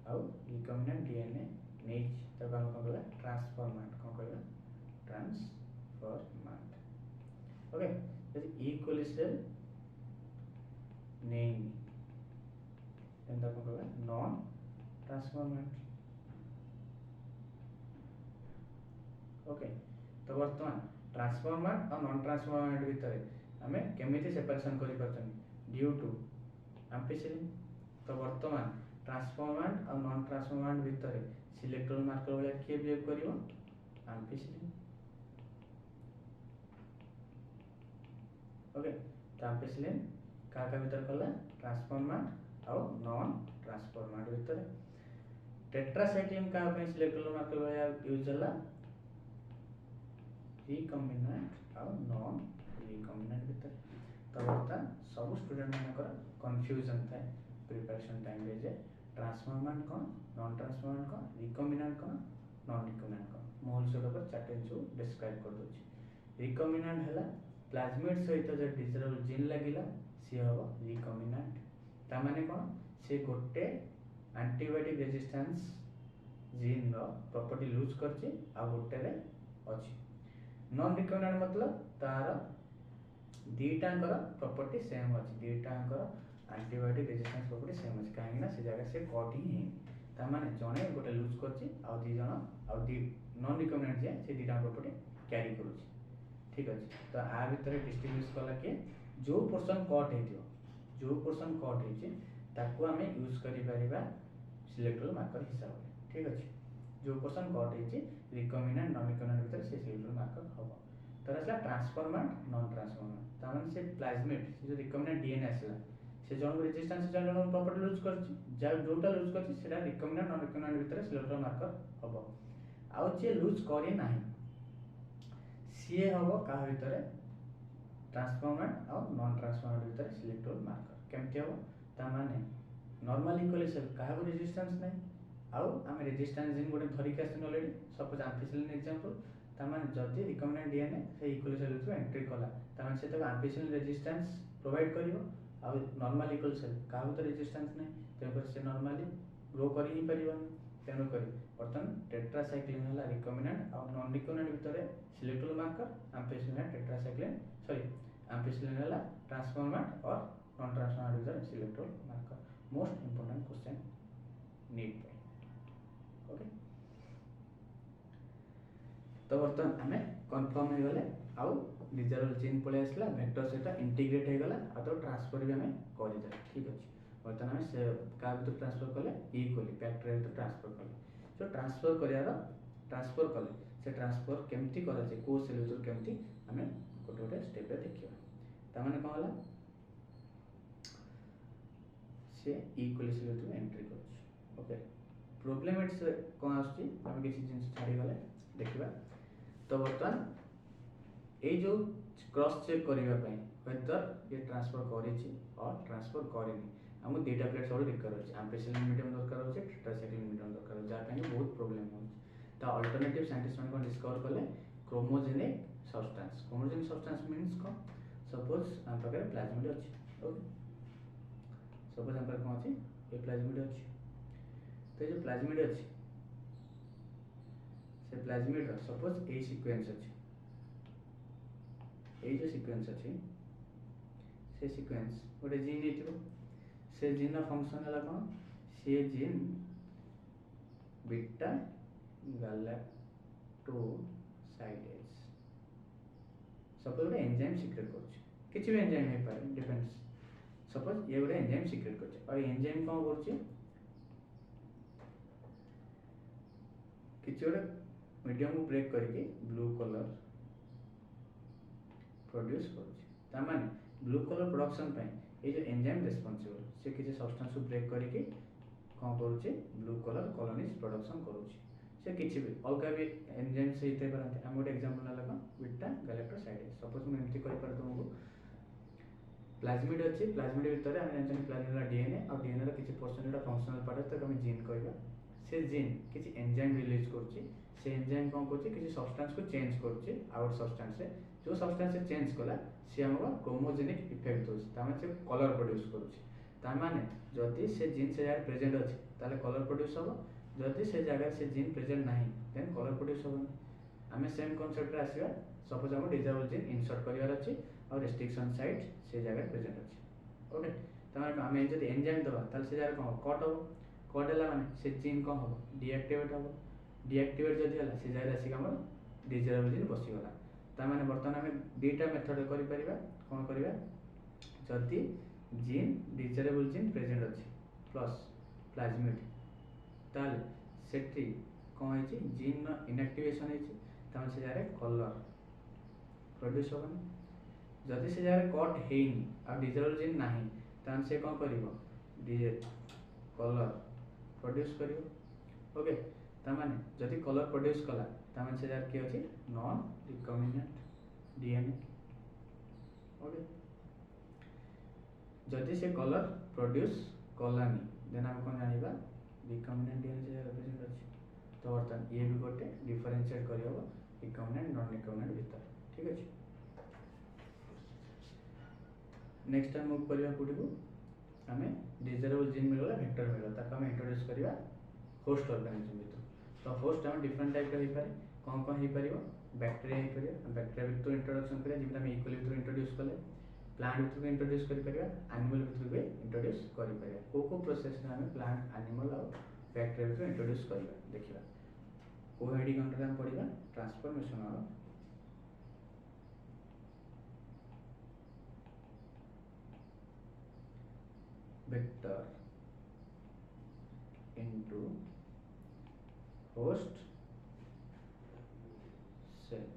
आउ रिकॉम्बिनेंट डीएनए नै तब हम कोन कहला ट्रांसफॉर्मेंट कोन कहला ट्रांसफॉर्मेंट ओके जति इक्वली सेल नै एंड कोन कहला नॉन ट्रांसफॉर्मेंट ओके तो वर्तमान ट्रांसफॉर्मेंट और नॉन ट्रांसफॉर्मेंट भीतर हमें केमिति सेपरेशन करि परछन ड्यू टू एम्पिसिलिन तो वर्तमान ट्रांसफॉर्मेंट और नॉन ट्रांसफॉर्मेंट भीतर सिलेक्टोरल मार्कर वाला के बिहेव करिवो एम्पिसिलिन ओके तो एम्पिसिलिन का भीतर कला ट्रांसफॉर्मेंट और नॉन ट्रांसफॉर्मेंट भीतर टेट्रासाइक्लिन का पे सिलेक्टोरल मार्कर वाला यूज होला रिकॉम्बिनेंट और नॉन रिकॉम्बिनेंट भीतर तो वर्तमान सब स्टूडेंट मानकर कंफ्यूजन था प्रिपरेशन टाइम रे जे ट्रांसफॉर्मेंट कोन नॉन ट्रांसफॉर्मेंट कोन रिकॉम्बिनेंट कोन नॉन रिकॉम्बिनेंट कोन मोल सेट पर चार्ट जो डिस्क्राइब कर दोछि रिकॉम्बिनेंट हला प्लाज्मिड सहित जे डिजिटल जीन लागिला से हबो रिकॉम्बिनेंट ता माने कोन से गोटे एंटीबायोटिक रेजिस्टेंस जीन रो प्रॉपर्टी लूज करछि आ गोटे रे अछि नॉन रिकॉम्बिनेंट मतलब तार दीटांकर प्रॉपर्टी सेम अछि दीटांकर एंटीबायोटिक रेजिस्टेंस प्रॉपर्टी सेम अछि काहे ना से जगह से कट ही ता माने जने गोटे लूज करछि आ दी जण आ दी नॉन रिकॉम्बिनेंट जे से दीटा प्रॉपर्टी कैरी करूछि ठीक अछि तो आ भीतर डिस्ट्रीब्यूट कला के जो पोर्शन कट हेतियो जो पोर्शन कट हेछि ताको हमें यूज करि परिबा सिलेक्टोरल मार्कर हिसाब रे ठीक अछि जो पोर्शन कट हेछि रिकॉम्बिनेंट नॉन रिकॉम्बिनेंट भीतर से सिलेक्टोरल मार्कर हबो तर असला ट्रांसफॉर्मेंट नॉन ट्रांसफॉर्मेंट ता माने से प्लाज्मिड से जो रिकॉम्बिनेंट डीएनए असला से जण रेजिस्टेंस से जण प्रॉपर्टी लूज करछि जा जोटा लूज करछि सेटा रिकॉम्बिनेंट नॉन रिकॉम्बिनेंट भीतर सिलेक्टोरल मार्कर हबो आ जे लूज करी नाही सीए हबो का भीतर ट्रांसफॉर्मेंट और नॉन ट्रांसफॉर्मेंट भीतर सिलेक्टोरल मार्कर केमति हबो ता माने नॉर्मल इक्वल सेल का रेजिस्टेंस नाही आउ हम रेजिस्टेंस जीन गोटे धरि के आछन ऑलरेडी सपोज एम्पिसिलिन एग्जांपल ता माने जदी रिकॉम्बिनेंट डीएनए से इक्वल सेल थ्रू एंट्री कला ता माने से तक एम्पिसिलिन रेजिस्टेंस प्रोवाइड करिवो आ नॉर्मल इक्वल सेल का तो रेजिस्टेंस नाही तेकर से नॉर्मली ग्रो करि ही परिबन तेनो करी बर्तन टेट्रासाइक्लिन हला रिकॉम्बिनेंट और नॉन रिकॉम्बिनेंट भीतर selectable marker ampicillin tetracycline sorry ampicillin हला ट्रांसफॉर्मेंट और नॉन ट्रांसफॉर्मेंट भीतर selectable marker most important question NEET पे। ओके तो बर्तमान आम कन्फर्म हो गले आउ डिजाबल जीन पळे आसला वेक्टर सहित इंटीग्रेट हो गला आ तो ट्रांसफर भी आम करदे। ठीक अच्छे बर्तमान आम से क्या भर ट्रांसफर कले इक्वली फैक्टर भर ट्रांसफर कले जो ट्रांसफर कर ट्रांसफर कले से ट्रांसफर केमती कराए को सेल भर केमती आम गोटे गोटे स्टेप देखा ताने कौन है सी इक्वली सेल भर एंट्री कर। ओके प्रोब्लेम कौन आम किसी जिन छाड़गले देखा तो बर्तमान ये जो क्रॉस चेक करने वेदर ये ट्रांसफर करी और ट्रांसफर करनी आमको दुईटा प्लेट सब दरकार अच्छे एम्पिसिलिन मीडियम दरकार अच्छे टेट्रासाइक्लिन मीडियम दरकार जहाँ बहुत प्रोब्लेम हो अल्टरनेटिव साइंटिस्ट मैंने डिस्कवर कले chromogenic substance. Chromogenic substance means कौन सपोज आम पाखे प्लाज्मिड अच्छी ओके सपोज आम पाखे कौन अच्छी ये प्लाज्मिड अच्छी तो ये जो प्लाज्मिड अच्छी से प्लाज्मिड सपोज ए सीक्वेंस अच्छी ये जो सीक्वेंस अच्छी से सीक्वेंस गोटे जीन हो से जीन फंक्शन है कौन सी जीन बीटा गैलेक्टोसाइडेज सपोज गोटे एंजाइम सिक्रेट कर भी एंजाइम हो पाए डिपेंड्स सपोज ये गोटे एंजाइम सिक्रेट कर एंजाइम कौन कर गोटे मीडियम को ब्रेक करके ब्लू कलर प्रोड्यूस कर ब्लू कलर प्रोडक्शन ये जो एंजाइम रेस्पॉन्सिबल से किसी सब्सटेंस को ब्रेक करके कौन करुचे ब्लू कलर कॉलोनीज प्रोडक्शन करुचे से किसी भी अलग भी एंजाइम से होते पारते आम गोटे एग्जांपल ना कौन बीटा गैलेक्टोसाइडेज सपोज मुझे एमती कर तुमको प्लाज्मिड अच्छी प्लाज्मिड भितर आम जानते प्लाज्मिड डीएनए और डीएनए किसी परसेंट फंक्शनल पार्ट है आम जीन कहवा से जीन किसी एंजाइम रिलीज कर से एंजाइम कौन कर किसी सब्सटेंस को चेंज कर आउट सब्सटेंस से जो सब्सटेंस से चेंज कला सी आम क्रोमोजेनिक इफेक्ट होता से कलर प्रोड्यूस करें जदि से जीन से जगह प्रेजेंट अच्छे ताले कलर प्रोड्यूस हम जदि से जगह से जीन प्रेजेंट ना देन कलर प्रोड्यूस हम आम सेम कनसेप्ट आसवा सपोज आम डिजाबल जीन इनसर्ट करार अच्छे और रेस्ट्रिक्शन साइट से जगह प्रेजेंट अच्छे। ओके तमें आम जब एंजाइम दबा से जगह कौन कट हम कट है माने से जीन कौन हम डीएक्टिवेट हम डीएक्टिवेट जदि है से जगह आसिक आम डिजाबल जीन बसीगला ताने बर्तमान आम दुईटा मेथड कर कौन करवा जदि जीन डिजाबल जीन प्रेजेंट अच्छे प्लस प्लाज्मिड ताले सेठी कौन है जीन इनएक्टिवेशन होती से जगह कलर प्रोड्यूस होनी जदि से जगह कट होनी आ डिजाबल जीन ना से कौन कर कलर प्रोड्यूस कर। ओके ताने जदि कलर प्रोड्यूस कला ताने से जगह किए अच्छे नॉन रिकॉम्बिनेंट डीएनए। ओके जदि से कलर प्रोड्यूस कलानी देन आम कौन जाना रिकॉम्बिनेंट डीएनए से रिप्रेजेंट अच्छे तो बर्तमान ये भी गोटे डिफरेंशिएट कर रिकॉम्बिनेंट नॉन रिकॉम्बिनेंट भीतर। ठीक अच्छे नेक्स्ट टाइम मूव करवा कौटी को आम डिजायरेबल जीन मिलगला वेक्टर मिलगला ताको आम इंट्रोड्यूस करवा होस्ट ऑर्गेनिज्म भीतर तो होस्ट आम डिफरेंट टाइप हो पारे कौन कौन हो पार बैक्टेरिया हो पार बैक्टेरिया भीतर इंट्रोडक्शन करें जमी आम इक्वली भीतर इंट्रोड्यूस कले प्लांट भीतर इंट्रोड्यूस कर एनिमल भीतर भी इंट्रोड्यूस कर को प्रोसेस आम प्लांट एनिमल और बैक्टेरिया भीतर इंट्रोड्यूस कर देखा को हेडिंग अंडर आम पढ़ा transformation of vector into host cell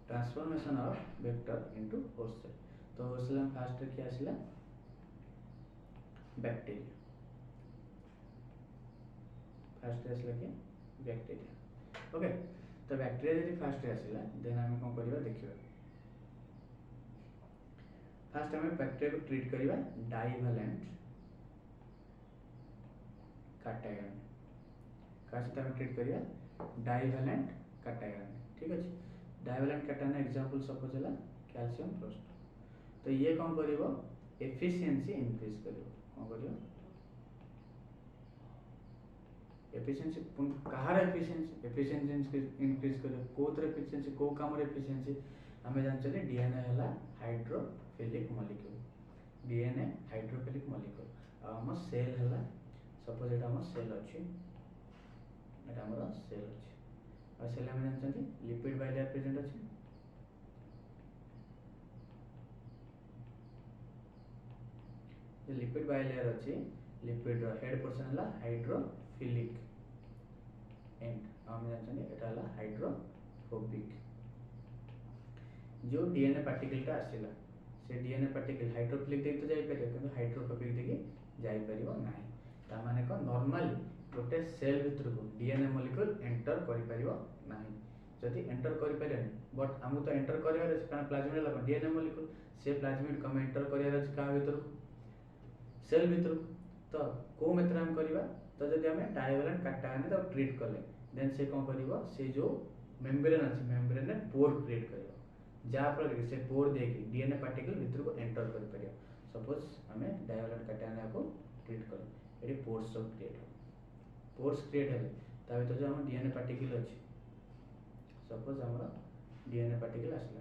transformation of vector into host cell तो होस्ट सेल फास्ट क्या आसला बैक्टीरिया फास्ट आसला कि बैक्टीरिया। ओके तो बैक्टीरिया जब फास्ट आसला देन आम कौन करवा देखा फास्ट आम बैक्टीरिया को ट्रीट करवा डाइवैलेंट कैटायन का सहित ट्रीट करवा डाइवैलेंट कैटायन। ठीक अच्छे डाइवैलेंट कैटायन एग्जांपल सपोज है कैल्शियम फ्लोराइड तो ये कौन करिवो एफिशिएंसी इंक्रीज करिवो कौन करिवो एफिशिएंसी कहार एफिशिएंसी इंक्रीज करिवो कोथर एफिशिएंसी को काम रे एफिशिएंसी हमें जानते डीएनए है hydrophilic molecule DNA hydrophilic molecule आम सेल है सपोज एटा आम सेल अच्छी एटा आम सेल अच्छी और सेल आम जानते लिपिड बाइलेयर प्रेजेंट अच्छे लिपिड बाइलेयर अच्छी लिपिड हेड पोर्शन है हाइड्रोफिलिक एंड आम जानते एटा है हाइड्रोफोबिक जो डीएनए पार्टिकलटा आसला से डीएनए पार्टिकल हाइड्रोफिलिक देख तो जाई परियो किंतु हाइड्रोफोबिक देके जाई परियो नाही ता माने को नॉर्मली गोटे सेल भितर को डीएनए मॉलिक्यूल एंटर करि परियो नाही जदि एंटर करि परियो बट हमु तो एंटर करिवार अछि कारण प्लाज्मिड ला डीएनए मॉलिक्यूल से प्लाज्मिड कम एंटर करिवार अछि का भितर सेल भितर तो को मेथड हम करिवा तो जदि हमें डायवलेंट कैटायन तो ट्रीट कले देन से कोन करिवो से जो मेम्ब्रेन अछि मेम्ब्रेन ने पोर क्रिएट करिवो जहाँफल से पोर देखिए डीएनए पार्टिकल भितर को एंटर कर पार सपोज आम डायवलेंट कैटायन को ट्रीट कर ये पोर्स सब क्रिएट हो पोर्स क्रिएट है ता भीतर जो हम डीएनए पार्टिकल अच्छे सपोज आम डीएनए पार्टिकल आसला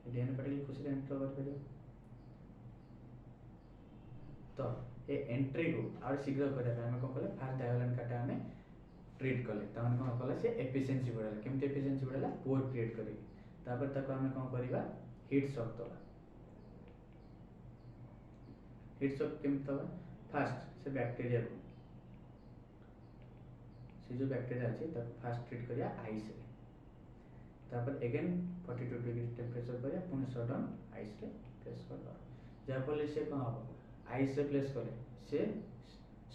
डीएनए पार्टिकल खुशी एंटर कर पार तो ये एंट्री को और शीघ्र करने आम कौन कले फास्ट डायवलेंट कैटायन ट्रीट कले तमाने कौन कला से एफिशिएंसी बढ़ाला केमती एफिशिएंसी बढ़ाला पोर क्रिएट करी तापर ताको आमे कौन करिबा हीट शॉक दबा हीट शॉक केमती दबा फास्ट से बैक्टीरिया को से जो बैक्टीरिया अछि ताको फास्ट ट्रीट करिया आइस रे तापर अगेन 42 डिग्री टेंपरेचर करिया पुनी सडन आइस रे प्लेस कर दो जा फले से कौन हो आइस रे प्लेस करे से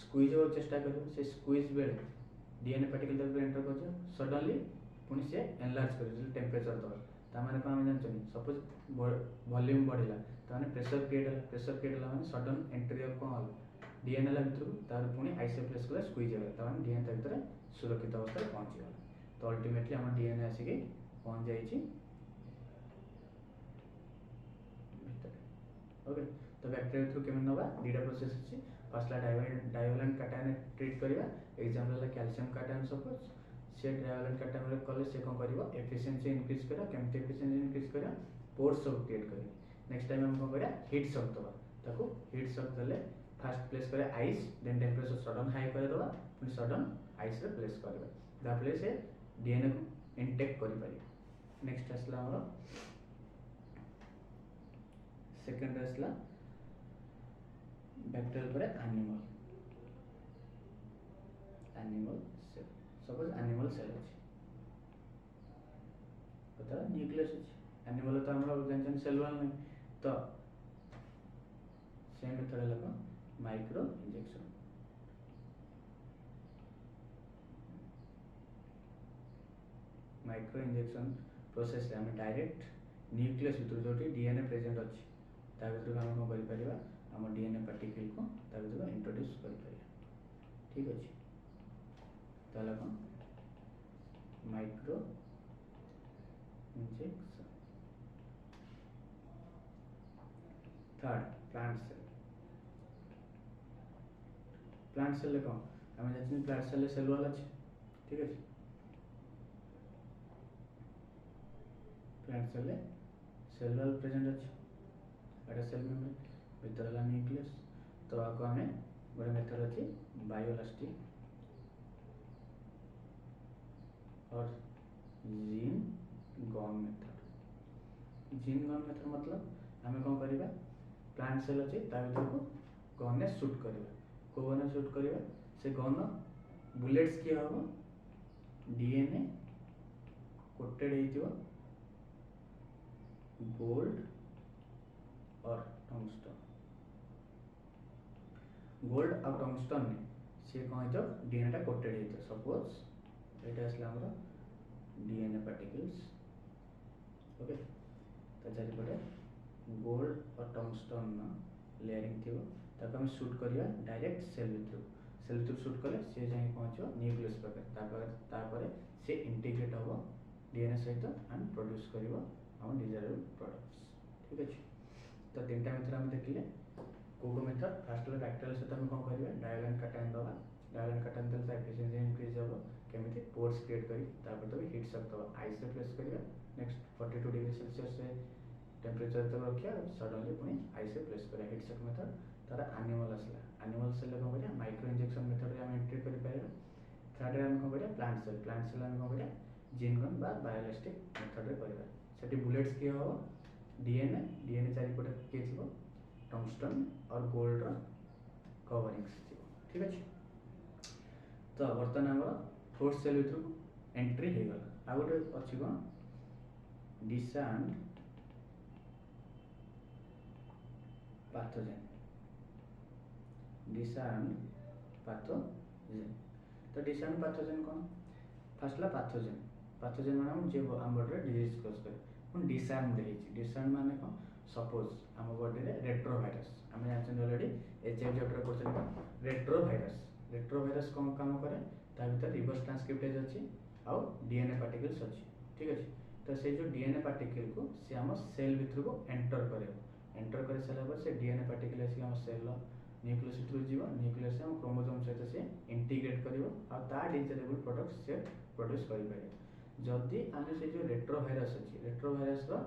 स्क्वीज हो चेष्टा करियो से स्क्वीज बेले डीएनए पार्टिकल तक एंटर कर सडनली पुनी से एनलार्ज कर टेंपरेचर दबा तामाने को हम जानछनी सपोज वॉल्यूम बढ़िला ताने प्रेशर क्रिएट होला माने सडन एंट्री ऑफ कोन होला डीएनए ला भीतर तार पुनी आइसो प्लेस कला स्क्वीज होला ताने डीएनए ता भीतर सुरक्षित अवस्था रे पहुंची गला तो अल्टीमेटली हम डीएनए आसी के पहुंच जाई छी भीतर ओके तो बैक्टीरिया थ्रू केमन नबा दीटा प्रोसेस अछि फर्स्ट ला डायवलेंट कैटायन ट्रीट करिवा एग्जांपल ला कैल्शियम कैटायन सपोज से डायवलेंट कैटायन कले से कोन करिवो एफिशिएंसी इंक्रीज करा केमते एफिशिएंसी इंक्रीज करा पोर्स सब क्रिएट करी नेक्स्ट टाइम हम कोन करा हीट शॉक दबा ताको हीट शॉक देले फर्स्ट प्लेस करे ice then temperature sudden high करे दबा फिर सडन आइस रे प्लेस करबा दा प्लेस से डीएनए को इंटेक करि पारि नेक्स्ट असला हमर सेकंड असला बैक्टीरियल पर animal cell suppose animal cell अछि पता न्यूक्लियस अछि एनिमल तो हमरा जानछन सेल वाल नहीं तो सेम मेथड लगा माइक्रो इंजेक्शन प्रोसेस रे हम डायरेक्ट न्यूक्लियस भीतर जोटी डीएनए प्रेजेंट अछि ता भीतर हम को करि परिबा हम डीएनए पार्टिकल को ता भीतर इंट्रोड्यूस करि परिबा ठीक अछि ताला को microinjection third plant cell को हम जानछन प्लांट सेल सेल वाल अछि ठीक अछि प्लांट सेल वाल प्रेजेंट अछि एटा सेल मेम्ब्रेन भीतर ला न्यूक्लियस तो आको हमें बड़े मेथड अछि बायोइलास्टिक और जीन गन मेथड मतलब हमें कौन करिबा प्लांट सेल अछि ता भीतर को गन ने शूट करिबा को गन ने शूट करिबा से गन बुलेट्स की हो डीएनए कोटेड हेतिबो गोल्ड और टंगस्टन गोल्ड और टंगस्टन ने से कौन तो डीएनए टा कोटेड हेतो सपोज एटा असला हमरा डीएनए पार्टिकल्स ओके तो चारि पटे गोल्ड और टंगस्टन ना लेयरिंग थियो ताको हम शूट करिया डायरेक्ट सेल थ्रू शूट कले से जाई पहुंचो न्यूक्लियस पर तापर से इंटीग्रेट हो डीएनए सहित एंड प्रोड्यूस करिवो हम डिजायरेबल प्रोडक्ट्स ठीक अछि तो तीनटा मेथड हम देखिले को मेथड फर्स्ट ला बैक्टीरियल से हम कोन करिवे डायवलेंट कैटायन दबा डायवलेंट कैटायन देल एफिशिएंसी इंक्रीज हो केमिति पोर्स क्रिएट करी तापर तो हीट शॉक दबा आइस रे प्लेस करिवे नेक्स्ट 42 डिग्री सेल्सियस से टेंपरेचर तक रखिया सडनली पुनी आइस रे प्लेस करिया हीट शॉक मेथड तार एनिमल आसला एनिमल सेल कौन करिया माइक्रो इंजेक्शन मेथड रे हम एंट्री कर पारे थर्ड रे हम कौन करिया प्लांट सेल हम कौन करिया जीन गन बा बायोलॉजिक मेथड रे करबा सेठी बुलेट्स के हो डीएनए चारि पटे के थिबो टंगस्टन और गोल्ड रो कवरिंग्स थिबो ठीक अछि तो वर्तमान हमर फोर्थ सेल भीतर एंट्री हो गला आ गोटे अछि कोन डिसैंड पैथोजेन तो डिसैंड पैथोजेन कौन फर्स्ट ला पैथोजेन माने हम जे हम बॉडी रे डिजीज कॉज करे हम डिसैंड डिसैंड माने कौन सपोज हम बॉडी रे रेट्रोवायरस हम जानछन ऑलरेडी एचआईवी चैप्टर पढछन रेट्रोवायरस कौन काम करे ता भीतर रिवर्स ट्रांसक्रिप्टेज अछि आ डीएनए पार्टिकल्स अछि ठीक अछि तो से जो डीएनए पार्टिकल को से हम सेल भीतर को एंटर करे सारा पर से डीएनए पार्टिकल आसी हम सेल न्यूक्लियस भीतर जीवा न्यूक्लियस हम क्रोमोसोम सहित से इंटीग्रेट करिवो आ ता डिजायरेबल प्रोडक्ट्स से प्रोड्यूस करि पारे जदी आमे से जो रेट्रोवायरस रो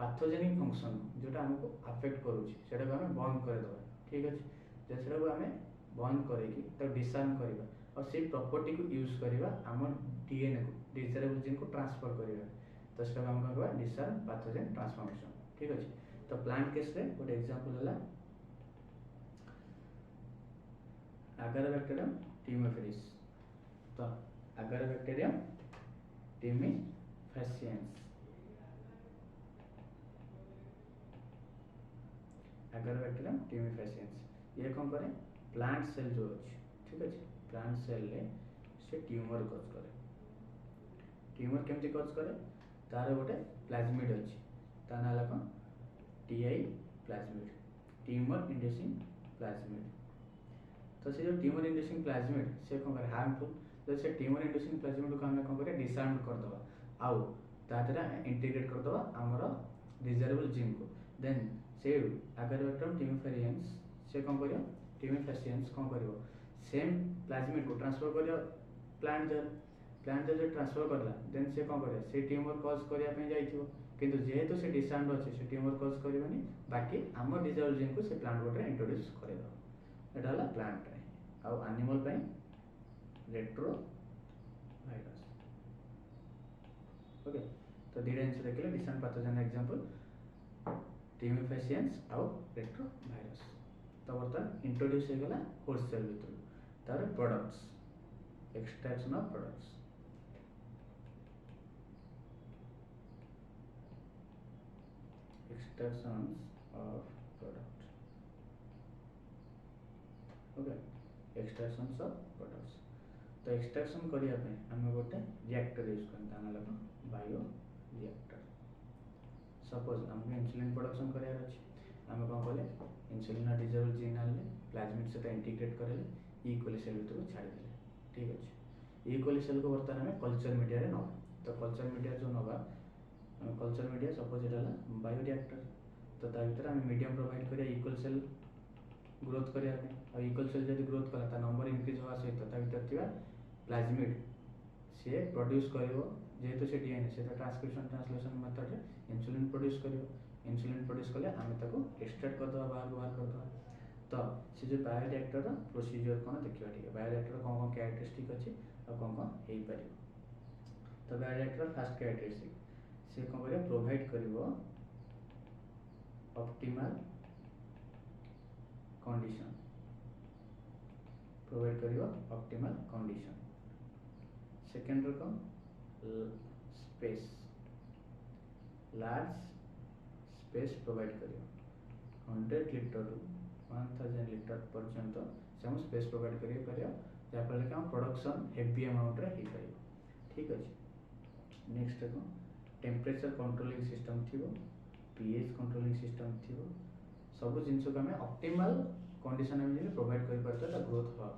पैथोजेनिक फंक्शन जोटा हमको अफेक्ट करूची सेटा को हमें बंद कर दबा ठीक अछि जे सेटा को हमें बंद करेकी तो डिसआर्म करबा और से प्रॉपर्टी को यूज करबा हम डीएनए को डिजायरेबल जीन को ट्रांसफर करबा तो सेटा हम कहबा डिसआर्म पैथोजेन ट्रांसफॉर्मेशन ठीक अछि तो प्लांट केस रे गुड एग्जांपल हला Agarobacterium tumefaciens तो Agarobacterium tumefaciens ये कौन करे प्लांट सेल जो अछि ठीक अछि प्लांट सेल ले से ट्यूमर कॉज करे ट्यूमर केमती कॉज करे तार गोटे प्लाज्मिड अछि ता नाला कोन TI plasmid tumour inducing plasmid तो से जो ट्यूमर इंड्यूसिंग प्लाज्मिड से कौन करे हार्मफुल तो से ट्यूमर इंड्यूसिंग प्लाज्मिड को हम कौन करे डिसआर्म कर दबा आउ ता द्वारा इंटीग्रेट कर दबा हमर डिजायरेबल जीन को देन से Agarobacterium tumefaciens से कौन करियो tumefaciens कौन करियो सेम प्लाज्मिड को ट्रांसफर करियो प्लांट जो ट्रांसफर करला देन से कौन करे से ट्यूमर कॉज करिया पे जाइथिबो किंतु जेहेतु से डिसआर्म अछि से ट्यूमर कॉज करबनी बाकी हमर डिजायरेबल जीन को से प्लांट बॉडी रे इंट्रोड्यूस करेबा एटा हला प्लांट रे आ एनिमल पे रेट्रोवायरस ओके तो दीडा जिंस देखले डिसआर्म पैथोजेन एग्जांपल tumefaciens आ रेट्रोवायरस तो बर्तन इंट्रोड्यूस हो गला होल सेल भीतर तार products extraction of products okay extractions of products तो एक्सट्रैक्शन करिया पे हम गोटे रिएक्टर यूज करन ताना लगा बायो रिएक्टर सपोज हमको इंसुलिन प्रोडक्शन करियार अछि हम कोन करले इंसुलिन डिजायरेबल जीन आले प्लाज्मिड से इंटीग्रेट करले ई कोली सेल भीतर को छाड़ी देले ठीक अछि ई कोली सेल को वर्तमान में कल्चर मीडिया रे नबा तो कल्चर मीडिया जो नबा कल्चर मीडिया सपोज एटा बायो रिएक्टर तो ता भीतर हम मीडियम प्रोवाइड करिया इक्वल सेल ग्रोथ करिया पे और इक्वल सेल जदी ग्रोथ कला ता नंबर इंक्रीज होआ सहित ता भीतर थिबा प्लाज्मिड से प्रोड्यूस करिवो जेहेतु से डीएनए से ट्रांसक्रिप्शन ट्रांसलेशन मेथड रे इंसुलिन प्रोड्यूस करिवो इंसुलिन प्रोड्यूस कले हम ताको एक्सट्रैक्ट कर दबा बाहर कर दबा तो से जो बायो रिएक्टर रो प्रोसीजर कोन देखिबा ठीक बायो रिएक्टर कोन कोन कैरेक्टरिस्टिक अछि और कोन हेई पारिबो तो बायो रिएक्टर फर्स्ट कैरेक्टरिस्टिक से कोन करे प्रोवाइड करिवो ऑप्टिमल कंडीशन प्रोवाइड करिवो ऑप्टिमल कंडीशन सेकंड रो कोन स्पेस लार्ज स्पेस प्रोवाइड करियो 100 लीटर टू 1000 लीटर पर्यंत से हम स्पेस प्रोवाइड करियो जा फल के हम प्रोडक्शन हेवी अमाउंट रे ही करियो ठीक अछि नेक्स्ट को टेम्परेचर कंट्रोलिंग सिस्टम थिबो पीएच कंट्रोलिंग सिस्टम थिबो सब जिंस को हमें ऑप्टिमल कंडीशन में जे प्रोवाइड करि परतो ता ग्रोथ हो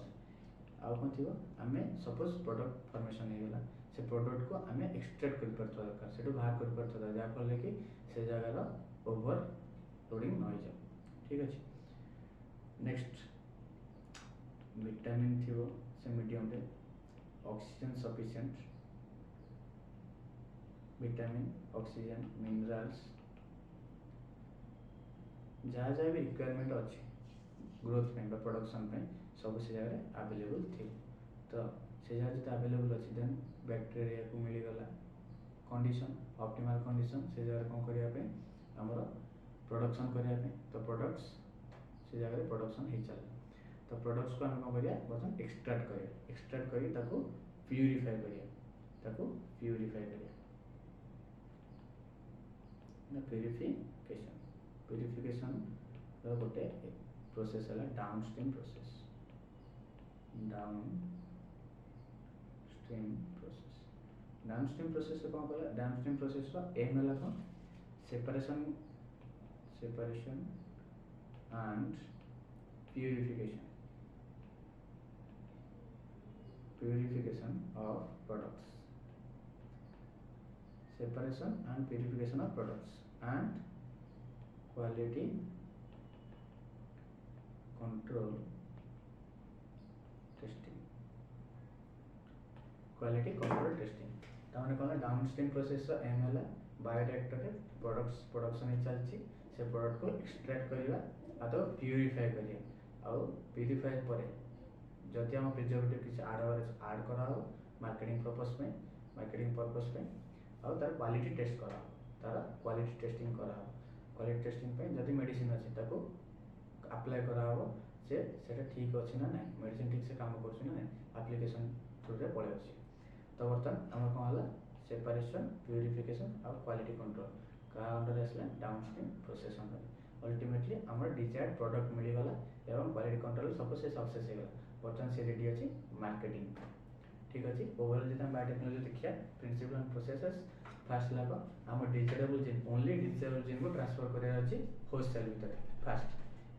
आ कोन थिबो हमें सपोज प्रोडक्ट फॉर्मेशन हे गेला से प्रोडक्ट को हमें एक्सट्रैक्ट कर परतो दरकार सेटो बाहर कर परतो जा फल कि से जगह रो ओवर लोडिंग न हो जाए ठीक अछि नेक्स्ट विटामिन थिबो से मीडियम रे oxygen sufficient vitamin oxygen minerals जहाँ जहाँ भी रिक्वायरमेंट अच्छी ग्रोथ पे प्रोडक्शन पे सब से जगह अवेलेबल थी। तो से जगह जो अवेलेबल अच्छी देन बैक्टेरिया को मिलगला कंडीशन ऑप्टिमल कंडीशन से जगह कौन करने आमर प्रोडक्शन करने तो प्रोडक्ट्स से जगह प्रोडक्शन हो चला। तो प्रोडक्ट्स को आम कौन करिया बर्तमान एक्सट्रैक्ट करिया एक्सट्रैक्ट करी ताको प्यूरीफाई करिया ताको प्यूरीफाई करिया ना प्यूरिफिकेशन प्यूरिफिकेशन रो गोटे प्रोसेस है डाउनस्ट्रीम प्रोसेस डाउनस्ट्रीम प्रोसेस कौन कला डाउनस्ट्रीम प्रोसेस रो एम है कौन separation and purification of products separation and purification of products and quality control testing ताने कौन डाउनस्ट्रीम प्रोसेस एम है बायोरिएक्टर रे प्रोडक्ट्स प्रोडक्शन चलती से प्रोडक्ट को एक्सट्रैक्ट करवा तो प्यूरीफाई करिया आउ प्यूरीफाई पर जदि हम प्रिजर्वेटिव किसी आड करा हो मार्केटिंग पर्पस में और तार क्वालिटी टेस्ट करा तार क्वालिटी टेस्टिंग करा क्वालिटी टेस्टिंग पे जदि मेडिसिन अच्छी ताको अप्लाई करा हो से सेटा ठीक अच्छी ना नहीं मेडिसिन ठीक से काम करछि ना नहीं एप्लीकेशन थ्रू रे पळे अछि। तो बर्तमान हमर कोन हला सेपरेशन प्यूरिफिकेशन और क्वालिटी कंट्रोल का अंडर आसला डाउनस्ट्रीम प्रोसेस अंडर अल्टीमेटली हमर डिजायर्ड प्रोडक्ट मिली गला एवं क्वालिटी कंट्रोल सब से सक्सेस हे गला बर्तमान से रेडी अच्छी मार्केटिंग ठीक अच्छे। ओवरऑल जो बायोटेक्नोलॉजी देखिए प्रिंसिपल एंड प्रोसेसेस फास्ट लाग आम desirable gene only desirable gene को ट्रांसफर करार अच्छी होस्ट सेल भीतर फास्ट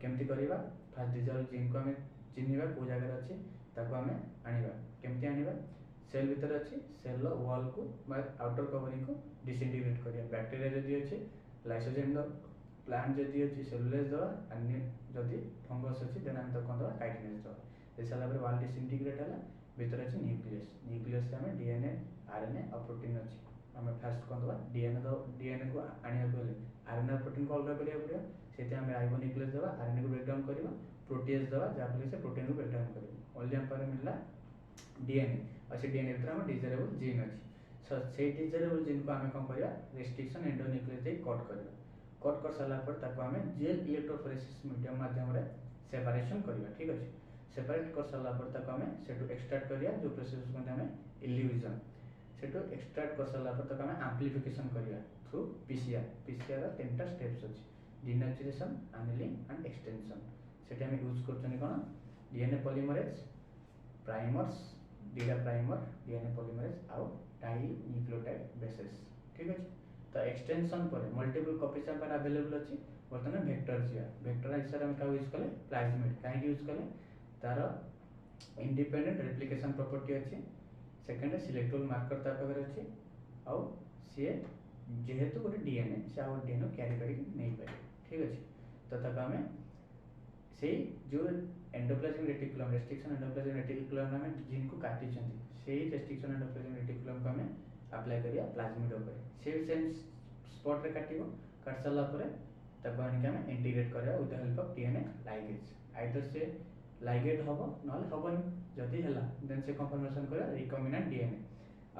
केमती करवा फास्ट डिजायरेबल जीन को आम चिन्हवा कौ जगह अच्छी ताको आम आनिबा केमती आनिबा सेल भीतर अच्छी सेल वॉल को आउटर कवरिंग को डिसइंटीग्रेट करिया बैक्टीरिया जदी अच्छी लाइसोजाइम द प्लांट जदी अच्छी सेलुलोज दवा अन्य जदी फंगस अच्छी देन आम तो कोन दवा काइटिनेज दवा ए साला पर वाल डिसइंटीग्रेट हला भीतर अच्छी न्यूक्लियस से हमें डीएनए आरएनए और प्रोटीन अच्छी हमें फास्ट कोन दवा डीएनए को आनिया गले आरएनए और प्रोटीन को अलग करिया पड़ियो सेते हमें राइबोन्यूक्लियस दवा आरएनए को ब्रेक डाउन करबा प्रोटीएज दवा जाबले से प्रोटीन को ब्रेक डाउन करबा ओनली हम पर मिलला डीएनए और से डीएनए भीतर हम डिजायरेबल जीन अच्छी सो से डिजायरेबल जीन को हमें कोन करिया रेस्ट्रिक्शन एंडोन्यूक्लियस दे कट करबा कट कर साला पर ताको हमें जेल इलेक्ट्रोफोरेसिस मीडियम माध्यम रे सेपरेशन करबा ठीक अछि। सेपरेट कर सारा पर तक हमें सेटू एक्सट्रैक्ट करिया जो प्रोसेस को हमें इल्यूजन सेटू एक्सट्रैक्ट कर सारा पर तक हमें एम्प्लीफिकेशन करिया थ्रू पीसीआर तीनटा स्टेप्स अछि डिनेचुरेशन एनिलिंग एंड एक्सटेंशन सेटा हमें यूज करछनी कोन डीएनए पॉलीमरेज प्राइमर्स डीडा प्राइमर डीएनए पॉलीमरेज आउ डाई न्यूक्लियोटाइड बेसेस ठीक अछि। तो एक्सटेंशन पर मल्टीपल कॉपीज पर अवेलेबल अछि वर्तमान वेक्टर हिसाब हम का यूज कले प्लाज्मिड काहे यूज कले तार इंडिपेंडेंट रेप्लिकेशन प्रॉपर्टी अच्छी सेकेंड सिलेक्टेबल मार्कर ता पाखरे अच्छी आउ सी जेहेतु गोटे डीएनए से आउ डीएनए कैरी करके नहीं पारे ठीक अच्छे। तो तक आम से जो endoplasmic reticulum restriction endoplasmic reticulum में जीन को काटी से रेस्ट्रिक्शन एंडोप्लाज्मिक रेटिकुलम को आम अप्लाई करिया प्लाज्मिड ऊपर से सेम स्पॉट रे काटिबो काट साला परे तक आनिक आम इंटीग्रेट करिया with the help of DNA ligase either से लाइगेट हबो नले हबनी जदी हला देन से कंफर्मेशन करा रिकॉम्बिनेंट डीएनए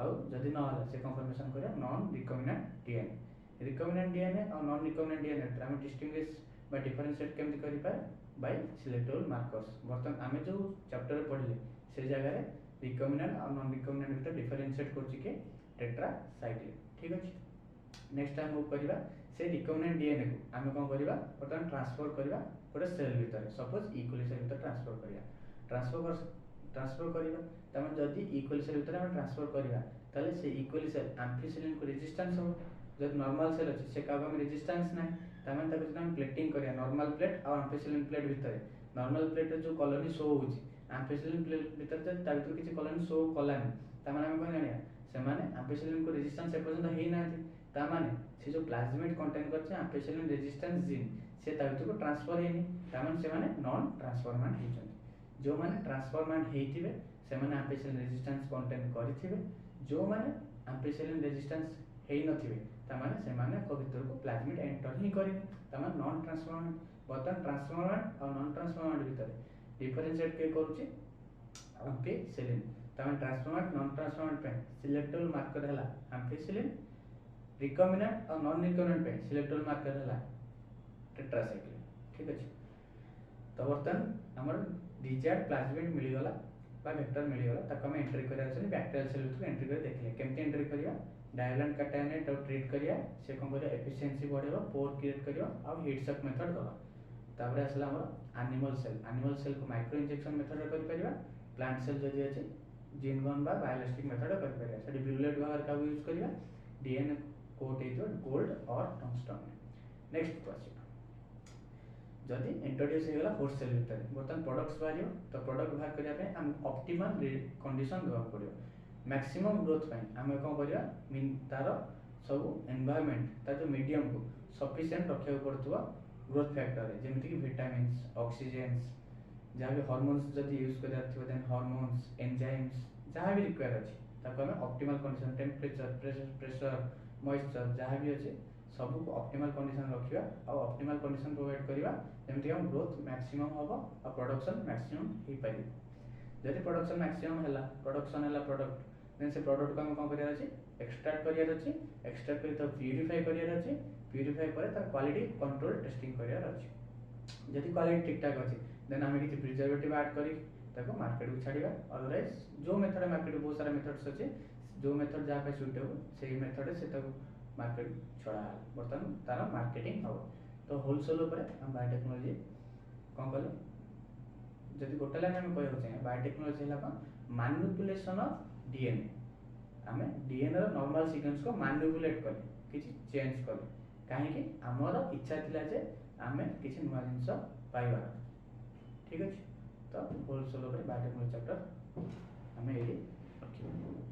आउ जदी न हला से कंफर्मेशन करा नॉन रिकॉम्बिनेंट डीएनए और नॉन रिकॉम्बिनेंट डीएनए हम डिस्टिंग्विश बा डिफरेंशिएट केमति करि पाए बाय सिलेक्टेबल मार्कर्स वर्तमान आमे जो चैप्टर पढले से जगह रे रिकॉम्बिनेंट और नॉन रिकॉम्बिनेंट भीतर डिफरेंशिएट करछि के टेट्रासाइक्लिन ठीक अछि। नेक्स्ट टाइम मूव करिवा से रिकॉम्बिनेंट डीएनए को आमे कोन करिवा वर्तमान ट्रांसफर करिवा गोटे सेल भीतर सपोज इक्वली सेल भीतर ट्रांसफर करिया ट्रांसफर करिवा तमे जदी इक्वली सेल भीतर हम ट्रांसफर करिवा ताले से इक्वली सेल एम्फिसिलिन को रेजिस्टेंस हो जब नॉर्मल सेल अछि से काबा में रेजिस्टेंस नै तमे ताको जब हम प्लेटिंग करिया नॉर्मल प्लेट और एम्फिसिलिन प्लेट भीतर नॉर्मल प्लेट जो कॉलोनी शो होछि एम्फिसिलिन प्लेट भीतर जब ता भीतर किछि कॉलोनी शो कलानी त माने हम कोन जानिया से माने एम्फिसिलिन को रेजिस्टेंस ए पर्यंत हेइ नाथि ता माने से जो प्लाज्मिड कंटेन करछ एम्फिसिलिन रेजिस्टेंस जीन से ता भीतर को ट्रांसफर हेनि ता माने से माने नॉन ट्रांसफॉर्मेंट हेइछन जो माने ट्रांसफॉर्मेंट हेइथिबे से माने एम्फिसिलिन रेजिस्टेंस कंटेन करिथिबे जो माने एम्फिसिलिन रेजिस्टेंस हेइ नथिबे ता माने से माने को भीतर को प्लाज्मिड एंटर ही करिनि ता माने नॉन ट्रांसफॉर्मेंट बर्तमान ट्रांसफॉर्मेंट और नॉन ट्रांसफॉर्मेंट भितर डिफरेंशिएट के करूची एम्फिसिलिन तमें ट्रांसफॉर्मेंट नॉन ट्रांसफॉर्मेंट पे सिलेक्टेबल मार्कर हैला एम्फिसिलिन रिकॉम्बिनेंट और नॉन रिकॉम्बिनेंट पे सिलेक्टेबल मार्कर हैला टेट्रासाइक्लिन ठीक अछि। तो बर्तमान हमर डिजायर्ड प्लाज्मिड मिली गला बा वेक्टर मिली गला ताको हम एंट्री करिया छै बैक्टीरियल सेल थ्रू एंट्री कर देखले केमते एंट्री करिया डायलेंट कैटायनेट और ट्रीट करिया से कोन करिया एफिशिएंसी बढ़ेबो पोर क्रिएट करियो और हीट शॉक मेथड दबा तापर आसला हमर एनिमल सेल को माइक्रो इंजेक्शन मेथड कर परिबा प्लांट सेल जदि अछि जीन गन बा बायोलॉजिक मेथड कर परिबा सेडी ब्यूलेट बाहर का यूज करिया डीएनए कोट हे गोल्ड और टंगस्टन। नेक्स्ट क्वेश्चन जदि इंट्रोड्यूस हो गला होस्ट सेल भीतर बर्तमान प्रोडक्ट्स बाहर तो प्रोडक्ट बाहर करिया पे हम ऑप्टिमल कंडीशन देबा पड़ियो मैक्सिमम ग्रोथ पे हम कोन करिया मीन तार सब एनवायरनमेंट ता जो मीडियम को सफिशिएंट रखिया पड़तुवा ग्रोथ फैक्टर जेमिति कि विटामिन्स ऑक्सीजेंस जहाँ भी हार्मोन्स जदि यूज करिया थिबो देन हार्मोन्स एंजाइम्स जहाँ भी रिक्वायर अछि ताको हम optimal condition temperature pressure moisture जहाँ भी अछि सब को ऑप्टिमल कंडीशन रखिया और ऑप्टिमल कंडीशन प्रोवाइड करिया जेमिति हम ग्रोथ मैक्सिमम होबो और प्रोडक्शन मैक्सिमम ही पाइबे। जदि प्रोडक्शन मैक्सिमम हैला प्रोडक्शन हैला प्रोडक्ट देन से प्रोडक्ट को हम कोन करिया अछि एक्सट्रैक्ट करिया अछि एक्सट्रैक्ट करि तो प्यूरिफाई करिया अछि प्यूरिफाई करे तार क्वालिटी कंट्रोल टेस्टिंग करिया अछि। जदि क्वालिटी ठीक ठाक अछि देन हम किछि प्रिजर्वेटिव ऐड करी ताको मार्केट को छाड़ीबा अदरवाइज जो मेथड मार्केट बहुत सारा मेथड्स अछि जो मेथड जहाँ पे सुटेबल सेही मेथड से ताको मार्केट छड़ा बर्तमान तार मार्केटिंग हो तो होलसेल ऊपर हम बायोटेक्नोलॉजी कोन कले जदि गोटे लाइन हम कहय होचे बायोटेक्नोलॉजी हला कोन मैनिपुलेशन ऑफ डीएनए हमें डीएनए रो नॉर्मल सीक्वेंस को मैनिपुलेट कले किछि चेंज कले काहे कि हमर इच्छा थिला जे हमें किछि नुवा जिंस पाइबा ठीक अछि। तो होलसेल ऊपर बायोटेक्नोलॉजी चैप्टर हमें एडी रखिबो।